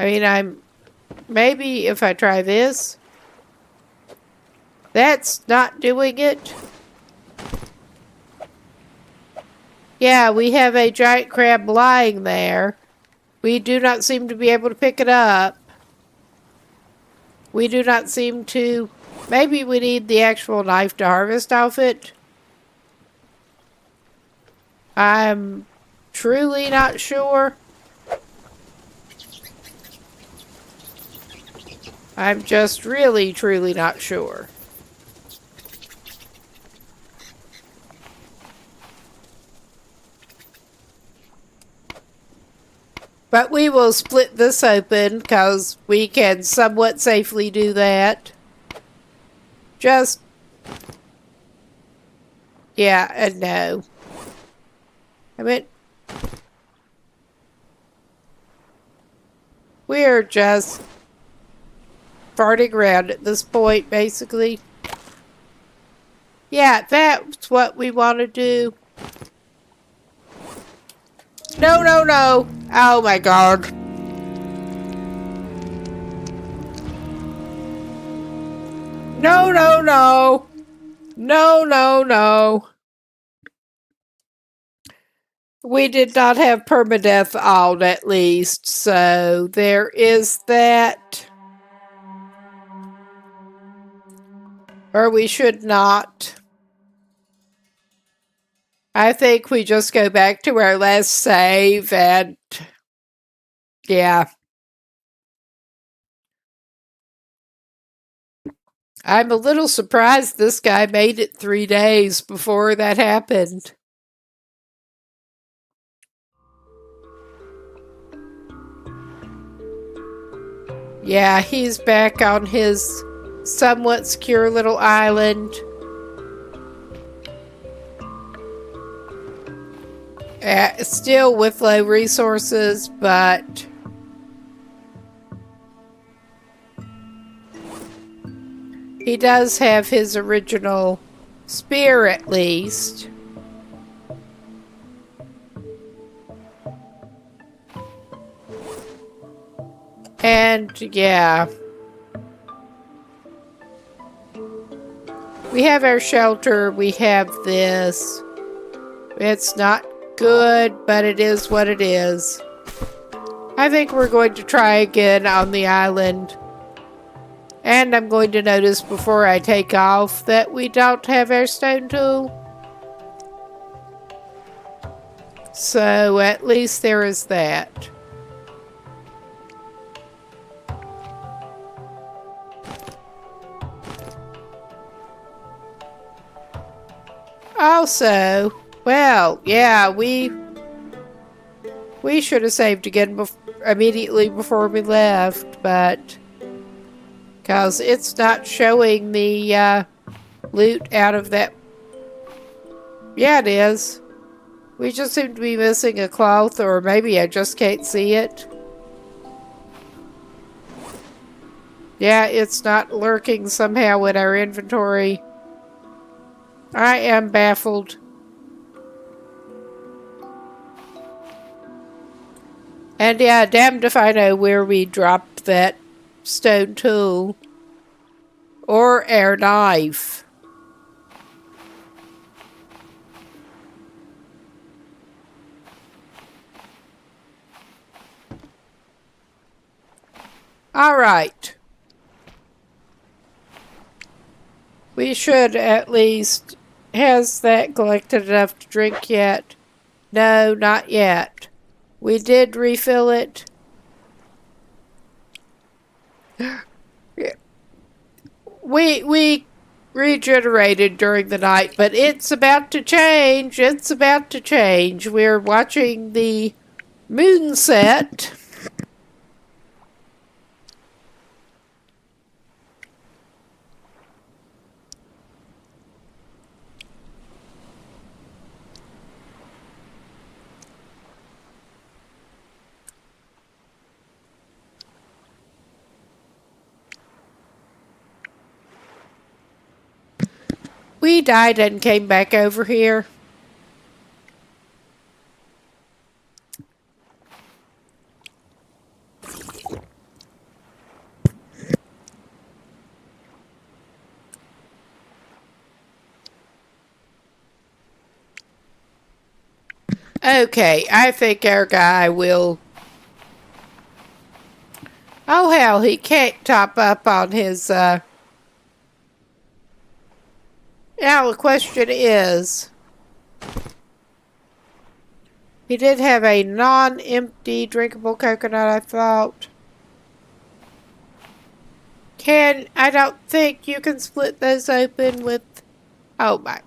I mean, maybe if I try this. That's not doing it. Yeah, we have a giant crab lying there. We do not seem to be able to pick it up. We do not seem to... Maybe we need the actual knife to harvest off it. I'm truly not sure. I'm just really, truly not sure. But we will split this open because we can somewhat safely do that. Just... Yeah, and no. I mean... We're just farting around at this point, basically. Yeah, that's what we want to do. No, no, no. Oh my god. No, no, no. No, no, no. We did not have permadeath on, at least, so there is that. Or we should not. I think we just go back to our last save and... Yeah. I'm a little surprised this guy made it 3 days before that happened. Yeah, he's back on his somewhat secure little island. Still with low resources, but... He does have his original spear at least. And yeah. We have our shelter, we have this. It's not good, but it is what it is. I think we're going to try again on the island. And I'm going to notice before I take off that we don't have our stone tool. So at least there is that. Also, well, yeah, we should have saved again immediately before we left, but because it's not showing the loot out of that. Yeah, it is. We just seem to be missing a cloth, or maybe I just can't see it. Yeah, it's not lurking somehow in our inventory. I am baffled. And yeah, damned if I know where we dropped that stone tool. Or our knife. Alright. We should at least... Has that collected enough to drink yet? No, not yet. We did refill it. We regenerated during the night, but it's about to change. It's about to change. We're watching the moon set. We died and came back over here. Okay, I think our guy will... Oh hell, he can't top up on his, Now the question is... He did have a non-empty drinkable coconut, I thought. I don't think you can split those open with... Oh my...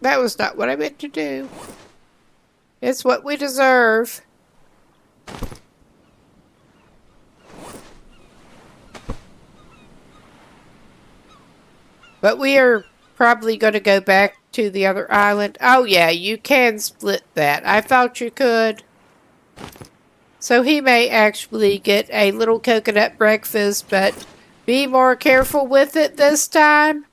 That was not what I meant to do. It's what we deserve. But we are probably going to go back to the other island. Oh yeah, you can split that. I thought you could. So he may actually get a little coconut breakfast, but be more careful with it this time.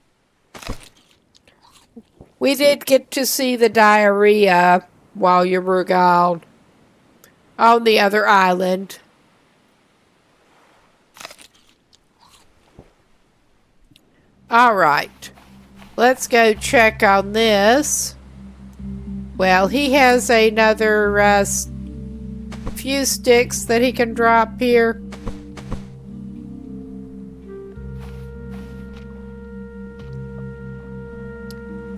We did get to see the diarrhea while you were gone on the other island. Alright, let's go check on this. Well, he has another few sticks that he can drop here.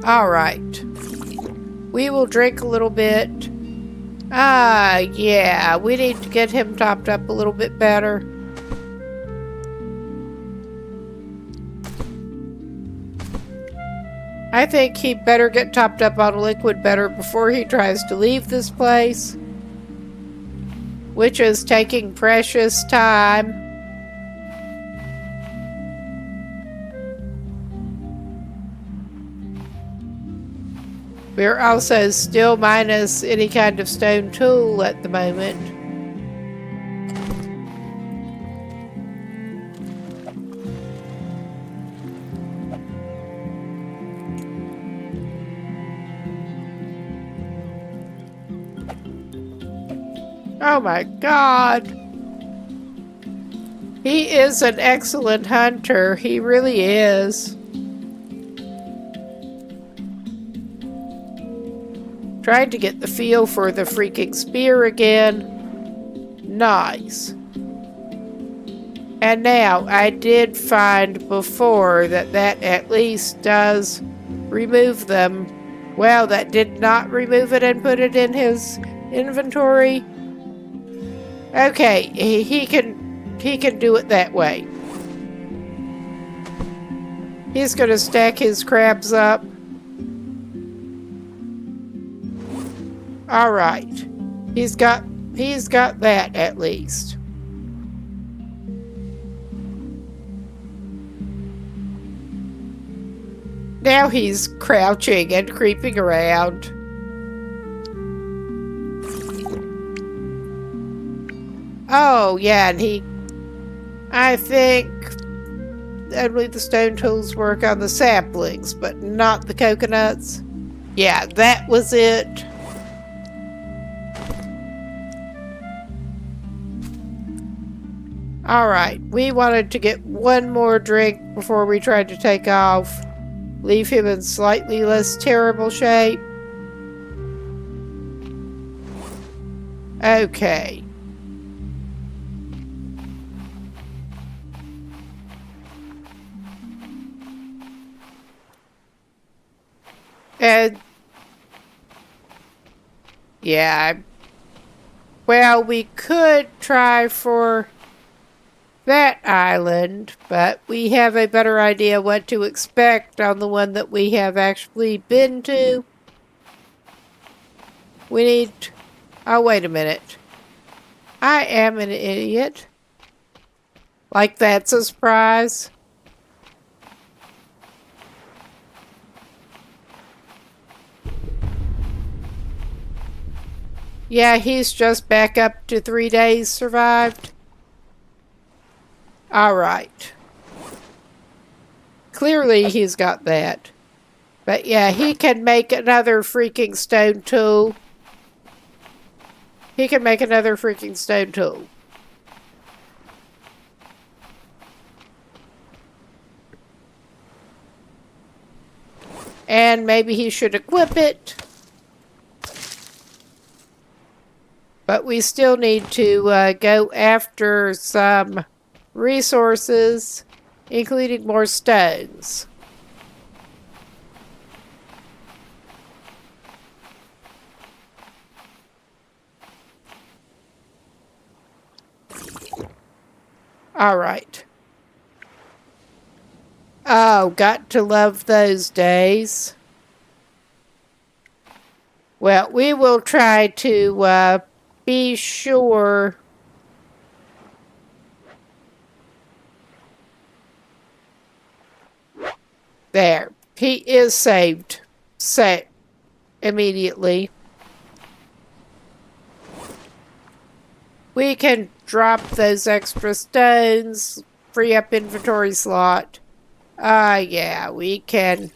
Alright. We will drink a little bit. Yeah, we need to get him topped up a little bit better. I think he better get topped up on liquid better before he tries to leave this place. Which is taking precious time. We're also still minus any kind of stone tool at the moment. Oh my God. He is an excellent hunter. He really is. Trying to get the feel for the freaking spear again. Nice. And now, I did find before that at least does remove them. Well, that did not remove it and put it in his inventory. Okay, he can do it that way. He's gonna stack his crabs up. All right. He's got that at least. Now he's crouching and creeping around. Oh, yeah, and I think only the stone tools work on the saplings, but not the coconuts. Yeah, that was it. Alright, we wanted to get one more drink before we tried to take off. Leave him in slightly less terrible shape. Okay. And yeah, well, we could try for that island, but we have a better idea what to expect on the one that we have actually been to. We need... Oh, wait a minute. I am an idiot. Like that's a surprise. Yeah, he's just back up to 3 days survived. Alright. Clearly he's got that. But yeah, he can make another freaking stone tool. He can make another freaking stone tool. And maybe he should equip it. But we still need to go after some resources, including more stones. All right. Oh, got to love those days. Well, we will try to be sure there. He is saved. Set immediately. We can drop those extra stones, free up inventory slot. Yeah, we can.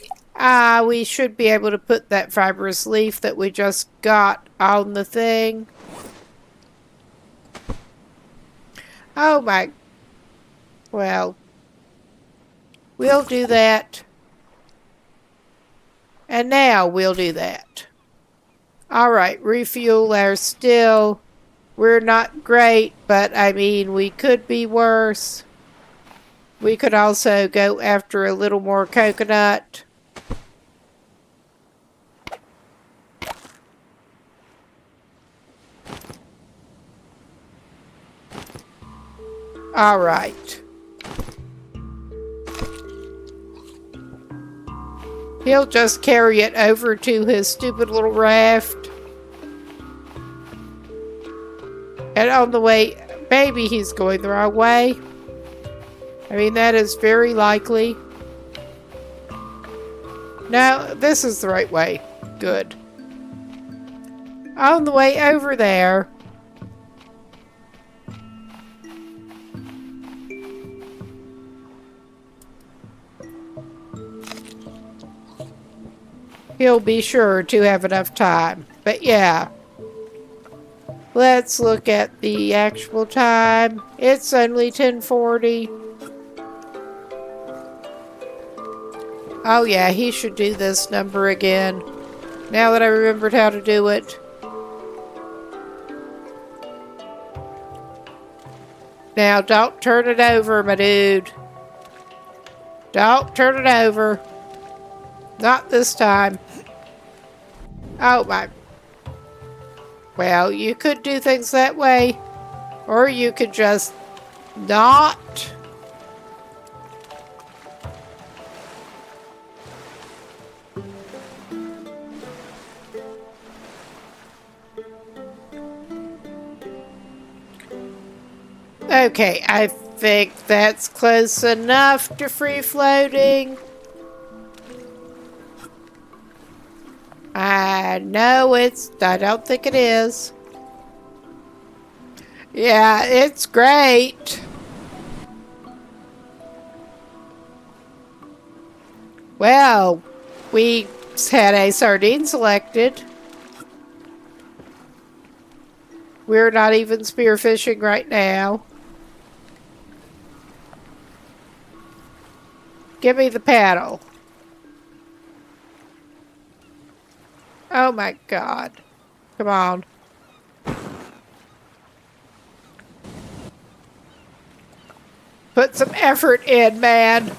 We should be able to put that fibrous leaf that we just got on the thing. Oh my. Well, we'll do that. And now we'll do that. Alright, refuel our still. We're not great, but I mean, we could be worse. We could also go after a little more coconut. Alright. He'll just carry it over to his stupid little raft. And on the way, maybe he's going the wrong way. I mean, that is very likely. No, this is the right way. Good. On the way over there. He'll be sure to have enough time. But yeah. Let's look at the actual time. It's only 10:40. Oh yeah, he should do this number again. Now that I remembered how to do it. Now don't turn it over, my dude. Don't turn it over. Not this time. Oh my. Well, you could do things that way. Or you could just not. Okay, I think that's close enough to free floating. I don't think it is. Yeah, it's great. Well, we had a sardine selected. We're not even spearfishing right now. Give me the paddle. Oh my God. Come on. Put some effort in, man.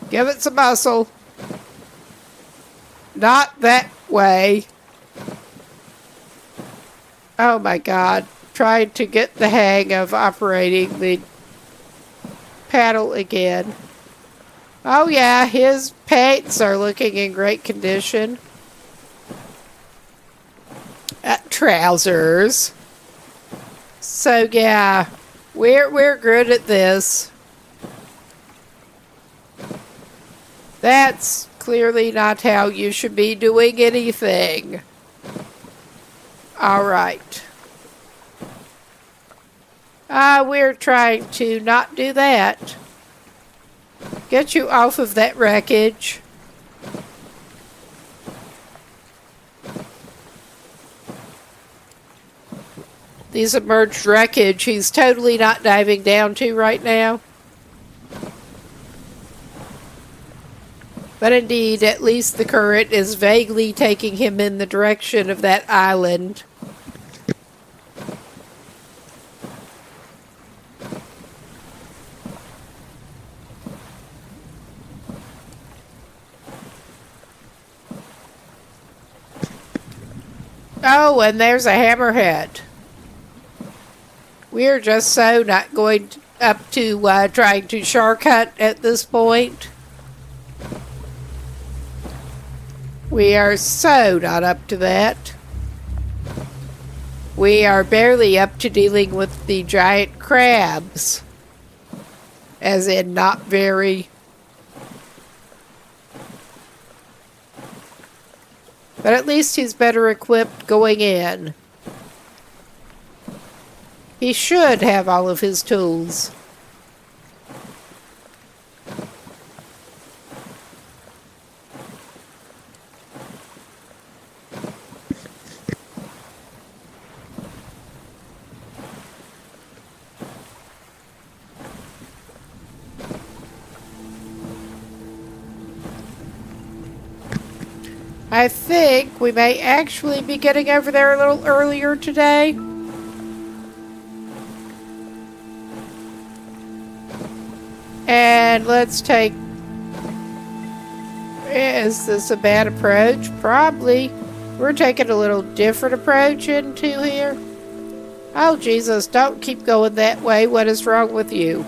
Give it some muscle. Not that way. Oh my God. Trying to get the hang of operating the paddle again. Oh yeah, his paints are looking in great condition. Trousers. So yeah, we're good at this. That's clearly not how you should be doing anything. All right. We're trying to not do that. Get you off of that wreckage. The submerged wreckage he's totally not diving down to right now. But indeed, at least the current is vaguely taking him in the direction of that island. Oh, and there's a hammerhead. We're just so not going up to trying to shark hunt at this point. We are so not up to that. We are barely up to dealing with the giant crabs. As in, not very. But at least he's better equipped going in. He should have all of his tools. I think we may actually be getting over there a little earlier today. And let's take... Is this a bad approach? Probably. We're taking a little different approach into here. Oh, Jesus, don't keep going that way. What is wrong with you?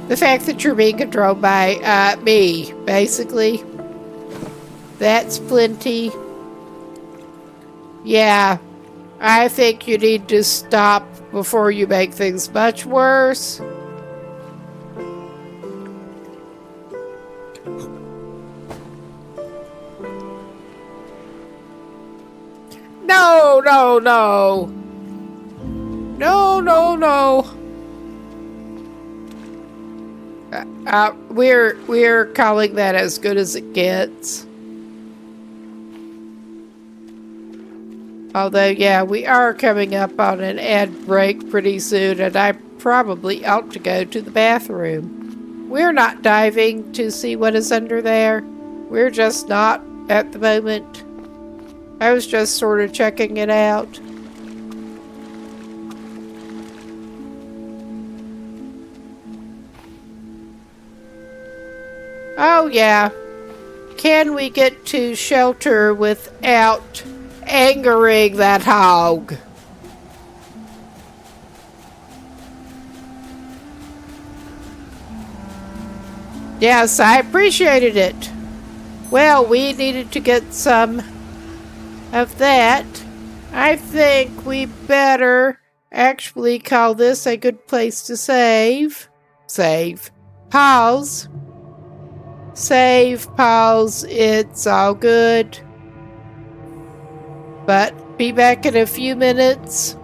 The fact that you're being controlled by me, basically. That's plenty. Yeah, I think you need to stop before you make things much worse. No, no, no. No, no, no. We're calling that as good as it gets. Although, yeah, we are coming up on an ad break pretty soon, and I probably ought to go to the bathroom. We're not diving to see what is under there. We're just not at the moment. I was just sort of checking it out. Oh, yeah. Can we get to shelter without angering that hog? Yes, I appreciated it. Well, we needed to get some of that. I think we better actually call this a good place to save. Pause. Pause, it's all good. But be back in a few minutes.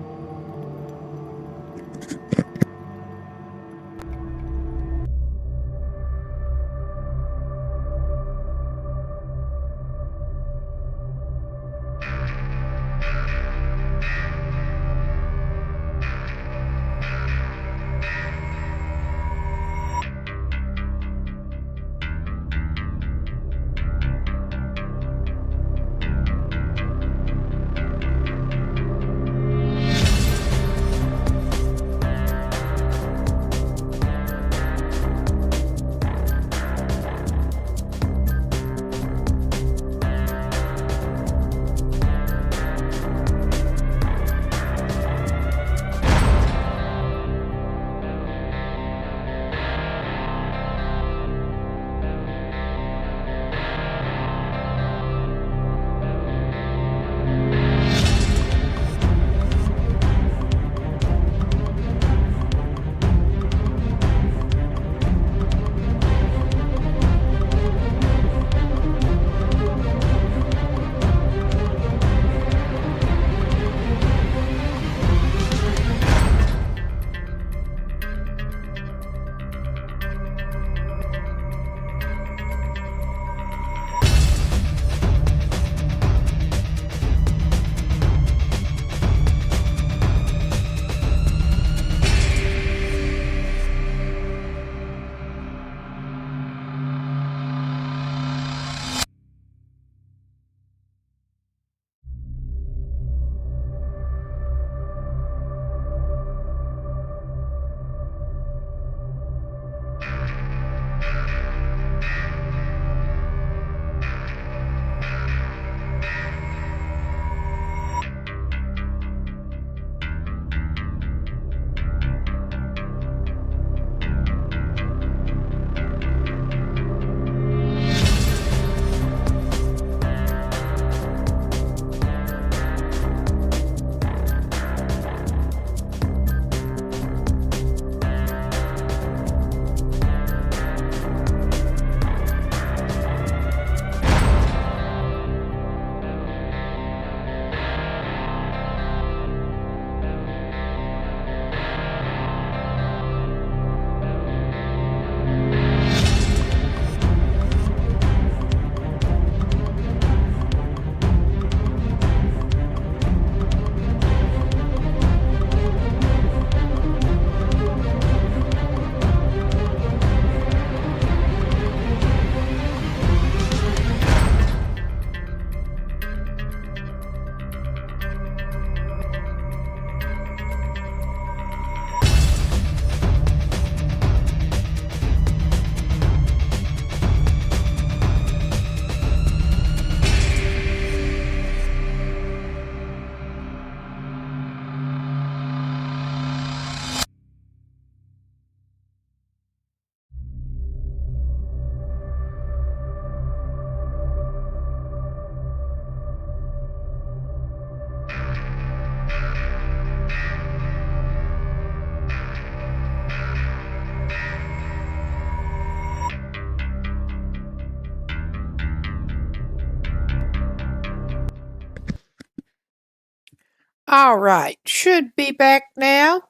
All right, should be back now.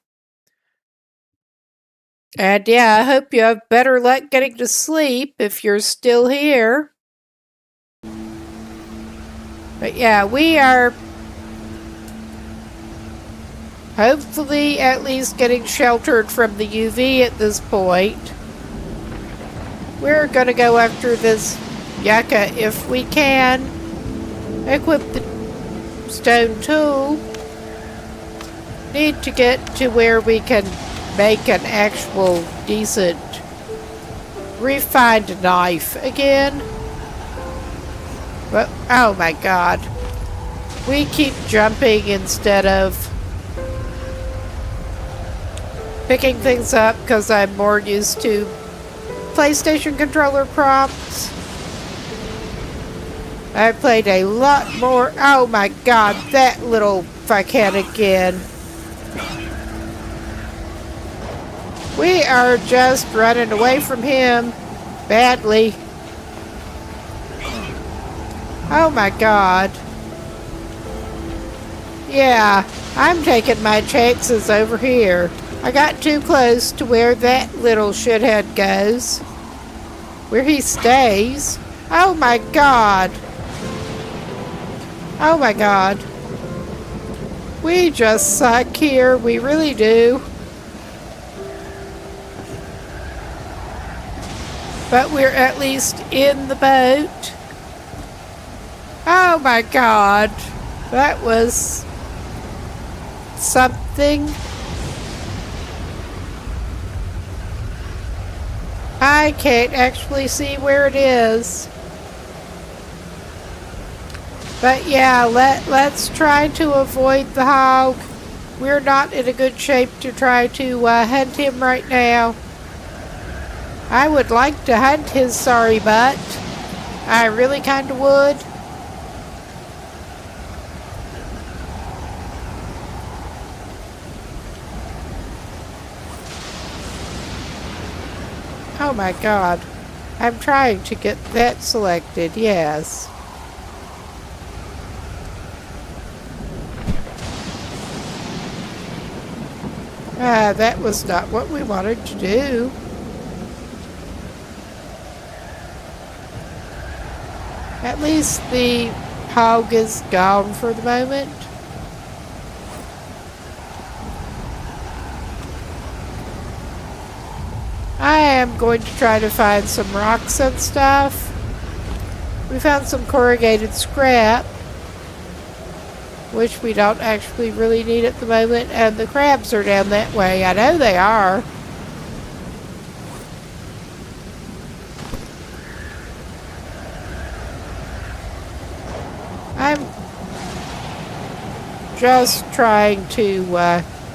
And yeah, I hope you have better luck getting to sleep if you're still here. But yeah, we are Hopefully at least getting sheltered from the UV at this point. We're gonna go after this yucca if we can. Equip the stone tool. Need to get to where we can make an actual decent refined knife again. But oh my god. We keep jumping instead of picking things up because I'm more used to PlayStation controller prompts. I played a lot more. Oh my god, that little fuckhead again. We are just running away from him badly. Oh my god. Yeah, I'm taking my chances over here. I got too close to where that little shithead goes. Where he stays. Oh my god. Oh my god. We just suck here. We really do. But we're at least in the boat. Oh my god. That was something. I can't actually see where it is. But yeah, let's try to avoid the hog. We're not in a good shape to try to hunt him right now. I would like to hunt his sorry butt. I really kinda would. Oh my god. I'm trying to get that selected, yes. That was not what we wanted to do. At least the hog is gone for the moment. I am going to try to find some rocks and stuff. We found some corrugated scrap, which we don't actually really need at the moment, and the crabs are down that way. I know they are. I'm just trying to,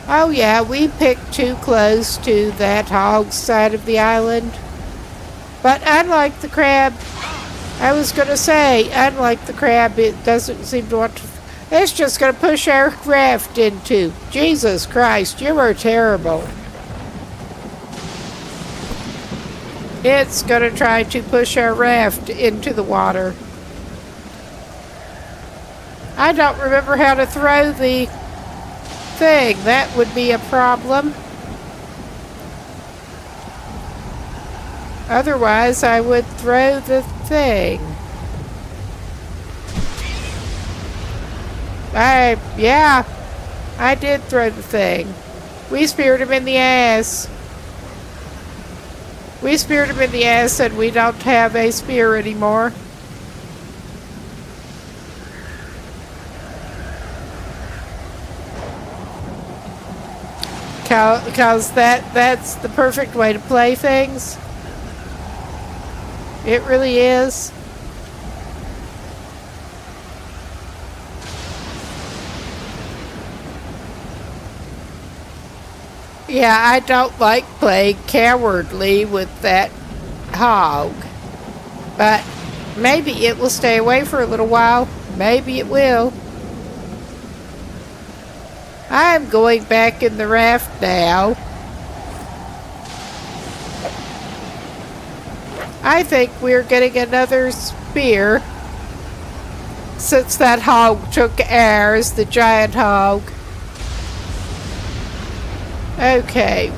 oh yeah, we picked too close to that hog's side of the island. But unlike the crab, I was going to say, unlike the crab, it doesn't seem to want to. It's just going to push our raft into. Jesus Christ, you are terrible. It's going to try to push our raft into the water. I don't remember how to throw the thing. That would be a problem. Otherwise, I would throw the thing. Yeah, I did throw the thing. We speared him in the ass. We speared him in the ass and we don't have a spear anymore. Because that's the perfect way to play things. It really is. Yeah, I don't like playing cowardly with that hog. But maybe it will stay away for a little while. Maybe it will. I'm going back in the raft now. I think we're getting another spear. Since that hog took ours, the giant hog. Okay.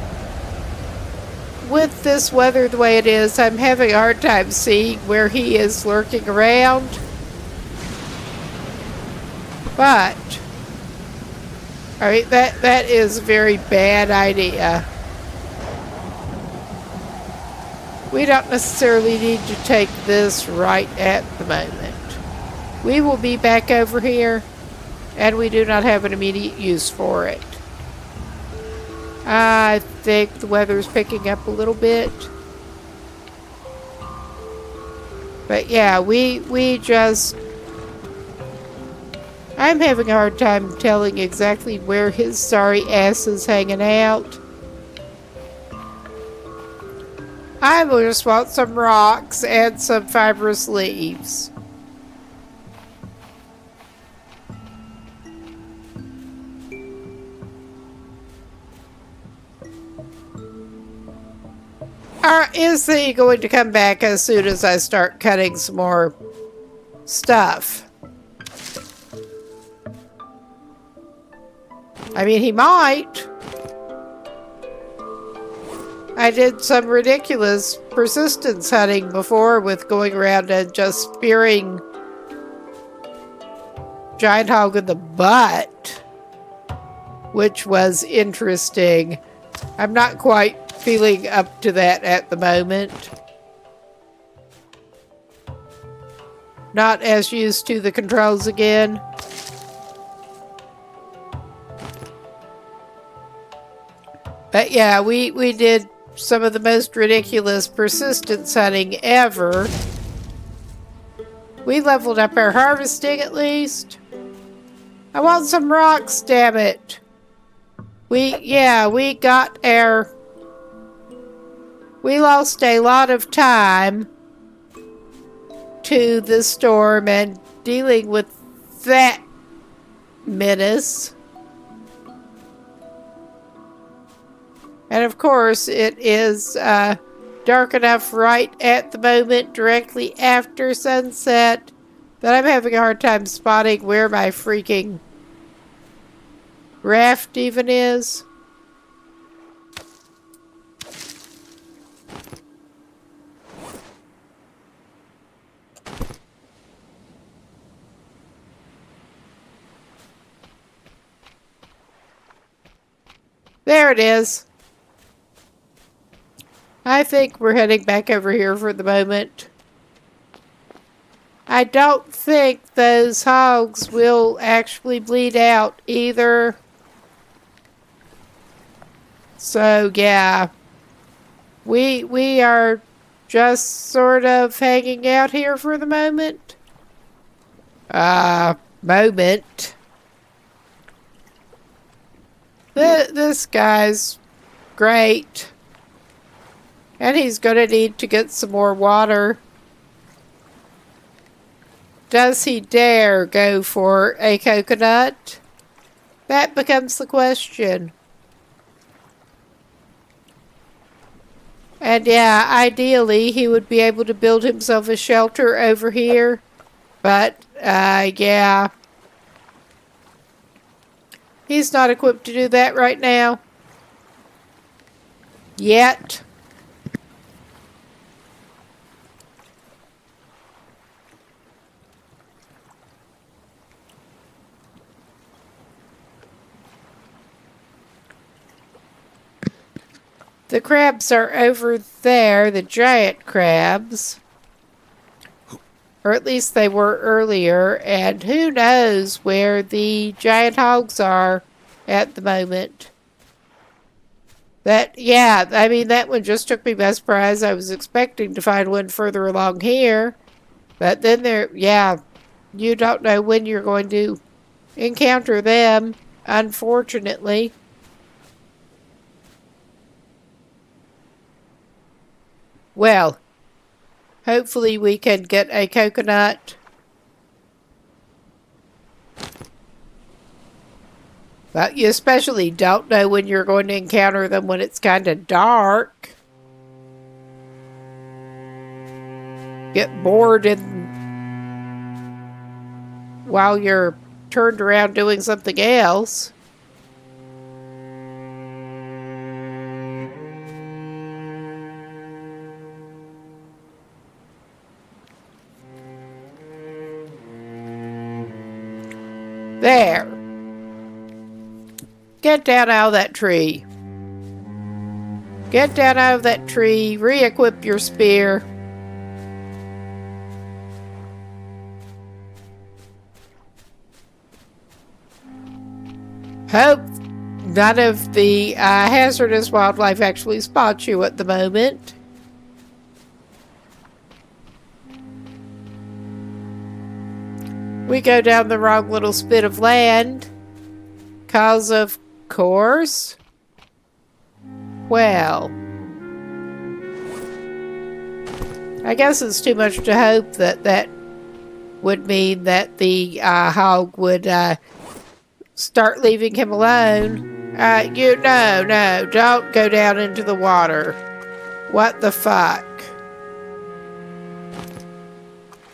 With this weather the way it is, I'm having a hard time seeing where he is lurking around. But I mean, that is a very bad idea. We don't necessarily need to take this right at the moment. We will be back over here, and we do not have an immediate use for it. I think the weather's picking up a little bit. But yeah, we just... I'm having a hard time telling exactly where his sorry ass is hanging out. I just want some rocks and some fibrous leaves. Is he going to come back as soon as I start cutting some more stuff? I mean, he might. I did some ridiculous persistence hunting before with going around and just spearing giant hog in the butt, which was interesting. I'm not quite feeling up to that at the moment. Not as used to the controls again. But yeah, we did some of the most ridiculous persistence hunting ever. We leveled up our harvesting at least. I want some rocks, damn it. We got our... We lost a lot of time to the storm and dealing with that menace. And of course, it is dark enough right at the moment, directly after sunset, that I'm having a hard time spotting where my freaking raft even is. There it is. I think we're heading back over here for the moment. I don't think those hogs will actually bleed out either. So yeah, we are just sort of hanging out here for the moment. Moment. This guy's great. And he's going to need to get some more water. Does he dare go for a coconut? That becomes the question. And yeah, ideally he would be able to build himself a shelter over here. But, yeah. He's not equipped to do that right now. Yet. The crabs are over there, the giant crabs. Or at least they were earlier, and who knows where the giant hogs are at the moment. Yeah, I mean, that one just took me by surprise. I was expecting to find one further along here. But then you don't know when you're going to encounter them, unfortunately. Well, hopefully we can get a coconut. But you especially don't know when you're going to encounter them when it's kind of dark. Get bored while you're turned around doing something else. There. Get down out of that tree. Get down out of that tree. Re-equip your spear. Hope none of the hazardous wildlife actually spots you at the moment. We go down the wrong little spit of land. Cause of course. Well, I guess it's too much to hope that that would mean that the hog would start leaving him alone. No, don't go down into the water. What the fuck?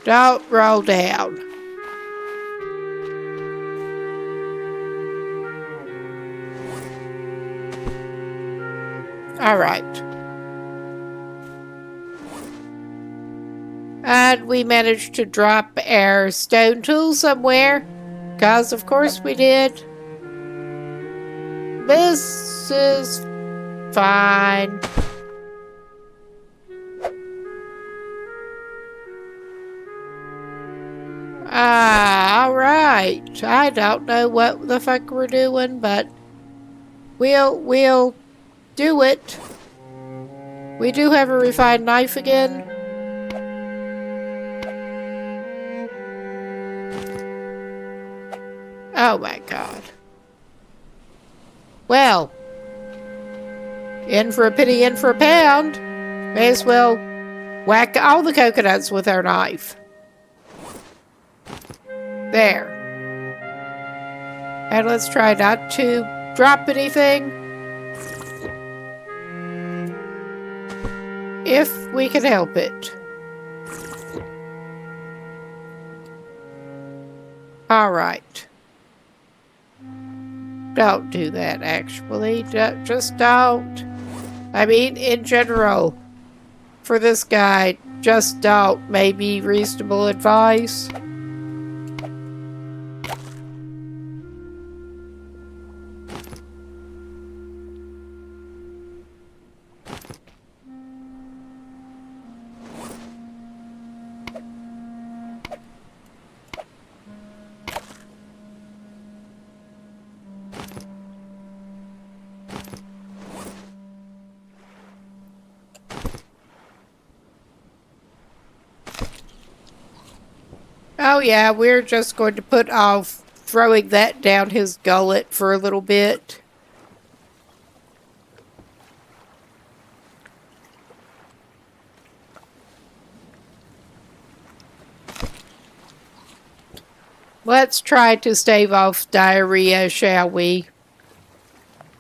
Don't roll down. All right. And we managed to drop our stone tool somewhere. Because, of course, we did. This is fine. Alright. I don't know what the fuck we're doing, but we'll do it. We do have a refined knife again. Oh my god. Well, in for a penny, in for a pound. May as well whack all the coconuts with our knife. There. And let's try not to drop anything. If we can help it. Alright. Don't do that, actually. Just don't. I mean, in general, for this guy, just don't. Maybe reasonable advice. Oh yeah, we're just going to put off throwing that down his gullet for a little bit. Let's try to stave off diarrhea, shall we?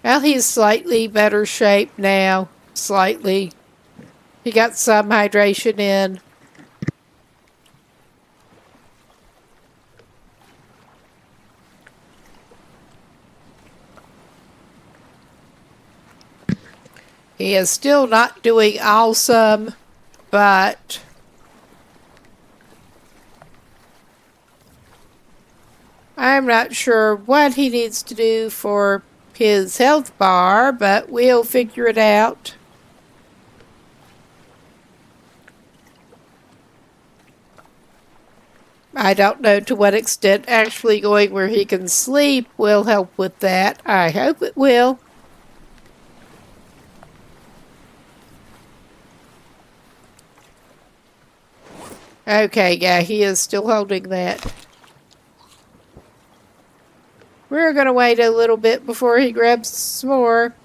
Well, he's slightly better shape now. Slightly. He got some hydration in. He is still not doing awesome, but I'm not sure what he needs to do for his health bar, but we'll figure it out. I don't know to what extent actually going where he can sleep will help with that. I hope it will. Okay, yeah, he is still holding that. We're going to wait a little bit before he grabs some more.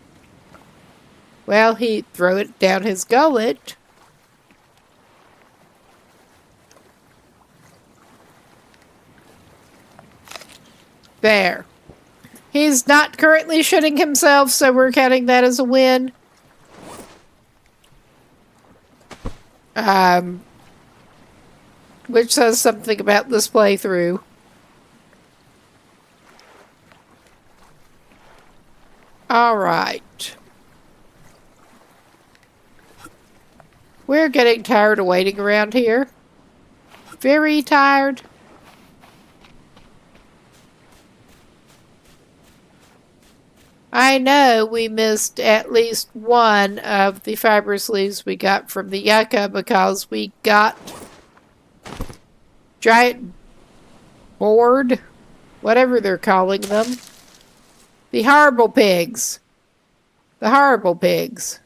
Well, he threw it down his gullet. There. He's not currently shitting himself, so we're counting that as a win. Which says something about this playthrough. Alright. We're getting tired of waiting around here. Very tired. I know we missed at least one of the fibrous leaves we got from the yucca because we got giant board, whatever they're calling them. The horrible pigs. The horrible pigs.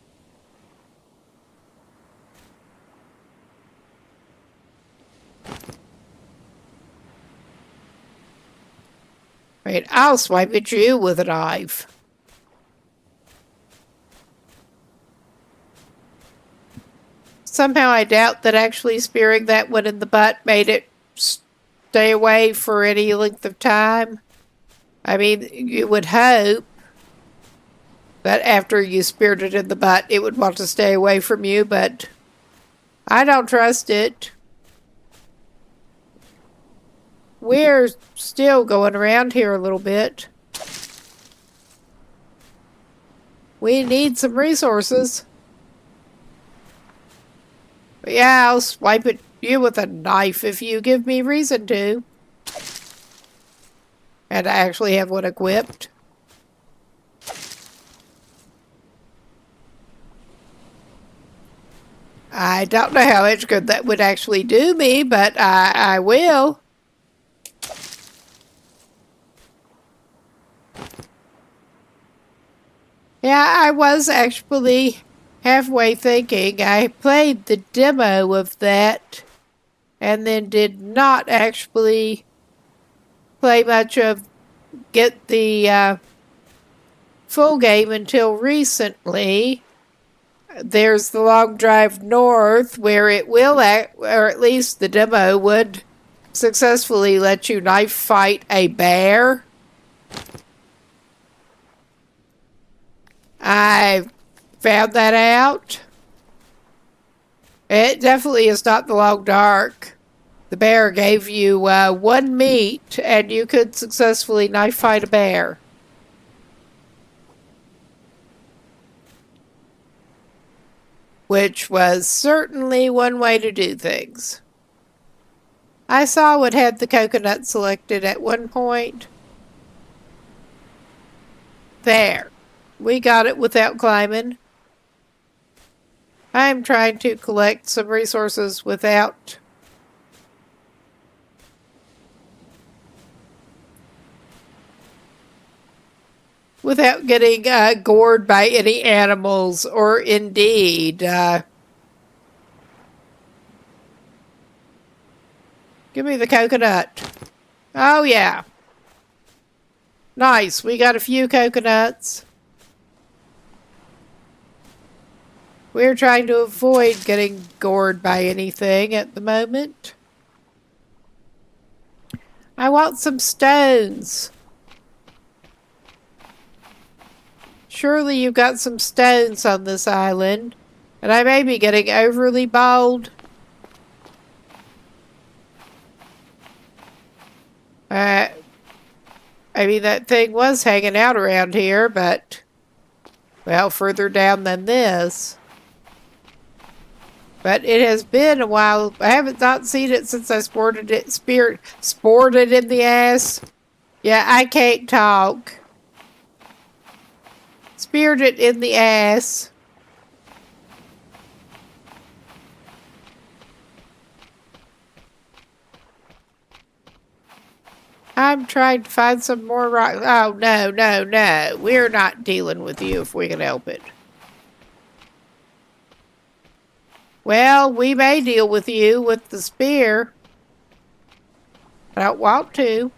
Right, I'll swipe at you with a knife. Somehow I doubt that actually spearing that one in the butt made it stay away for any length of time. I mean, you would hope that after you speared it in the butt, it would want to stay away from you, but I don't trust it. We're still going around here a little bit. We need some resources. But yeah, I'll swipe at you with a knife if you give me reason to. And I actually have one equipped. I don't know how much good that would actually do me, but I will. Yeah, I was actually halfway thinking. I played the demo of that and then did not actually play much of get the full game until recently. There's the long drive north where it will act, or at least the demo would successfully let you knife fight a bear. I found that out. It definitely is not the long dark. The bear gave you one meat and you could successfully knife fight a bear. Which was certainly one way to do things. I saw it had the coconut selected at one point. There. We got it without climbing. I'm trying to collect some resources without getting gored by any animals or indeed give me the coconut. Oh yeah. Nice. We got a few coconuts. We're trying to avoid getting gored by anything at the moment. I want some stones. Surely you've got some stones on this island. And I may be getting overly bold. I mean, that thing was hanging out around here, but, well, further down than this. But it has been a while. I haven't not seen it since I sported it in the ass. Yeah, I can't talk. Speared it in the ass. I'm trying to find some more rock. Oh, no, no, no. We're not dealing with you if we can help it. Well, we may deal with you with the spear. I don't want to.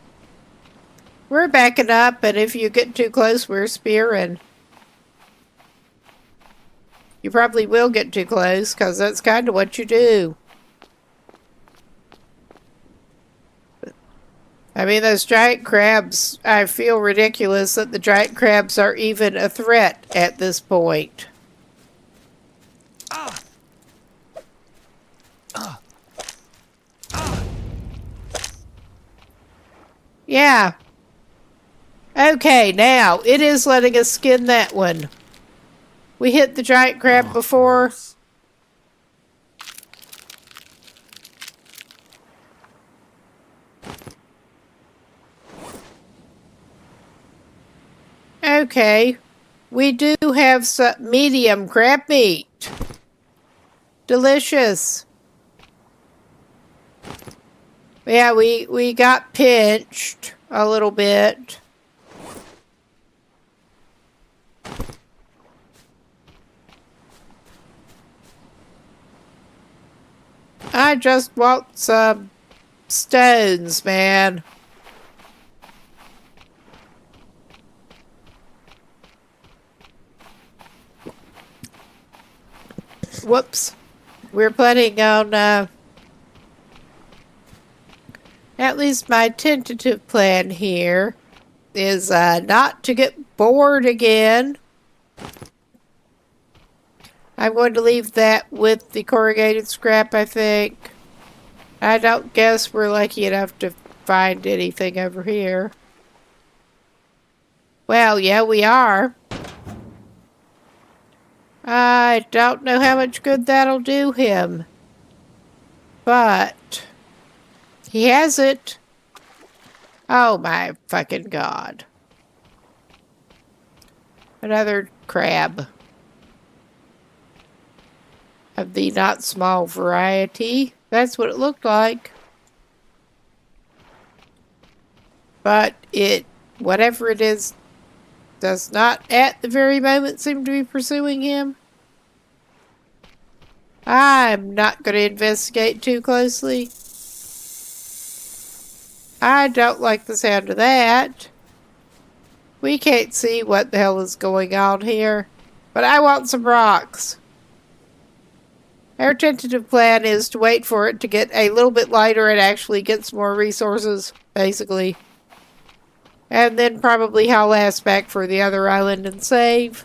We're backing up, and if you get too close, we're spearing. You probably will get too close, because that's kind of what you do. I mean, those giant crabs, I feel ridiculous that the giant crabs are even a threat at this point. Yeah. Okay, now, it is letting us skin that one. We hit the giant crab before. Okay. We do have some medium crab meat. Delicious. Yeah, we got pinched a little bit. I just want some stones, man. Whoops. We're planning on, at least my tentative plan here is not to get bored again. I'm going to leave that with the corrugated scrap, I think. I don't guess we're lucky enough to find anything over here. Well, yeah, we are. I don't know how much good that'll do him. But he has it. Oh my fucking god. Another crab. Of the not small variety. That's what it looked like. But it, whatever it is, does not at the very moment seem to be pursuing him. I'm not going to investigate too closely. I don't like the sound of that. We can't see what the hell is going on here. But I want some rocks. Our tentative plan is to wait for it to get a little bit lighter and actually get some more resources, basically. And then probably haul ass back for the other island and save.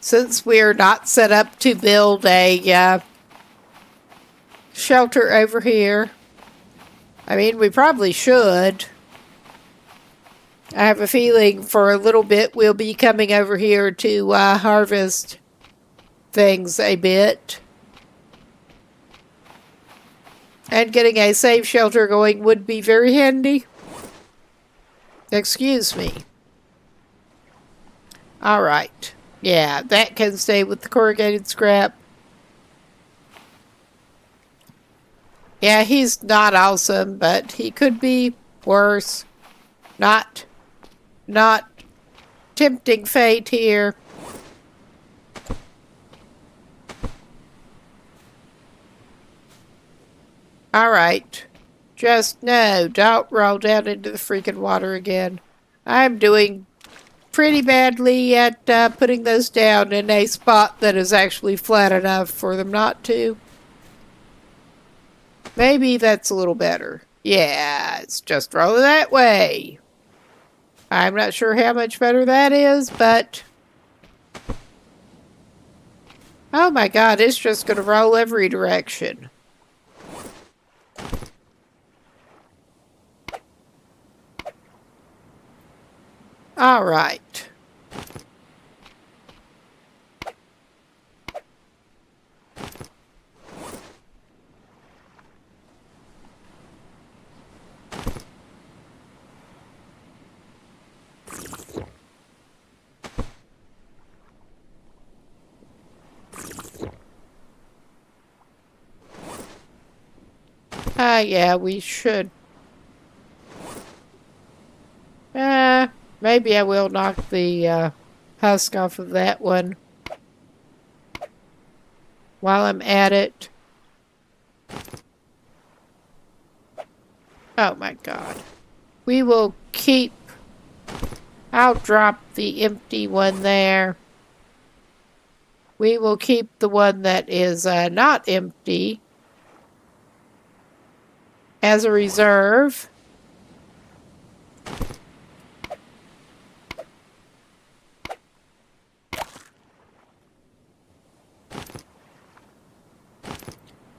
Since we're not set up to build a shelter over here. I mean, we probably should. I have a feeling for a little bit we'll be coming over here to harvest things a bit. And getting a safe shelter going would be very handy. Excuse me. Alright. Yeah, that can stay with the corrugated scrap. Yeah, he's not awesome, but he could be worse. Not tempting fate here. Alright. Just no, don't roll down into the freaking water again. I'm doing pretty badly at putting those down in a spot that is actually flat enough for them not to. Maybe that's a little better. Yeah, it's just rolling that way. I'm not sure how much better that is, but... oh my god, it's just going to roll every direction. Alright. Yeah, we should. Maybe I will knock the husk off of that one while I'm at it. Oh my god. We will keep... I'll drop the empty one there. We will keep the one that is not empty as a reserve.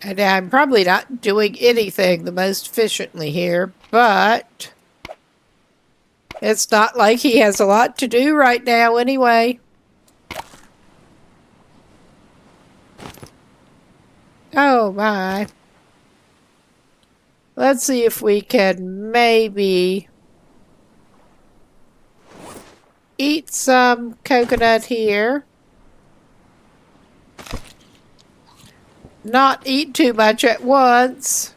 And I'm probably not doing anything the most efficiently here, but it's not like he has a lot to do right now anyway. Oh my. Let's see if we can maybe eat some coconut here. Not eat too much at once.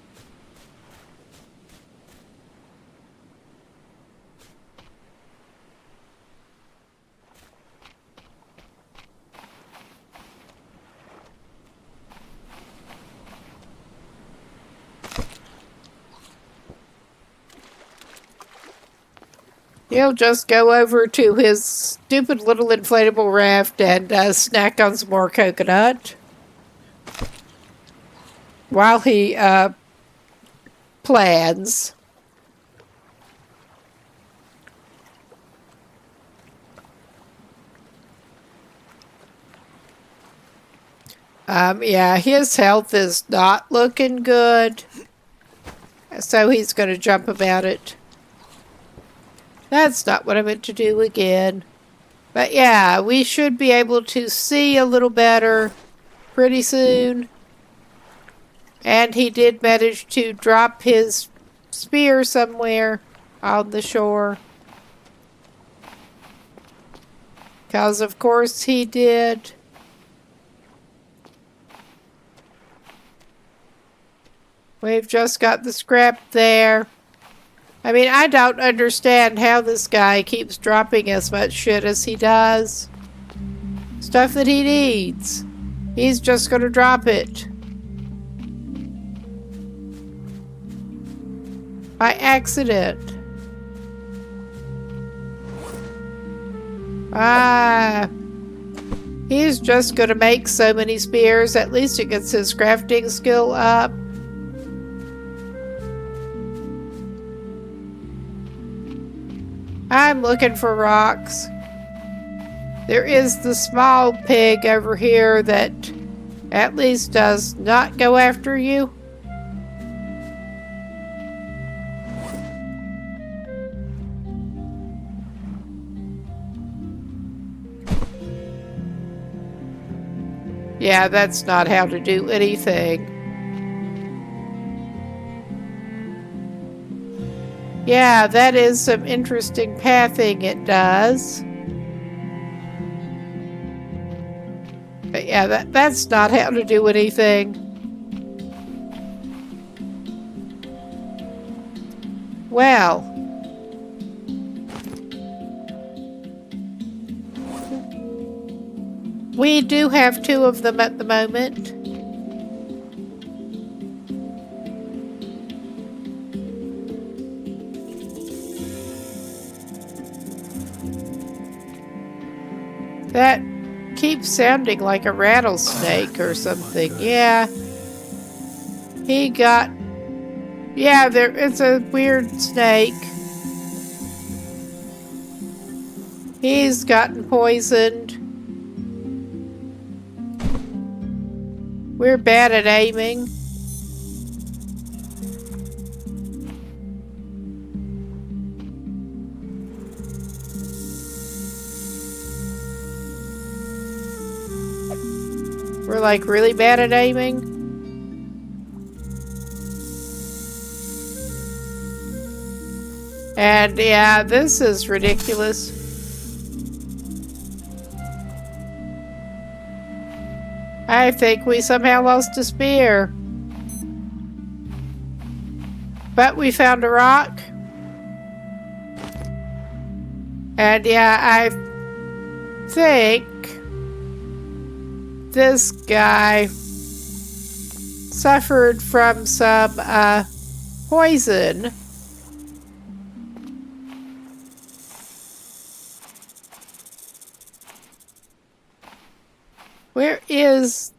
He'll just go over to his stupid little inflatable raft and snack on some more coconut while he plans. Yeah, his health is not looking good, so he's going to jump about it. That's not what I meant to do again. But yeah, we should be able to see a little better pretty soon. And he did manage to drop his spear somewhere on the shore. Because of course he did. We've just got the scrap there. I mean, I don't understand how this guy keeps dropping as much shit as he does. Stuff that he needs. He's just gonna drop it. By accident. He's just gonna make so many spears. At least it gets his crafting skill up. I'm looking for rocks. There is the small pig over here that at least does not go after you. Yeah, that's not how to do anything. Yeah, that is some interesting pathing it does. But yeah, that's not how to do anything. Well. We do have 2 of them at the moment. That keeps sounding like a rattlesnake or something. Yeah. He got... Yeah, it's a weird snake. He's gotten poisoned. We're bad at aiming. We're like really bad at aiming. And yeah, this is ridiculous. I think we somehow lost a spear. But we found a rock. And yeah, I think this guy suffered from some poison. Where is...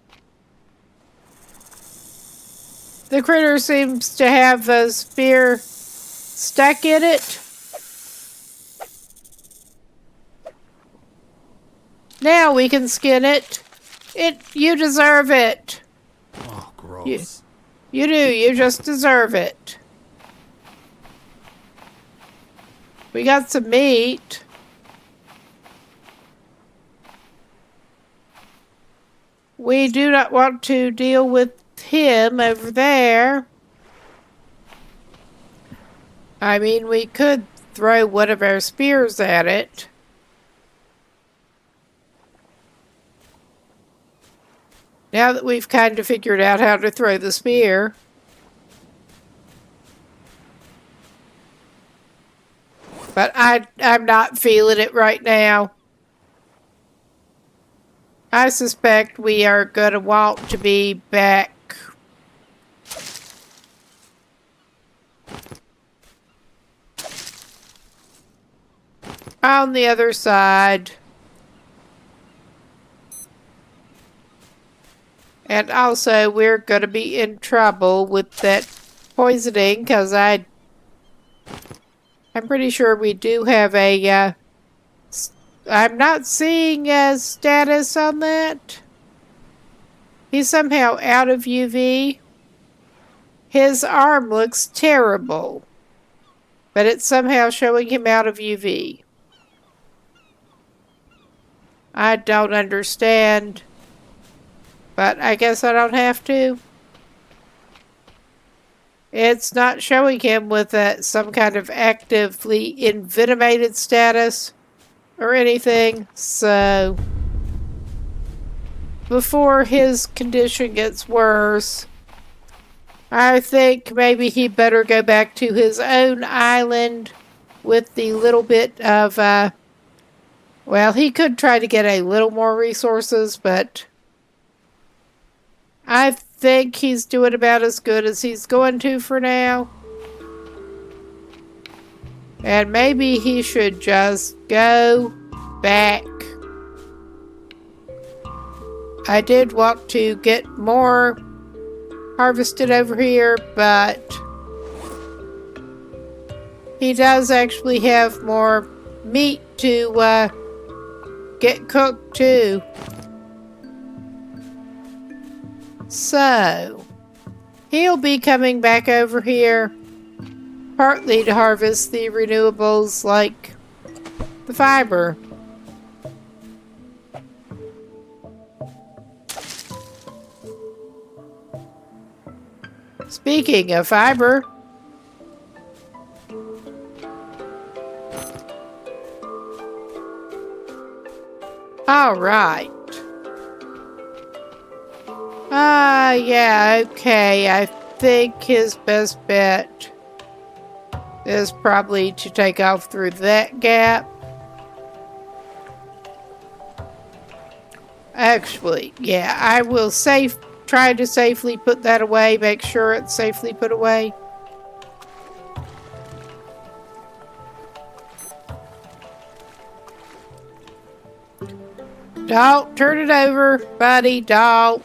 The critter seems to have a spear stuck in it. Now we can skin it. You deserve it. Oh, gross. You do. You just deserve it. We got some meat. We do not want to deal with him over there. I mean, we could throw one of our spears at it. Now that we've kind of figured out how to throw the spear. But I'm not feeling it right now. I suspect we are going to want to be back on the other side. And also, we're going to be in trouble with that poisoning because I'm pretty sure we do have a, I'm not seeing a status on that. He's somehow out of UV. His arm looks terrible, but it's somehow showing him out of UV. I don't understand, but I guess I don't have to. It's not showing him with some kind of actively envenomated status or anything, so before his condition gets worse, I think maybe he better go back to his own island with the little bit of, well, he could try to get a little more resources, but I think he's doing about as good as he's going to for now. And maybe he should just go back. I did want to get more harvested over here, but he does actually have more meat to get cooked too. So he'll be coming back over here partly to harvest the renewables like the fiber. Speaking of fiber, all right. Yeah, okay. I think his best bet is probably to take off through that gap. Actually, yeah, I will try to safely put that away, make sure it's safely put away. Don't turn it over, buddy, don't.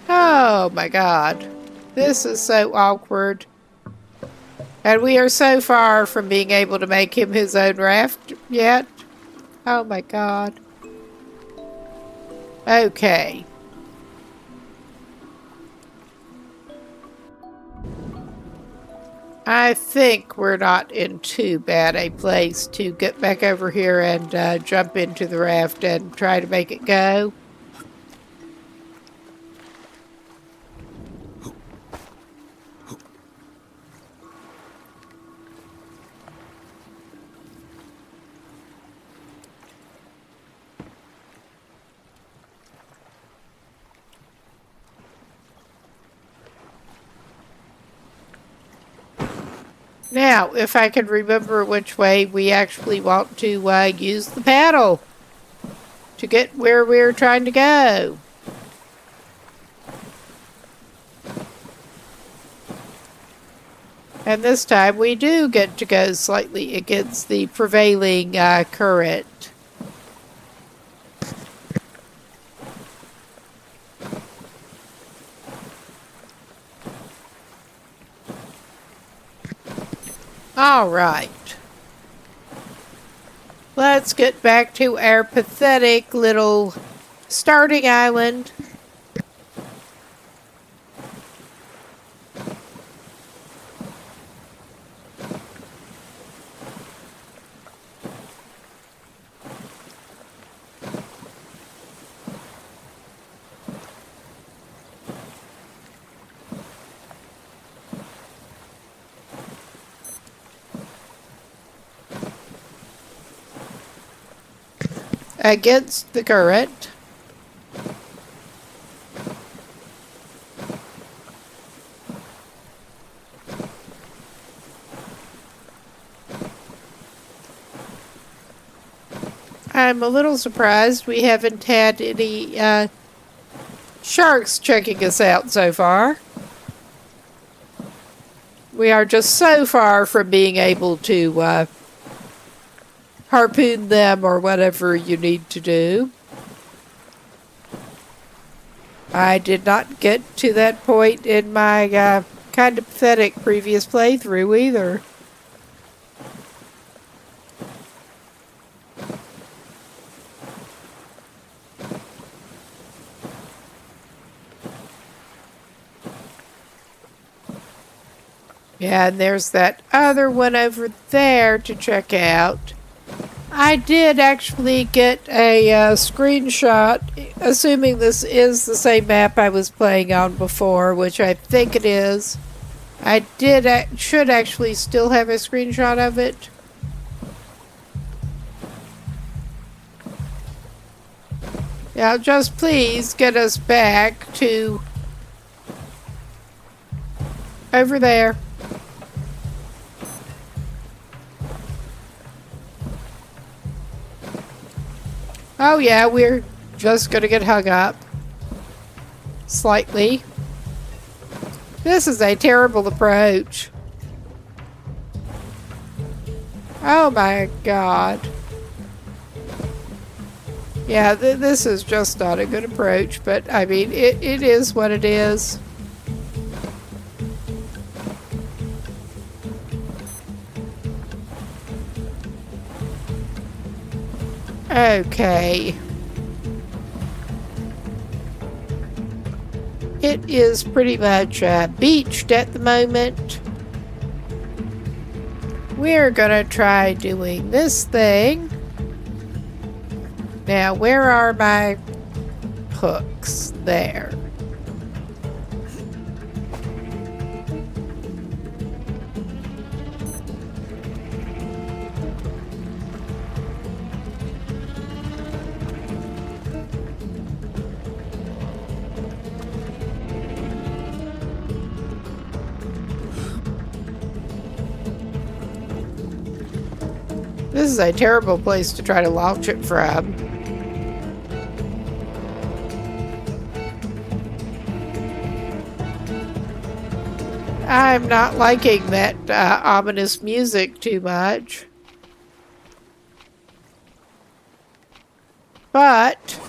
Oh my god. This is so awkward. And we are so far from being able to make him his own raft yet. Oh my god. Okay. I think we're not in too bad a place to get back over here and jump into the raft and try to make it go. Now, if I can remember which way we actually want to use the paddle to get where we're trying to go. And this time we do get to go slightly against the prevailing current. All right. Let's get back to our pathetic little starting island. against the current. I'm a little surprised we haven't had any sharks checking us out so far. We are just so far from being able to harpoon them or whatever you need to do. I did not get to that point in my kind of pathetic previous playthrough either. Yeah, and there's that other one over there to check out. I did actually get a screenshot, assuming this is the same map I was playing on before, which I think it is. I should actually still have a screenshot of it. Now, just please get us back to over there. Oh yeah, we're just gonna get hung up. Slightly. This is a terrible approach. Oh my god. Yeah, this is just not a good approach, but I mean, it is what it is. Okay. It is pretty much beached at the moment. We're gonna try doing this thing. Now, where are my hooks? There. This is a terrible place to try to launch it from. I'm not liking that ominous music too much. But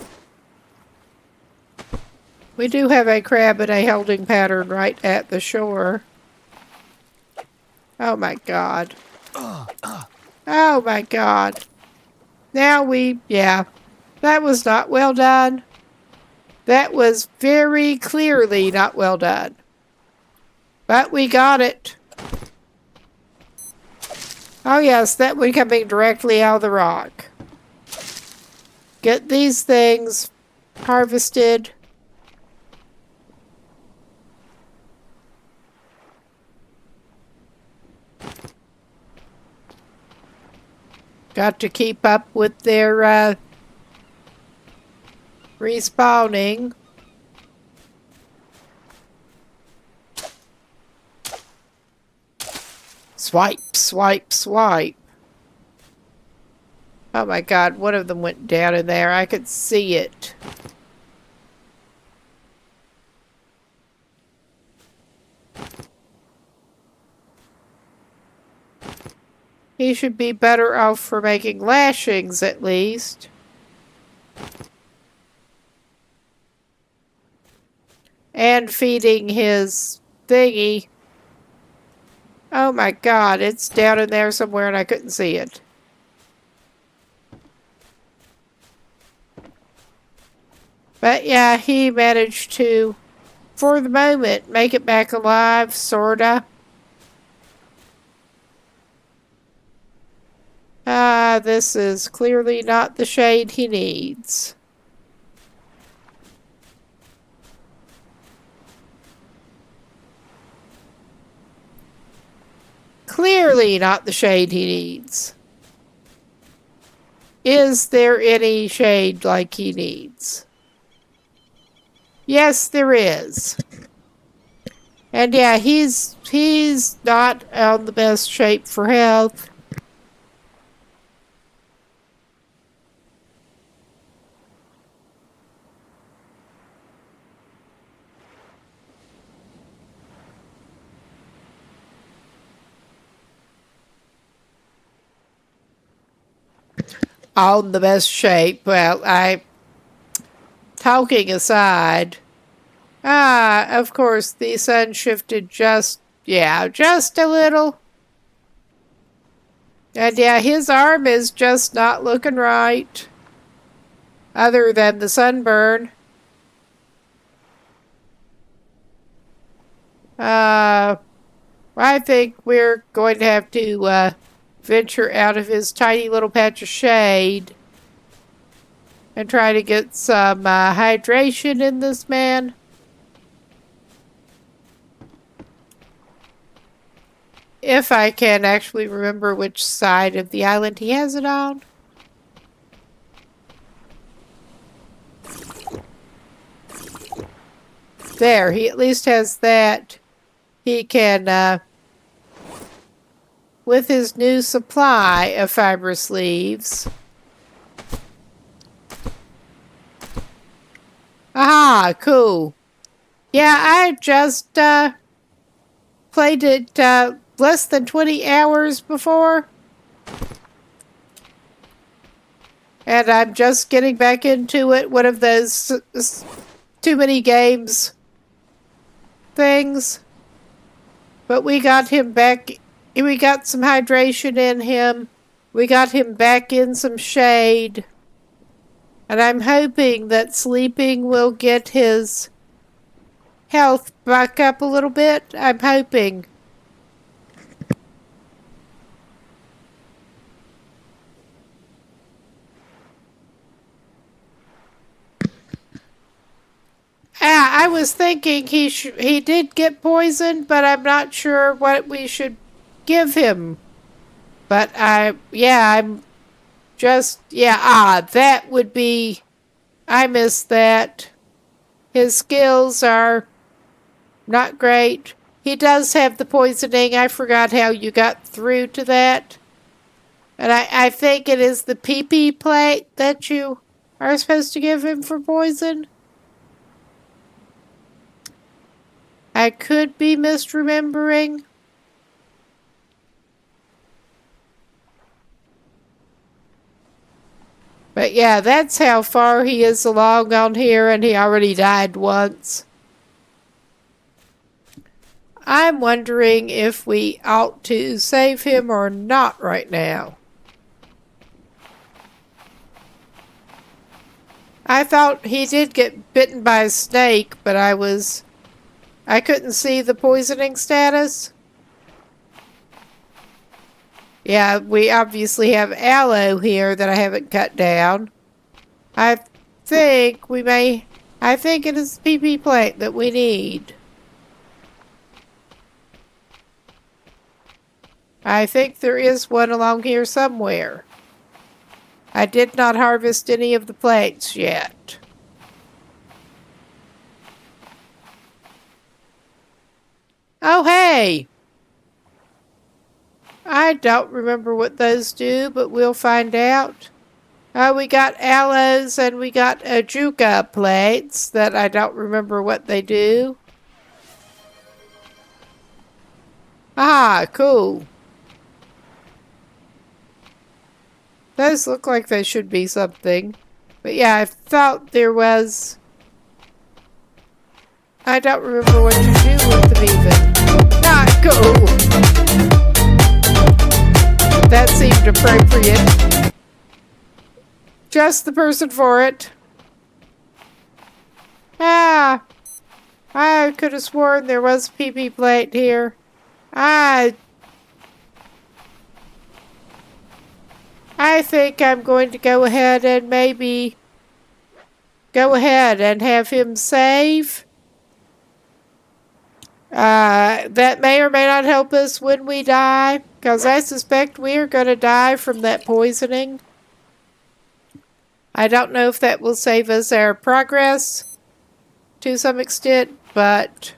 we do have a crab in a holding pattern right at the shore. Oh my god. Oh my god. Now yeah. That was not well done. That was very clearly not well done. But we got it. Oh yes, that one coming directly out of the rock. Get these things harvested. Got to keep up with their respawning. Swipe, swipe, swipe. Oh my god, one of them went down in there. I could see it. He should be better off for making lashings, at least. And feeding his thingy. Oh my god, it's down in there somewhere and I couldn't see it. But yeah, he managed to, for the moment, make it back alive, sorta. This is clearly not the shade he needs. Clearly not the shade he needs. Is there any shade like he needs? Yes, there is. And yeah, he's not on the best shape for health. On the best shape. Well, talking aside, of course, the sun shifted just a little. And yeah, his arm is just not looking right, other than the sunburn. I think we're going to have to venture out of his tiny little patch of shade and try to get some hydration in this man. If I can actually remember which side of the island he has it on. There, he at least has that. He can, with his new supply of fibrous leaves. Aha, cool. Yeah, I just played it less than 20 hours before. And I'm just getting back into it. One of those too many games things. But we got him back. We got some hydration in him. We got him back in some shade. And I'm hoping that sleeping will get his health back up a little bit. I'm hoping. I was thinking he did get poisoned, but I'm not sure what we should give him. But that would be, I missed that. His skills are not great. He does have the poisoning. I forgot how you got through to that. And I think it is the pee-pee plate that you are supposed to give him for poison. I could be misremembering. But yeah, that's how far he is along on here, and he already died once. I'm wondering if we ought to save him or not right now. I thought he did get bitten by a snake, but I couldn't see the poisoning status. Yeah, we obviously have aloe here that I haven't cut down. I think it is the PP plant that we need. I think there is one along here somewhere. I did not harvest any of the plants yet. Oh, hey! I don't remember what those do, but we'll find out. We got aloes and we got ajuca plates that I don't remember what they do. Ah, cool. Those look like they should be something. But yeah, I thought there was... I don't remember what you do with them even. Not cool. That seemed appropriate. Just the person for it. I could have sworn there was a PP plate here. I think I'm going to go ahead and maybe go ahead and have him save. That may or may not help us when we die, because I suspect we are going to die from that poisoning. I don't know if that will save us our progress to some extent, but...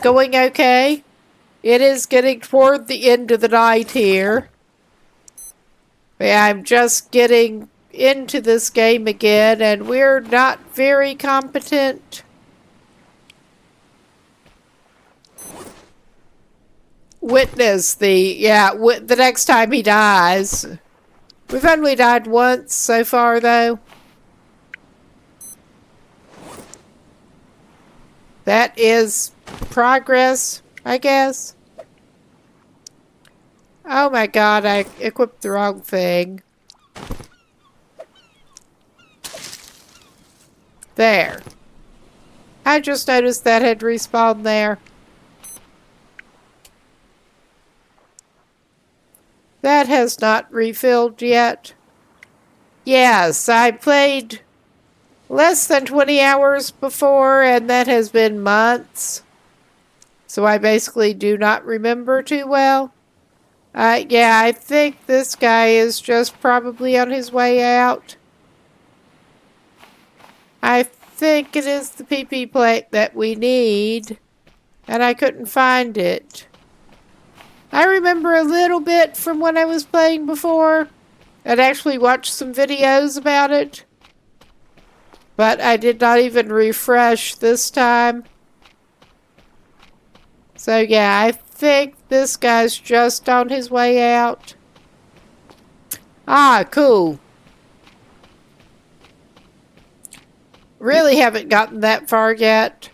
going okay. It is getting toward the end of the night here. I'm just getting into this game again, and we're not very competent. Witness the next time he dies. We've only died once so far, though. That is progress, I guess. Oh my god, I equipped the wrong thing. There. I just noticed that had respawned there. That has not refilled yet. Yes, I played less than 20 hours before, and that has been months. So I basically do not remember too well. Yeah, I think this guy is just probably on his way out. I think it is the PP plate that we need, and I couldn't find it. I remember a little bit from when I was playing before. I'd actually watched some videos about it, but I did not even refresh this time. So yeah, I think this guy's just on his way out. Cool. Really haven't gotten that far yet.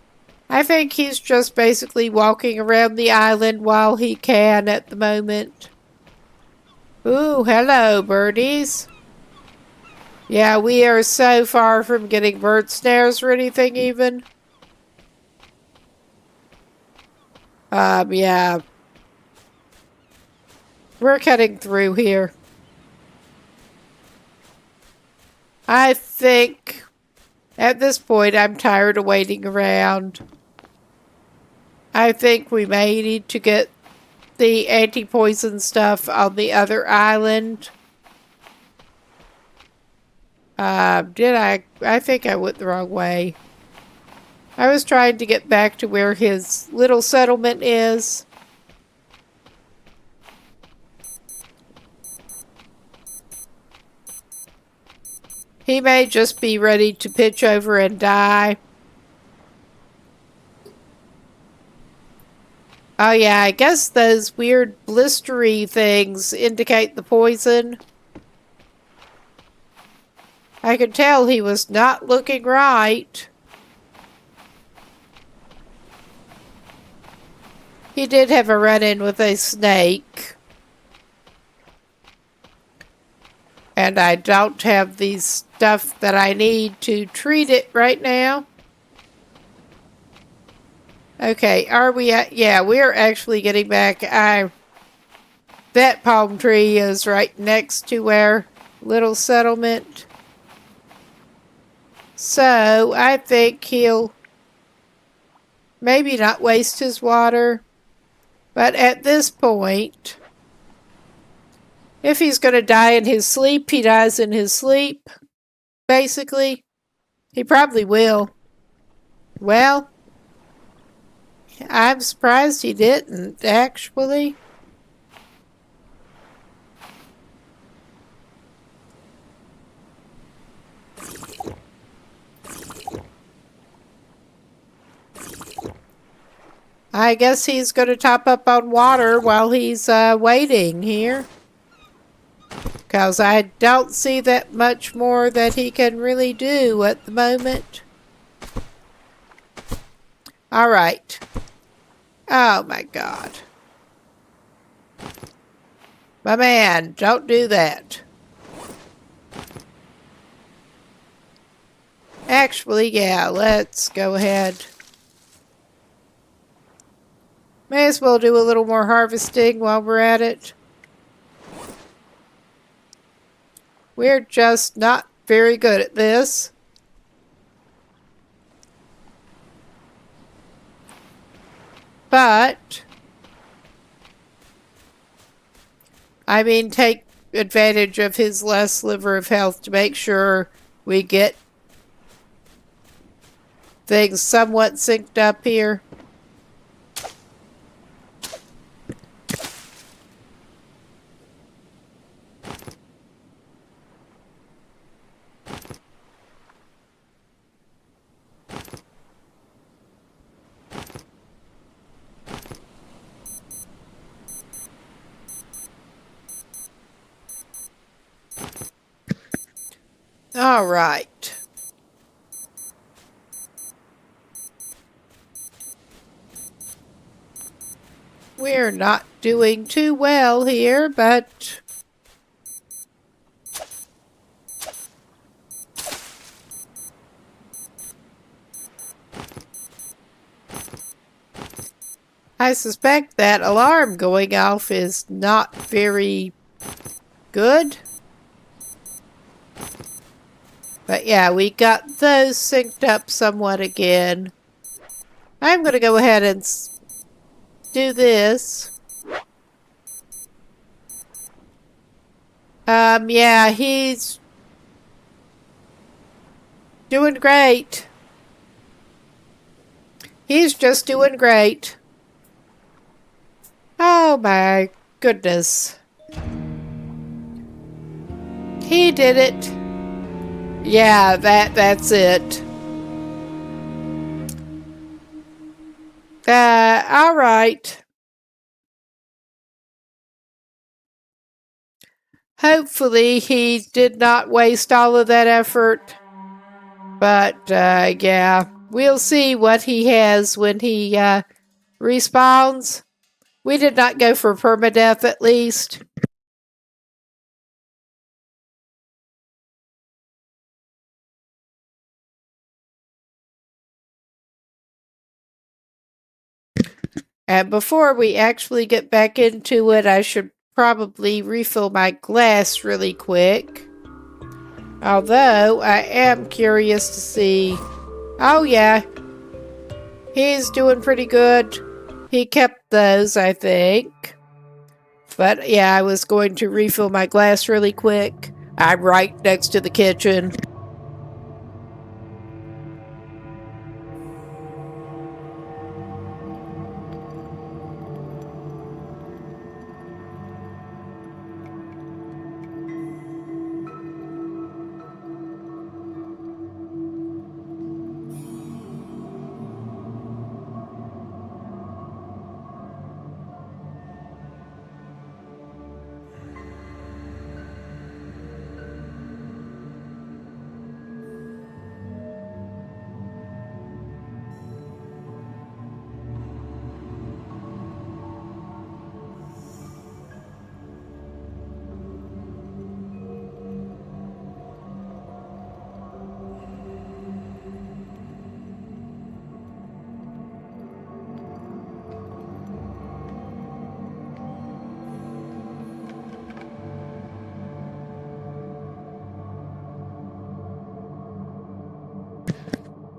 I think he's just basically walking around the island while he can at the moment. Ooh, hello, birdies. Yeah, we are so far from getting bird snares or anything even. Yeah. We're cutting through here. I think at this point I'm tired of waiting around. I think we may need to get the anti-poison stuff on the other island. I think I went the wrong way. I was trying to get back to where his little settlement is. He may just be ready to pitch over and die. Oh yeah, I guess those weird blistery things indicate the poison. I could tell he was not looking right. He did have a run-in with a snake. And I don't have the stuff that I need to treat it right now. Okay, are we at... Yeah, we're actually getting back. That palm tree is right next to our little settlement. So, I think he'll maybe not waste his water. But at this point, if he's going to die in his sleep, he dies in his sleep. Basically, he probably will. Well, I'm surprised he didn't, actually. I guess he's going to top up on water while he's waiting here. Because I don't see that much more that he can really do at the moment. Alright. Oh my god. My man, don't do that. Actually, yeah, let's go ahead. May as well do a little more harvesting while we're at it. We're just not very good at this. But, I mean, take advantage of his last sliver of health to make sure we get things somewhat synced up here. All right. We're not doing too well here, but I suspect that alarm going off is not very good. But yeah, we got those synced up somewhat again. I'm going to go ahead and do this. Yeah, he's doing great. He's just doing great. Oh my goodness. He did it. Yeah, that's it. All right. Hopefully he did not waste all of that effort. But, yeah, we'll see what he has when he respawns. We did not go for permadeath, at least. And before we actually get back into it, I should probably refill my glass really quick. Although, I am curious to see... Oh, yeah. He's doing pretty good. He kept those, I think. But, yeah, I was going to refill my glass really quick. I'm right next to the kitchen.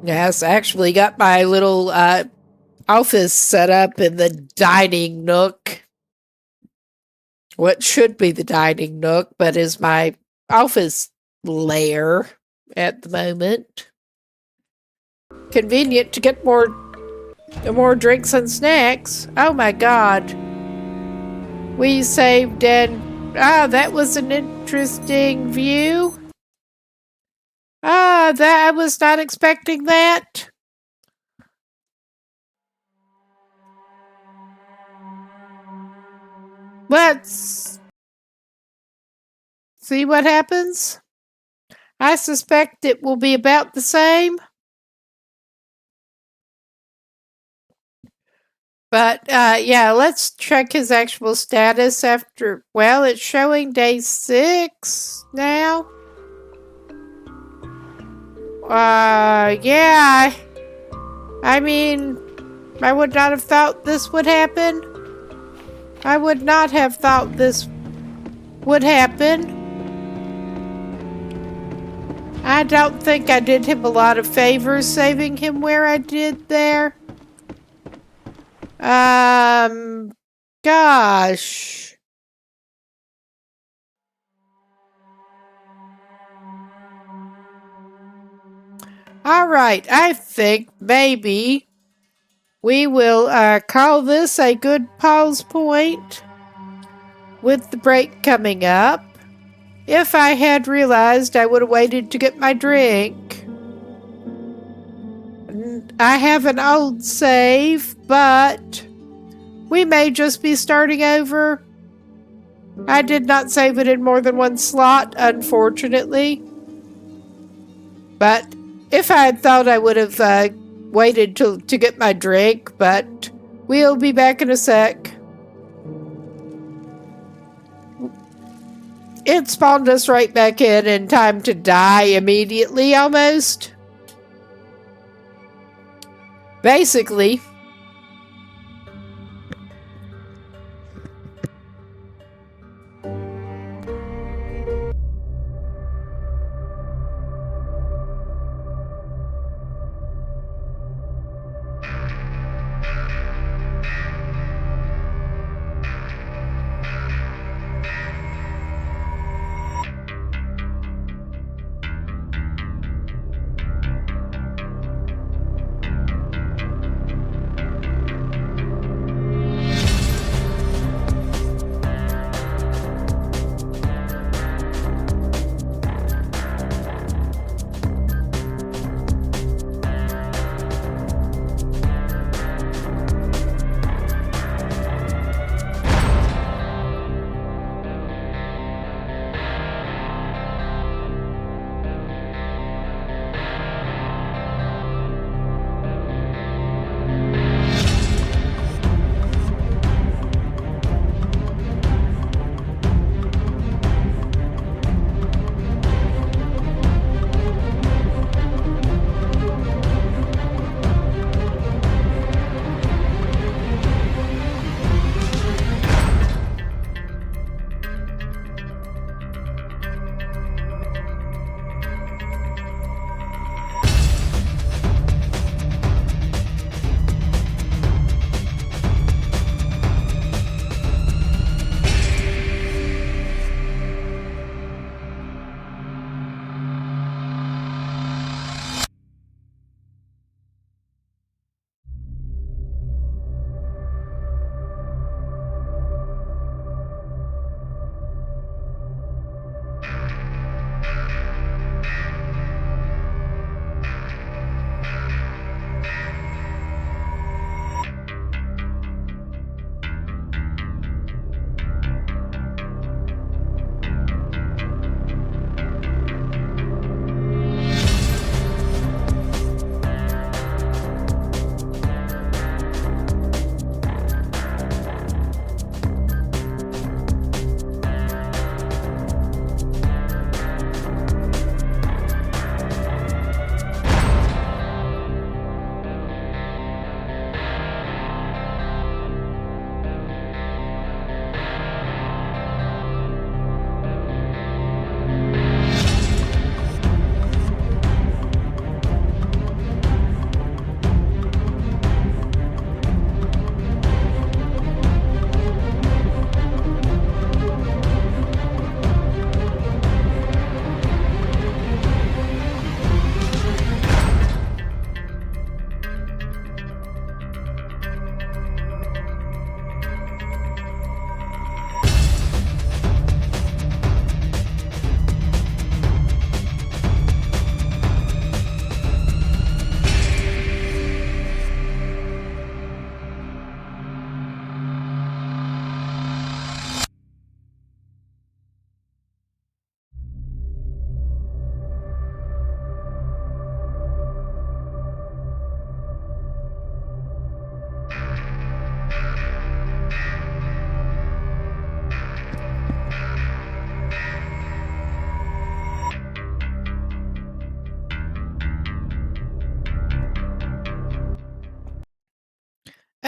Yes, I actually got my little office set up in the dining nook. What should be the dining nook, but is my office lair at the moment. Convenient to get more drinks and snacks. Oh my god. We saved and that was an interesting view. That I was not expecting that. Let's see what happens. I suspect it will be about the same. But, yeah, let's check his actual status after... Well, it's showing day 6 now. Yeah. I mean, I would not have thought this would happen. I would not have thought this would happen. I don't think I did him a lot of favors saving him where I did there. Gosh. All right, I think maybe we will call this a good pause point with the break coming up. If I had realized, I would have waited to get my drink. I have an old save, but we may just be starting over. I did not save it in more than one slot, unfortunately. But if I had thought, I would have waited to get my drink, but we'll be back in a sec. It spawned us right back in time to die immediately, almost. Basically.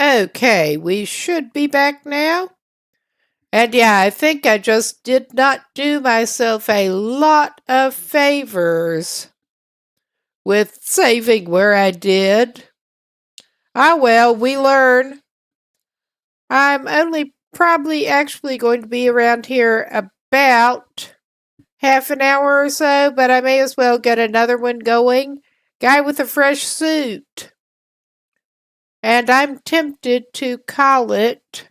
Okay, we should be back now. And yeah, I think I just did not do myself a lot of favors with saving where I did. Ah, well, we learn. I'm only probably actually going to be around here about half an hour or so, but I may as well get another one going Guy with a fresh suit. And I'm tempted to call it,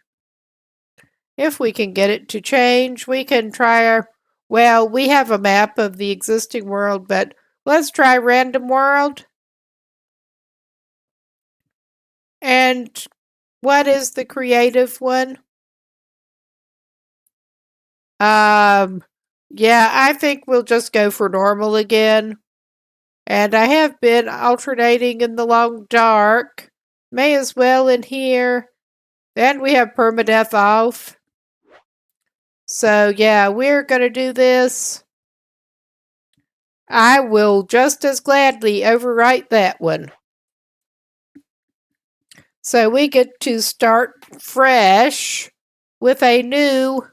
if we can get it to change, we can try well, we have a map of the existing world, but let's try random world. And what is the creative one? Yeah, I think we'll just go for normal again. And I have been alternating in the long dark. May as well in here. Then we have permadeath off. So yeah, we're going to do this. I will just as gladly overwrite that one. So we get to start fresh with a new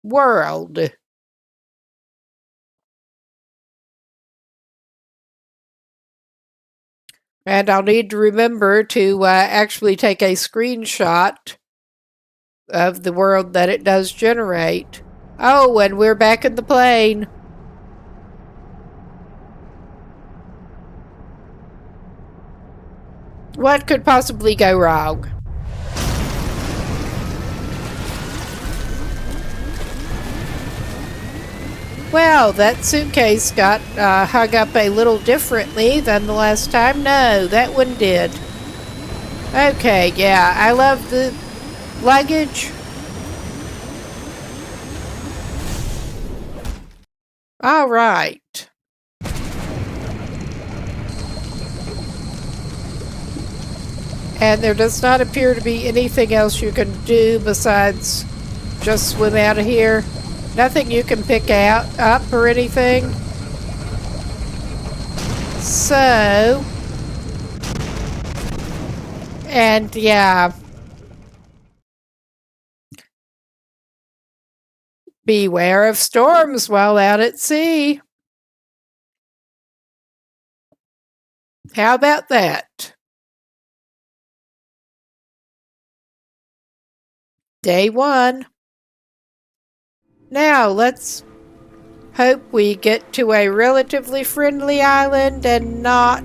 world. And I'll need to remember to actually take a screenshot of the world that it does generate. Oh, and we're back in the plane. What could possibly go wrong? Well, that suitcase got hung up a little differently than the last time. No, that one did. Okay, yeah, I love the luggage. All right. And there does not appear to be anything else you can do besides just swim out of here. Nothing you can pick up or anything. So, and yeah, beware of storms while out at sea. How about that? Day 1. Now, let's hope we get to a relatively friendly island and not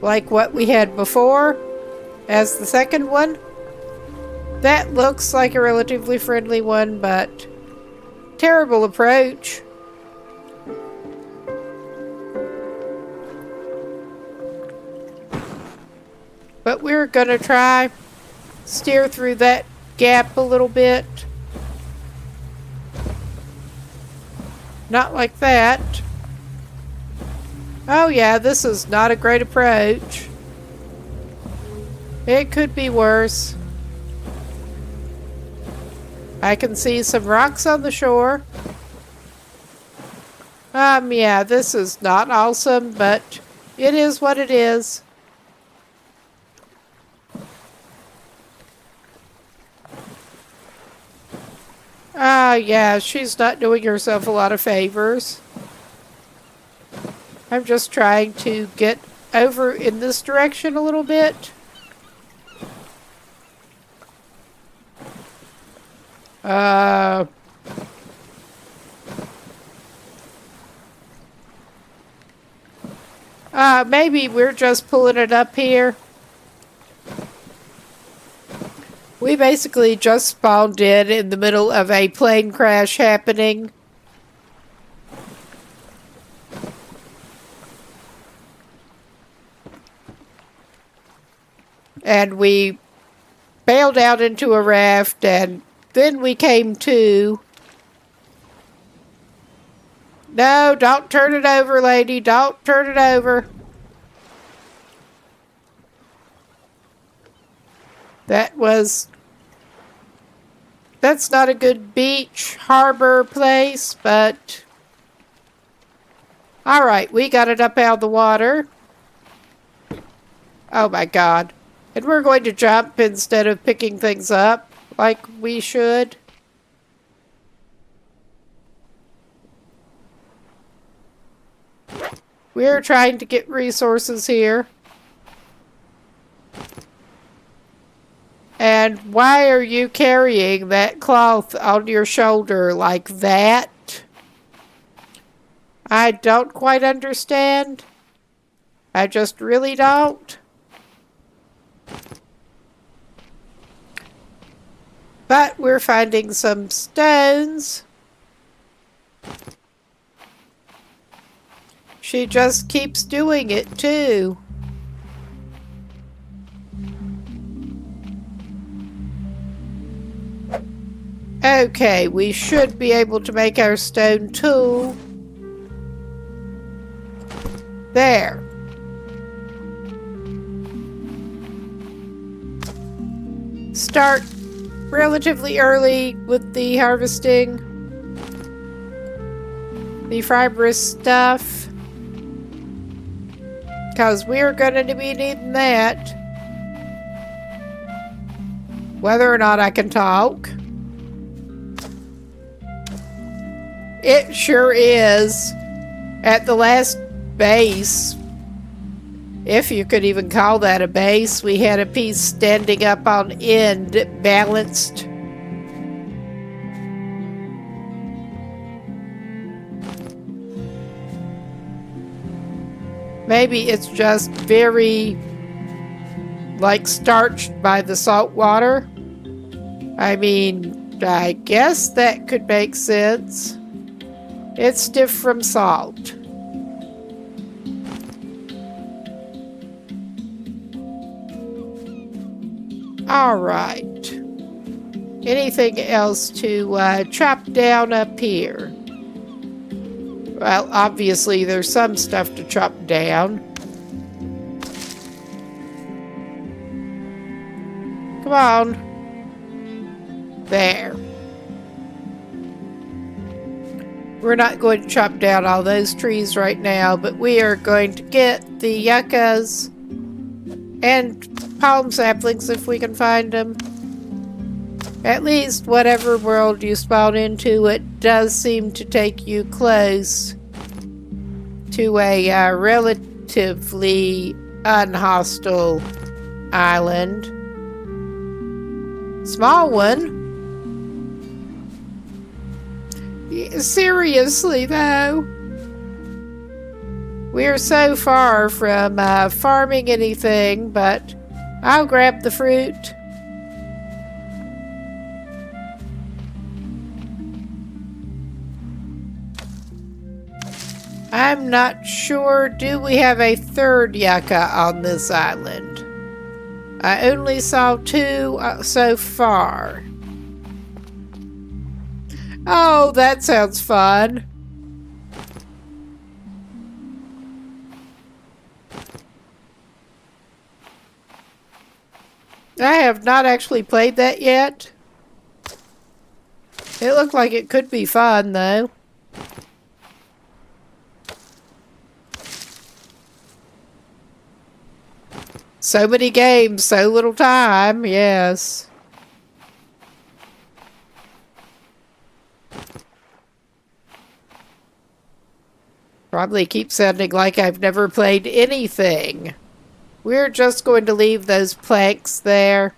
like what we had before as the second one. That looks like a relatively friendly one, but terrible approach. But we're gonna try steer through that gap a little bit. Not like that. Oh yeah, this is not a great approach. It could be worse. I can see some rocks on the shore. Yeah, this is not awesome, but it is what it is. Yeah, she's not doing herself a lot of favors. I'm just trying to get over in this direction a little bit. Maybe we're just pulling it up here. We basically just spawned in the middle of a plane crash happening. And we bailed out into a raft, and then we came to. No, don't turn it over, lady. Don't turn it over. That's not a good beach, harbor place, but all right, we got it up out of the water. Oh my God. And we're going to jump instead of picking things up like we should. We're trying to get resources here. And why are you carrying that cloth on your shoulder like that? I don't quite understand. I just really don't. But we're finding some stones. She just keeps doing it too. Okay, we should be able to make our stone tool. There. Start relatively early with the harvesting. The fibrous stuff. Because we're going to be needing that. Whether or not I can talk. It sure is. At the last base, if you could even call that a base, we had a piece standing up on end, balanced. Maybe it's just very, like, starched by the salt water. I mean, I guess that could make sense. It's stiff from salt. All right. Anything else to chop down up here? Well, obviously there's some stuff to chop down. Come on. There. We're not going to chop down all those trees right now, but we are going to get the yuccas and palm saplings if we can find them. At least whatever world you spawn into, it does seem to take you close to a relatively unhostile island. Small one. Seriously, though. We're so far from farming anything, but I'll grab the fruit. I'm not sure. Do we have a third yucca on this island? I only saw 2 so far. Oh, that sounds fun. I have not actually played that yet. It looked like it could be fun, though. So many games, so little time, yes. Probably keep sounding like I've never played anything. We're just going to leave those planks there.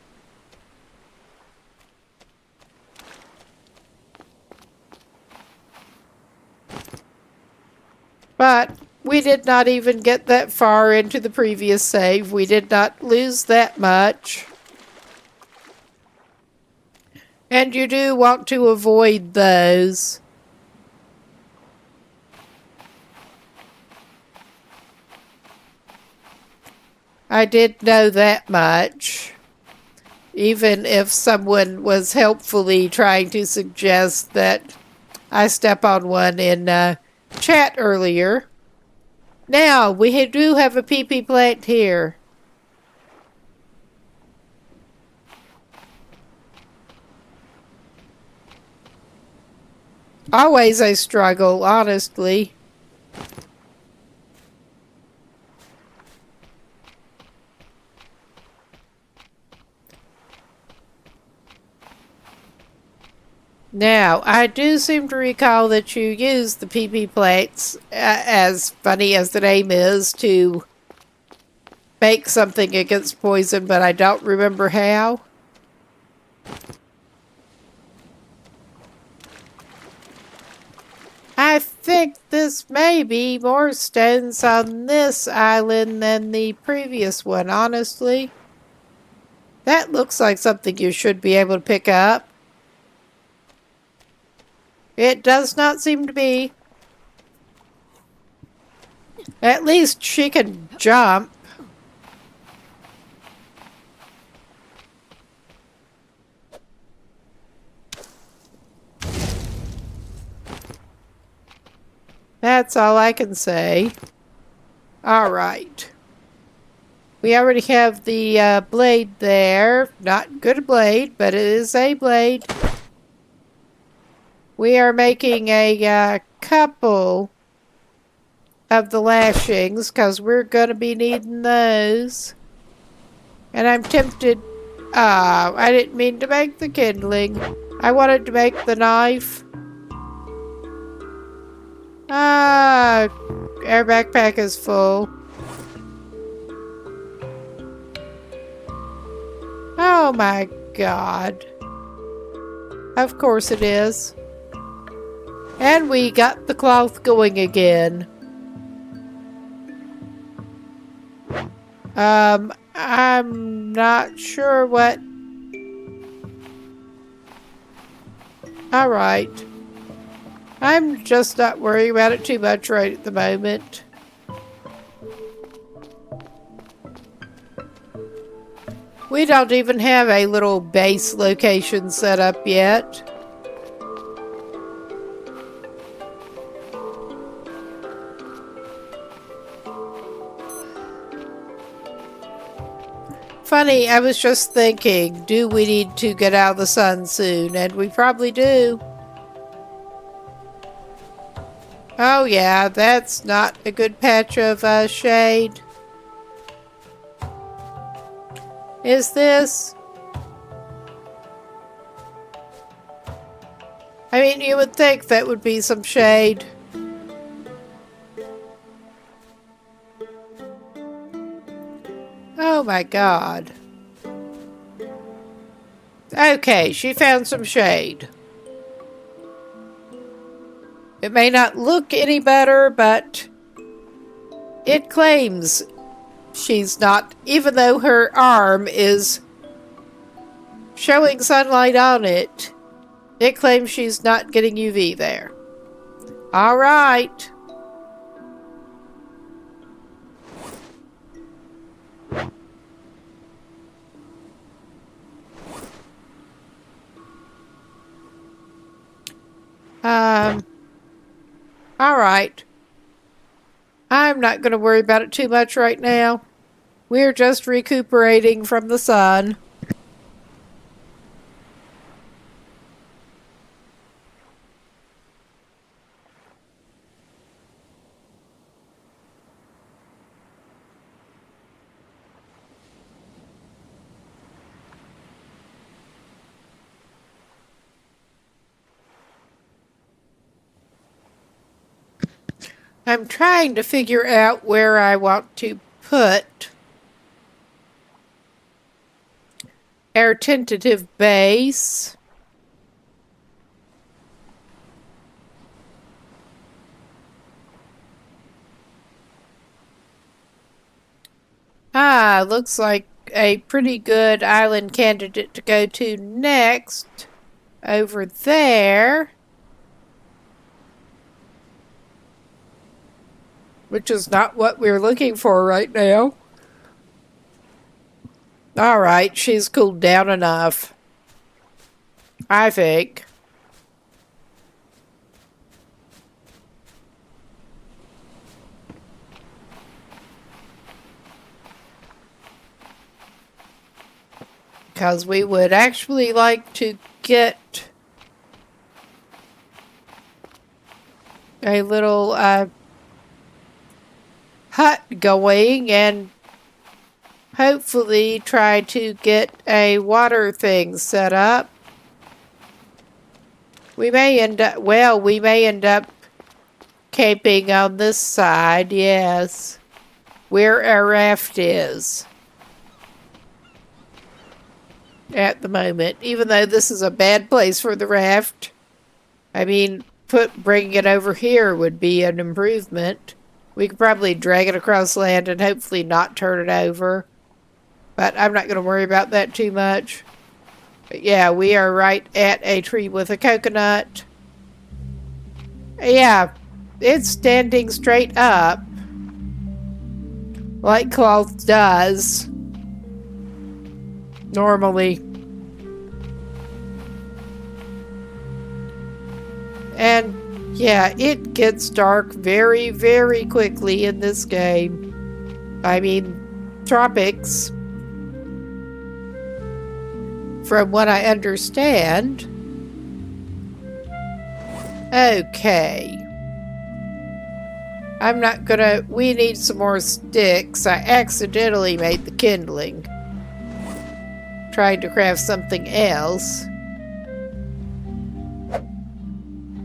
But we did not even get that far into the previous save. We did not lose that much. And you do want to avoid those. I did know that much. Even if someone was helpfully trying to suggest that I step on one in chat earlier. Now, we do have a PP plant here. Always a struggle, honestly. Now, I do seem to recall that you use the PP plates, as funny as the name is, to make something against poison, but I don't remember how. I think think this may be more stones on this island than the previous one, honestly. That looks like something you should be able to pick up. It does not seem to be. At least she can jump. That's all I can say. All right. We already have the blade there. Not good blade, but it is a blade. We are making a couple of the lashings because we're going to be needing those. And I'm tempted. I didn't mean to make the kindling. I wanted to make the knife. Our backpack is full. Oh my God. Of course it is. And we got the cloth going again. I'm not sure what... Alright. I'm just not worrying about it too much right at the moment. We don't even have a little base location set up yet. Funny, I was just thinking, do we need to get out of the sun soon? And we probably do. Oh yeah, that's not a good patch of shade. Is this? I mean, you would think that would be some shade. Oh my God. Okay, she found some shade. It may not look any better, but it claims she's not, even though her arm is showing sunlight on it, it claims she's not getting UV there. All right. All right. I'm not going to worry about it too much right now. We're just recuperating from the sun. I'm trying to figure out where I want to put our tentative base. Looks like a pretty good island candidate to go to next. Over there. Which is not what we're looking for right now. Alright, she's cooled down enough. I think. Because we would actually like to get a little hut going and hopefully try to get a water thing set up. We may end up camping on this side, yes, where our raft is at the moment, even though this is a bad place for the raft. I mean, bringing it over here would be an improvement. We could probably drag it across land and hopefully not turn it over. But I'm not going to worry about that too much. But yeah, we are right at a tree with a coconut. Yeah, it's standing straight up. Like cloth does. Normally. And yeah, it gets dark very, very quickly in this game. I mean, tropics. From what I understand. Okay. I'm not gonna... We need some more sticks. I accidentally made the kindling. Trying to craft something else.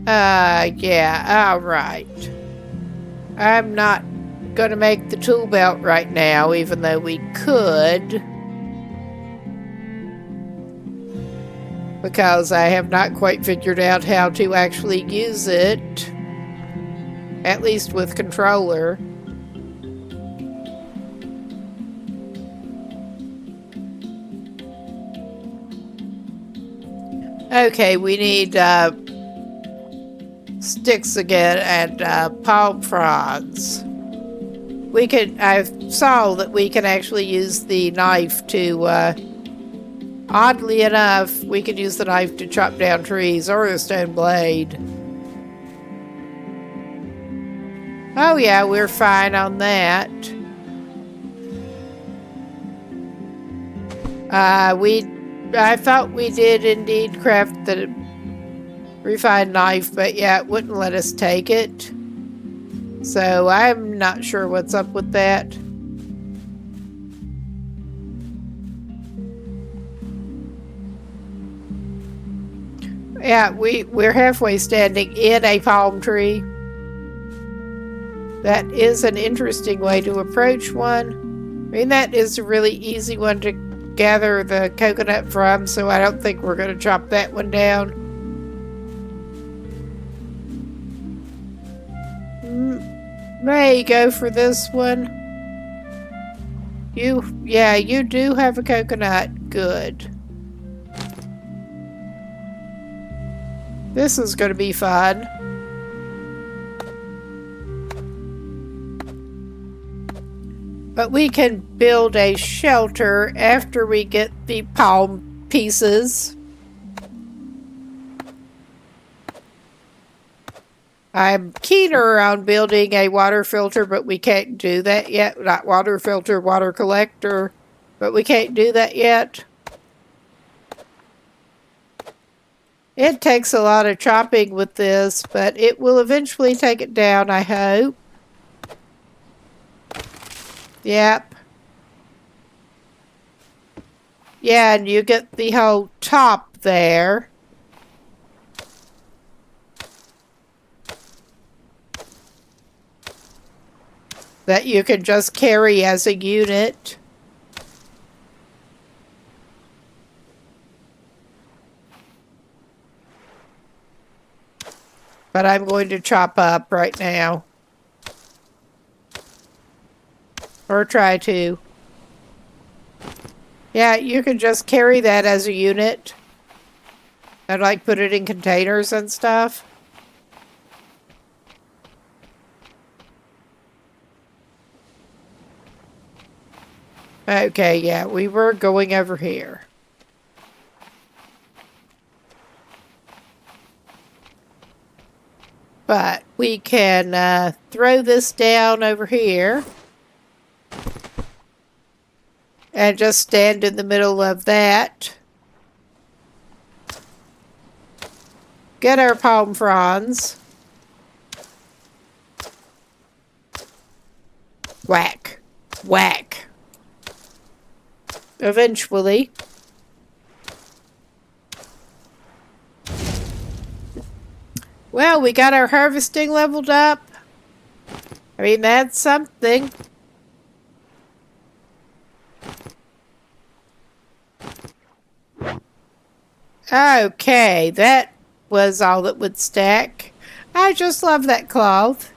Yeah, alright. I'm not gonna make the tool belt right now, even though we could. Because I have not quite figured out how to actually use it. At least with controller. Okay, we need sticks again and palm fronds. We could... I saw that we can actually use the knife to... Oddly enough, we could use the knife to chop down trees, or a stone blade. Oh yeah, we're fine on that. I thought we did indeed craft the refined knife, but yeah, it wouldn't let us take it. So I'm not sure what's up with that. Yeah, we're halfway standing in a palm tree. That is an interesting way to approach one. I mean, that is a really easy one to gather the coconut from, so I don't think we're going to chop that one down. May go for this one. You do have a coconut. Good. This is going to be fun. But we can build a shelter after we get the palm pieces. I'm keener on building a water filter, but we can't do that yet. Not water filter, water collector. But we can't do that yet. It takes a lot of chopping with this, but it will eventually take it down, I hope. Yep. Yeah, and you get the whole top there. That you can just carry as a unit. But I'm going to chop up right now. Or try to. Yeah, you can just carry that as a unit. And like put it in containers and stuff. Okay, yeah, we were going over here. But we can throw this down over here. And just stand in the middle of that. Get our palm fronds. Whack. Whack. Eventually. Well, we got our harvesting leveled up. I mean, that's something. Okay, that was all that would stack. I just love that cloth.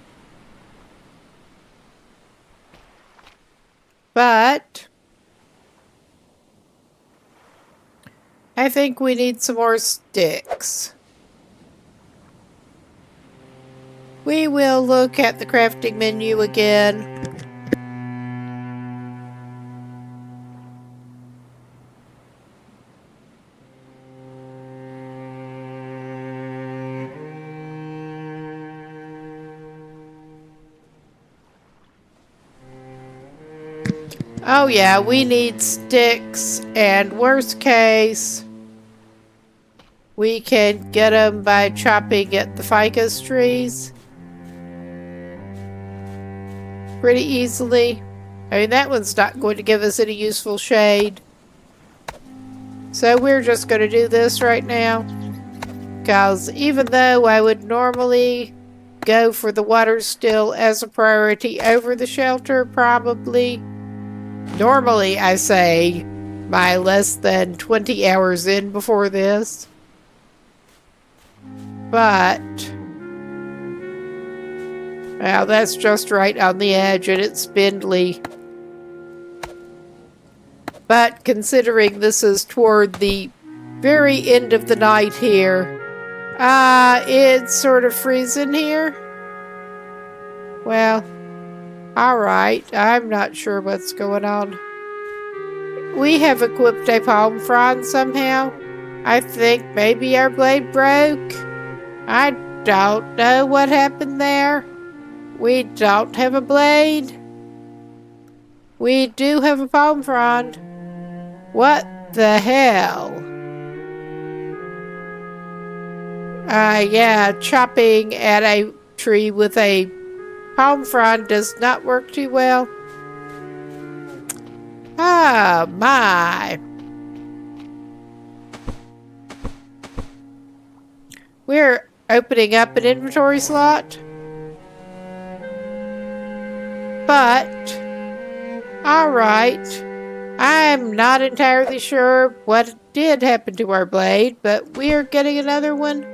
But I think we need some more sticks. We will look at the crafting menu again. Oh yeah, we need sticks, and worst case, we can get them by chopping at the ficus trees pretty easily. I mean, that one's not going to give us any useful shade. So we're just going to do this right now. Because even though I would normally go for the water still as a priority over the shelter, probably. Normally, I say, my less than 20 hours in before this. But now that's just right on the edge and it's spindly. But considering this is toward the very end of the night here, it's sort of freezing here. Well, alright, I'm not sure what's going on. We have equipped a palm frond somehow. I think maybe our blade broke. I don't know what happened there. We don't have a blade. We do have a palm frond. What the hell? Yeah, chopping at a tree with a palm frond does not work too well. Oh my. We're opening up an inventory slot. But, alright. I'm not entirely sure what did happen to our blade, but we're getting another one.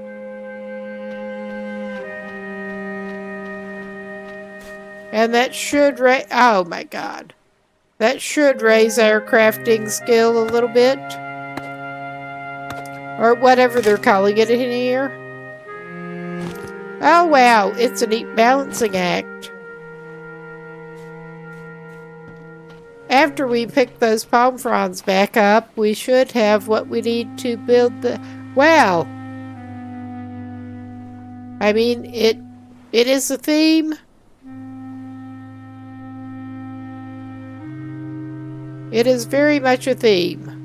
And that should oh my god. That should raise our crafting skill a little bit. Or whatever they're calling it in here. Oh wow, it's a neat balancing act. After we pick those palm fronds back up, we should have what we need to build the... Wow! I mean, it is a theme. It is very much a theme.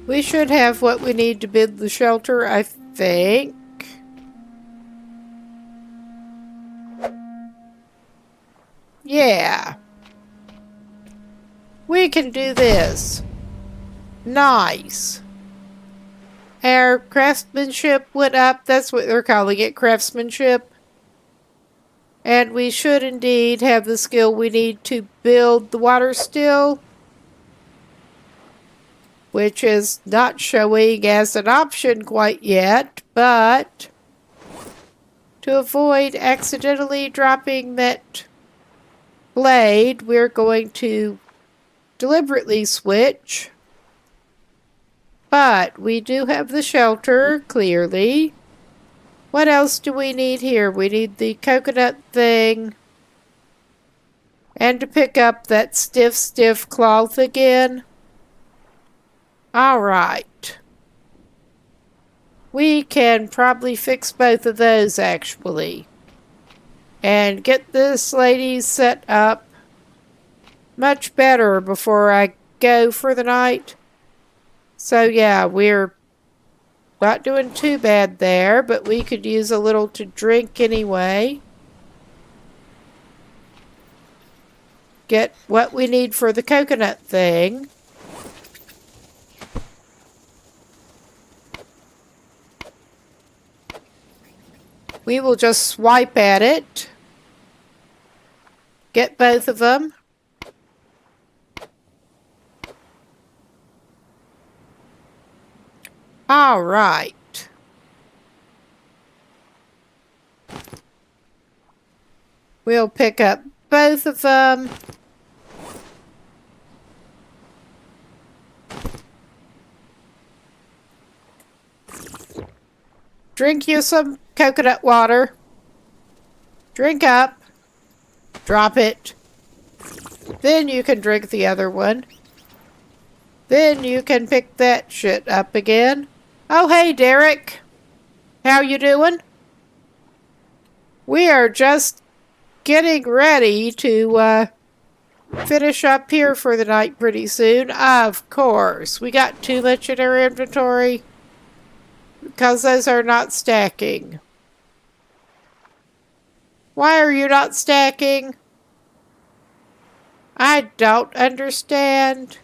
We should have what we need to build the shelter, I think. Yeah. We can do this. Nice. Our craftsmanship went up. That's what they're calling it, craftsmanship. And we should indeed have the skill we need to build the water still, which is not showing as an option quite yet, but to avoid accidentally dropping that blade, we're going to deliberately switch. But we do have the shelter, clearly. What else do we need here? We need the coconut thing. And to pick up that stiff cloth again. Alright. We can probably fix both of those, actually. And get this lady set up much better before I go for the night. So yeah, we're not doing too bad there, but we could use a little to drink anyway. Get what we need for the coconut thing. We will just swipe at it. Get both of them. All right. We'll pick up both of them. Drink you some coconut water. Drink up. Drop it. Then you can drink the other one. Then you can pick that shit up again. Oh, hey, Derek. How you doing? We are just getting ready to finish up here for the night pretty soon. Of course. We got too much in our inventory because those are not stacking. Why are you not stacking? I don't understand.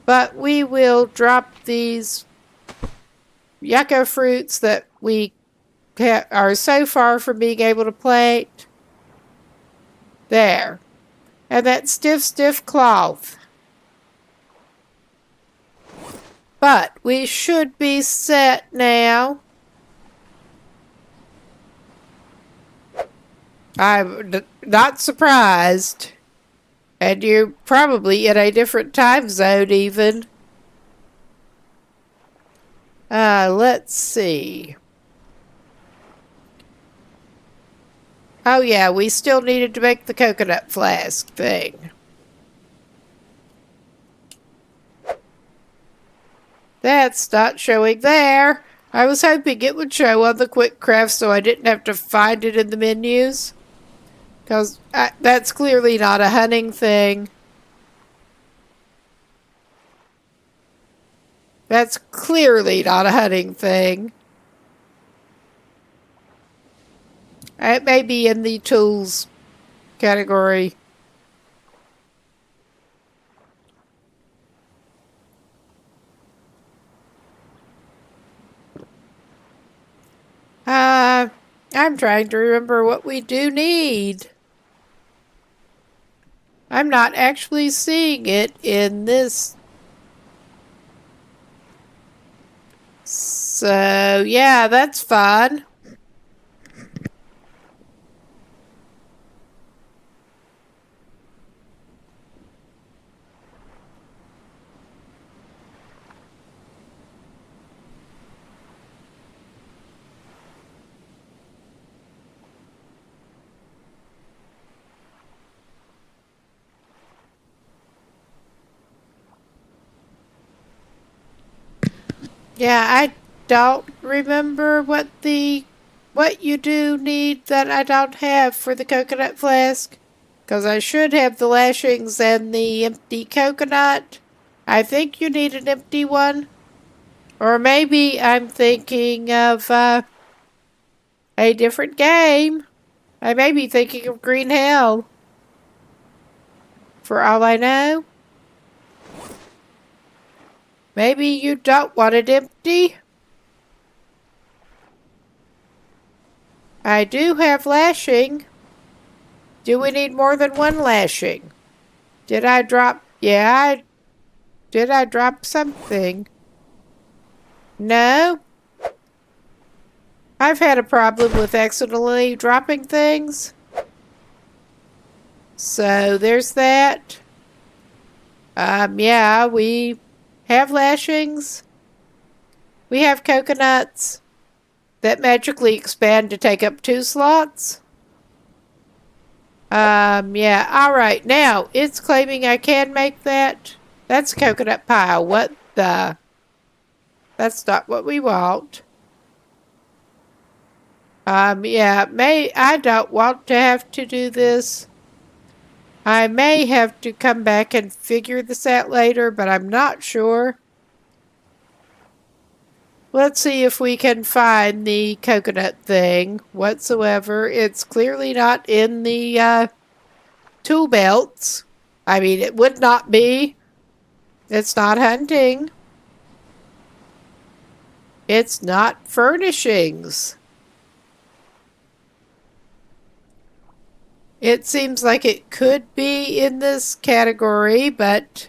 But we will drop these yucca fruits that we are so far from being able to plate. There. And that stiff cloth. But we should be set now. I'm not surprised. And you're probably in a different time zone even. Let's see. Oh yeah, we still needed to make the coconut flask thing. That's not showing there. I was hoping it would show on the quick craft so I didn't have to find it in the menus. Because that's clearly not a hunting thing. That's clearly not a hunting thing. It may be in the tools category. I'm trying to remember what we do need. I'm not actually seeing it in this. So, yeah, that's fun. Yeah, I don't remember what you do need that I don't have for the coconut flask. Because I should have the lashings and the empty coconut. I think you need an empty one. Or maybe I'm thinking of a different game. I may be thinking of Green Hell. For all I know. Maybe you don't want it empty. I do have lashing. Do we need more than one lashing? Did I drop? Yeah, did I drop something? No? I've had a problem with accidentally dropping things. So there's that. Yeah, we have lashings. We have coconuts that magically expand to take up 2 slots. Yeah, alright. Now, it's claiming I can make that. That's a coconut pile. What the? That's not what we want. Yeah, I don't want to have to do this. I may have to come back and figure this out later, but I'm not sure. Let's see if we can find the coconut thing whatsoever. It's clearly not in the tool belts. I mean, it would not be. It's not hunting. It's not furnishings. It seems like it could be in this category, but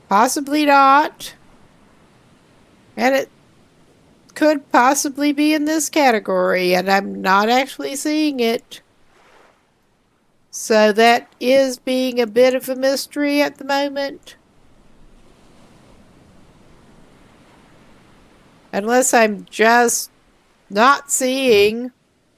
possibly not. And it could possibly be in this category, and I'm not actually seeing it. So that is being a bit of a mystery at the moment. Unless I'm just not seeing,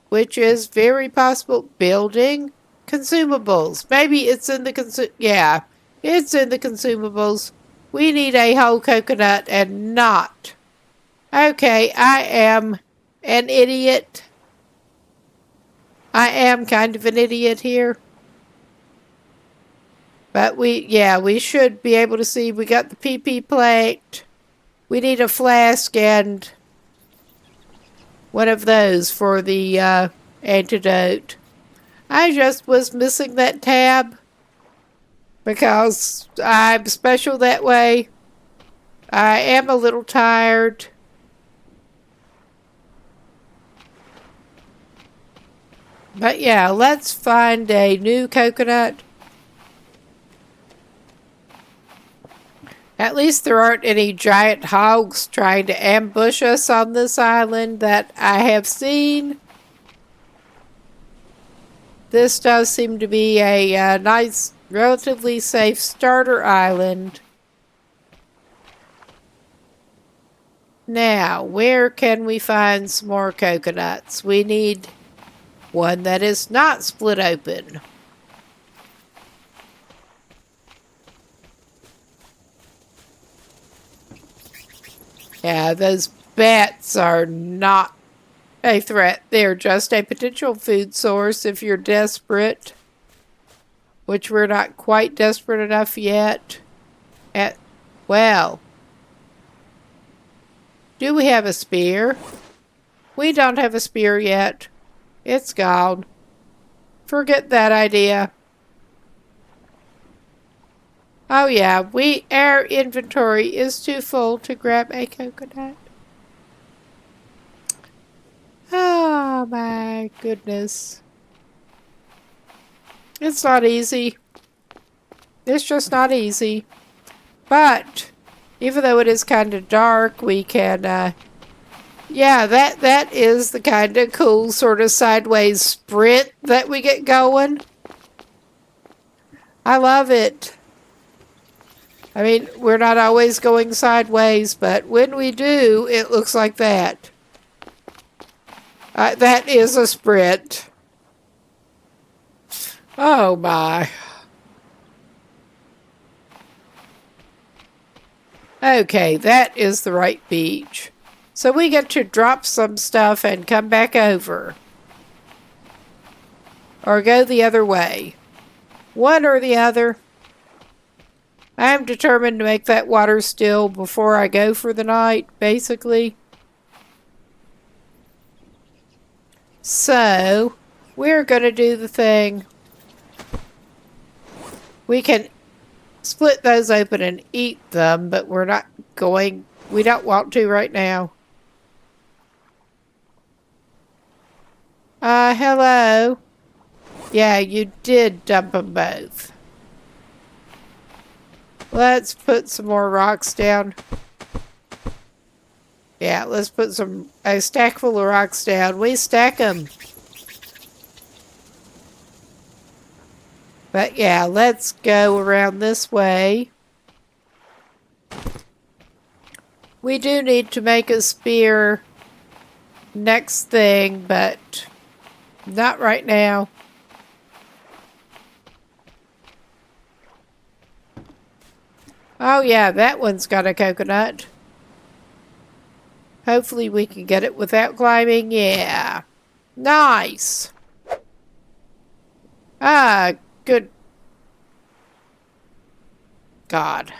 which is very possible. Building consumables. Maybe it's in the yeah, it's in the consumables. We need a whole coconut and not. Okay, I am an idiot. I am kind of an idiot here. But we should be able to see. We got the PP plate. We need a flask and one of those for the antidote. I just was missing that tab because I'm special that way. I am a little tired. But yeah, let's find a new coconut. At least there aren't any giant hogs trying to ambush us on this island that I have seen. This does seem to be a nice, relatively safe starter island. Now, where can we find some more coconuts? We need one that is not split open. Yeah, those bats are not a threat. They're just a potential food source if you're desperate. Which we're not quite desperate enough yet. Well, do we have a spear? We don't have a spear yet. It's gone. Forget that idea. Oh yeah, our inventory is too full to grab a coconut. Oh my goodness. It's not easy. It's just not easy. But even though it is kind of dark, we can yeah, that is the kind of cool sort of sideways sprint that we get going. I love it. I mean, we're not always going sideways, but when we do, it looks like that. That is a sprint. Oh my. Okay, that is the right beach. So we get to drop some stuff and come back over. Or go the other way. One or the other. I am determined to make that water still before I go for the night, basically. So, we're going to do the thing. We can split those open and eat them, but we don't want to right now. Hello. Yeah, you did dump them both. Let's put some more rocks down. Yeah, let's put a stack full of rocks down. We stack them. But yeah, let's go around this way. We do need to make a spear next thing, but not right now. Oh yeah, that one's got a coconut. Hopefully we can get it without climbing. Yeah. Nice. Ah, good. God.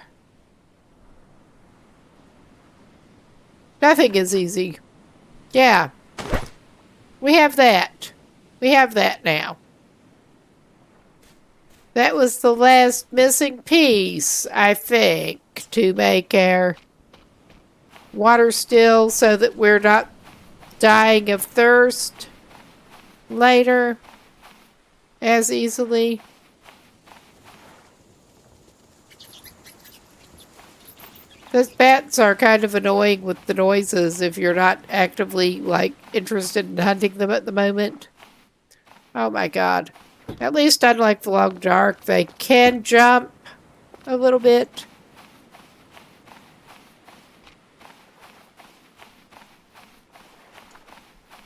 Nothing is easy. Yeah. We have that. We have that now. That was the last missing piece, I think, to make our water still so that we're not dying of thirst later as easily. Those bats are kind of annoying with the noises if you're not actively, interested in hunting them at the moment. Oh my god. At least unlike the long dark, they can jump a little bit.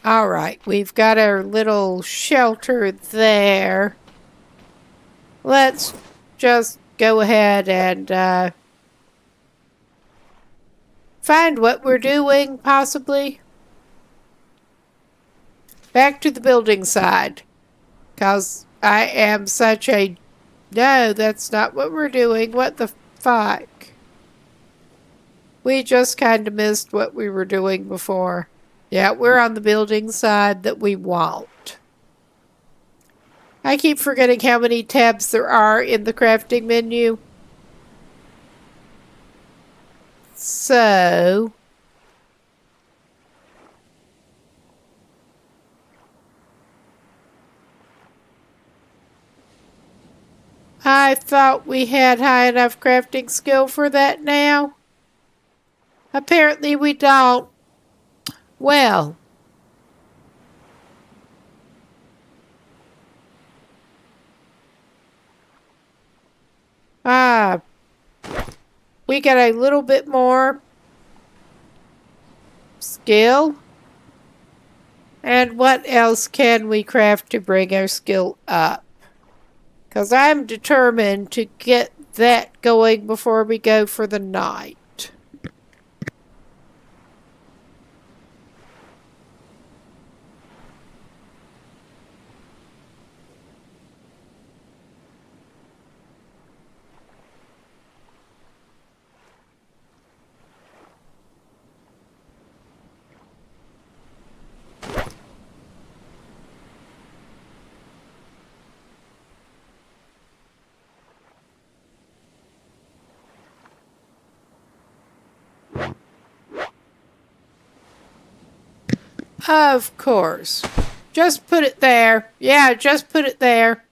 Alright, we've got our little shelter there. Let's just go ahead and find what we're doing, possibly. Back to the building side. Because I am such a... No, that's not what we're doing. What the fuck? We just kind of missed what we were doing before. Yeah, we're on the building side that we want. I keep forgetting how many tabs there are in the crafting menu. So... I thought we had high enough crafting skill for that now. Apparently we don't. Well. We got a little bit more skill. And what else can we craft to bring our skill up? Because I'm determined to get that going before we go for the night. Of course. Just put it there. Yeah, just put it there.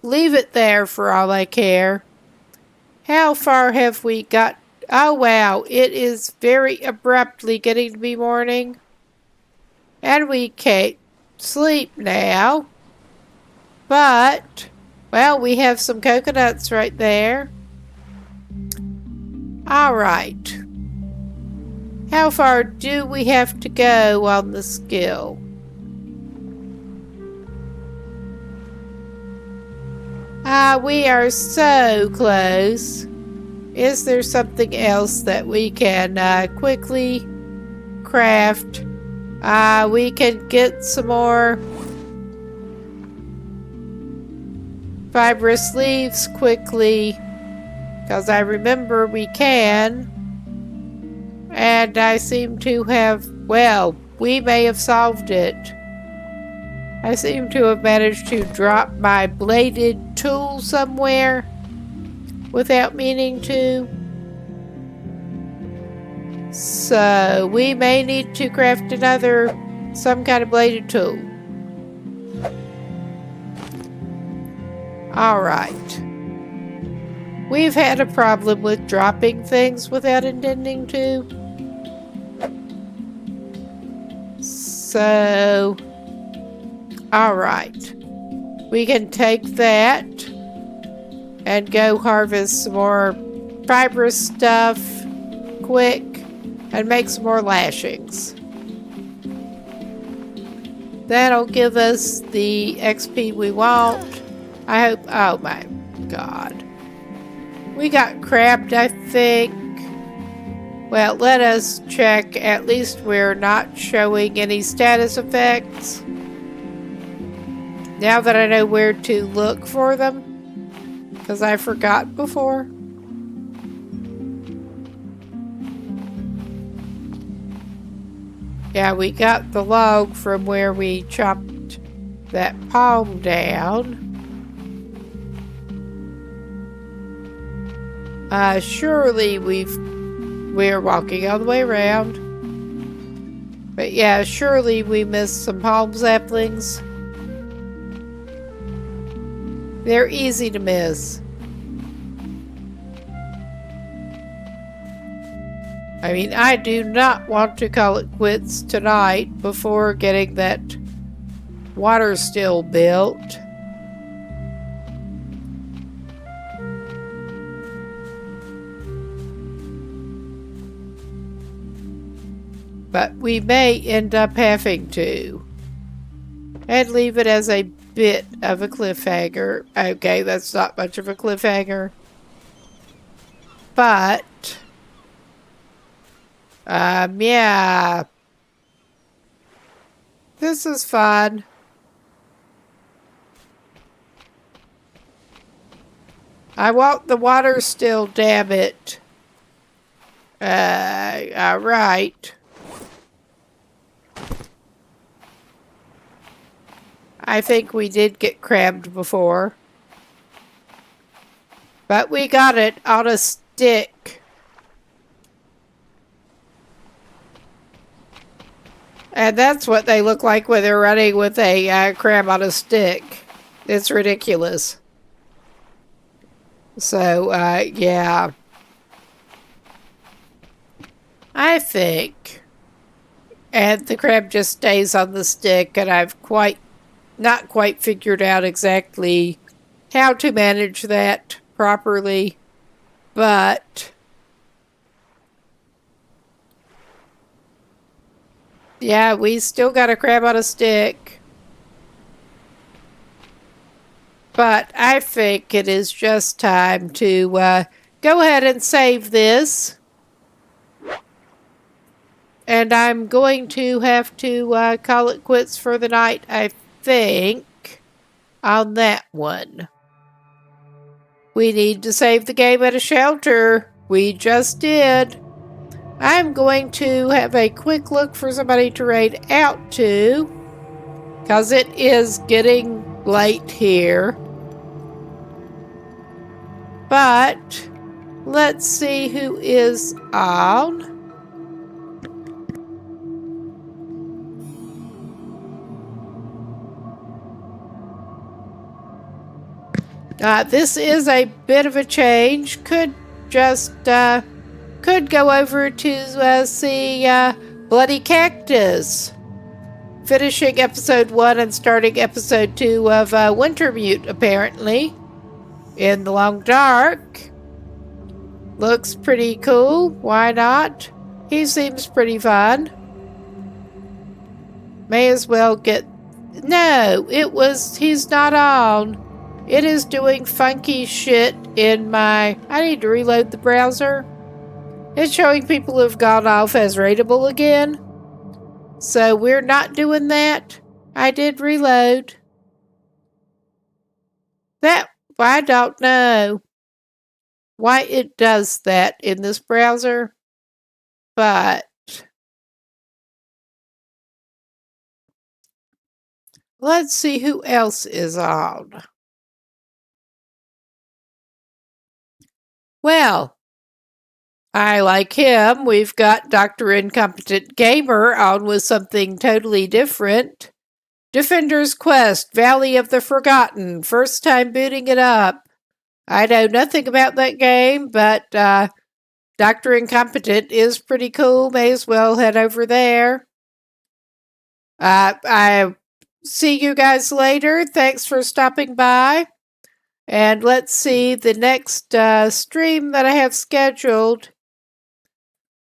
Leave it there for all I care. How far have we got? Oh, wow. It is very abruptly getting to be morning. And we can't sleep now. But, well, we have some coconuts right there. All right. How far do we have to go on the skill? We are so close. Is there something else that we can quickly craft? We can get some more fibrous leaves quickly, because I remember we can. And I seem to have, well, we may have solved it. I seem to have managed to drop my bladed tool somewhere without meaning to. So we may need to craft some kind of bladed tool. Alright. We've had a problem with dropping things without intending to. So, alright. We can take that and go harvest some more fibrous stuff quick and make some more lashings. That'll give us the XP we want. I hope. Oh my god. We got crapped, I think. Well, let us check. At least we're not showing any status effects. Now that I know where to look for them. Because I forgot before. Yeah, we got the log from where we chopped that palm down. Surely we're walking all the way around. But yeah, surely we missed some palm saplings. They're easy to miss. I mean, I do not want to call it quits tonight before getting that water still built. But we may end up having to. And leave it as a bit of a cliffhanger. Okay, that's not much of a cliffhanger. But, yeah. This is fun. I want the water still, damn it. Alright. I think we did get crammed before. But we got it on a stick. And that's what they look like when they're running with a crab on a stick. It's ridiculous. So, yeah. I think. And the crab just stays on the stick, and I've not quite figured out exactly how to manage that properly, but yeah, we still got a crab on a stick. But I think it is just time to go ahead and save this. And I'm going to have to call it quits for the night, I think, on that one. We need to save the game at a shelter. We just did. I'm going to have a quick look for somebody to raid out to, because it is getting late here. But let's see who is on. This is a bit of a change. Could go over to see Bloody Cactus. Finishing episode 1 and starting episode 2 of Wintermute, apparently. In the Long Dark. Looks pretty cool. Why not? He seems pretty fun. May as well get... No, he's not on. It is doing funky shit in my... I need to reload the browser. It's showing people who've gone off as rateable again. So we're not doing that. I did reload. I don't know why it does that in this browser. But let's see who else is on. Well, I like him. We've got Dr. Incompetent Gamer on with something totally different. Defender's Quest, Valley of the Forgotten. First time booting it up. I know nothing about that game, but Dr. Incompetent is pretty cool. May as well head over there. I see you guys later. Thanks for stopping by. And let's see, the next stream that I have scheduled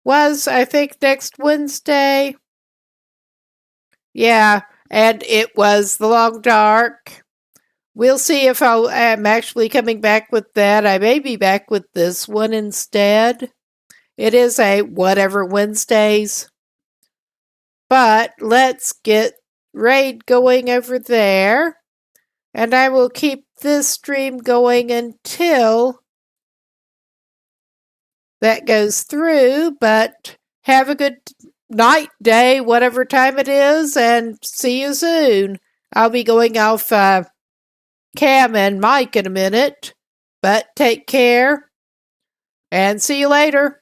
was, I think, next Wednesday. Yeah, and it was The Long Dark. We'll see if I'm actually coming back with that. I may be back with this one instead. It is a whatever Wednesdays. But let's get raid going over there. And I will keep this stream going until that goes through. But have a good night, day, whatever time it is, and see you soon. I'll be going off Cam and Mike in a minute. But take care and see you later.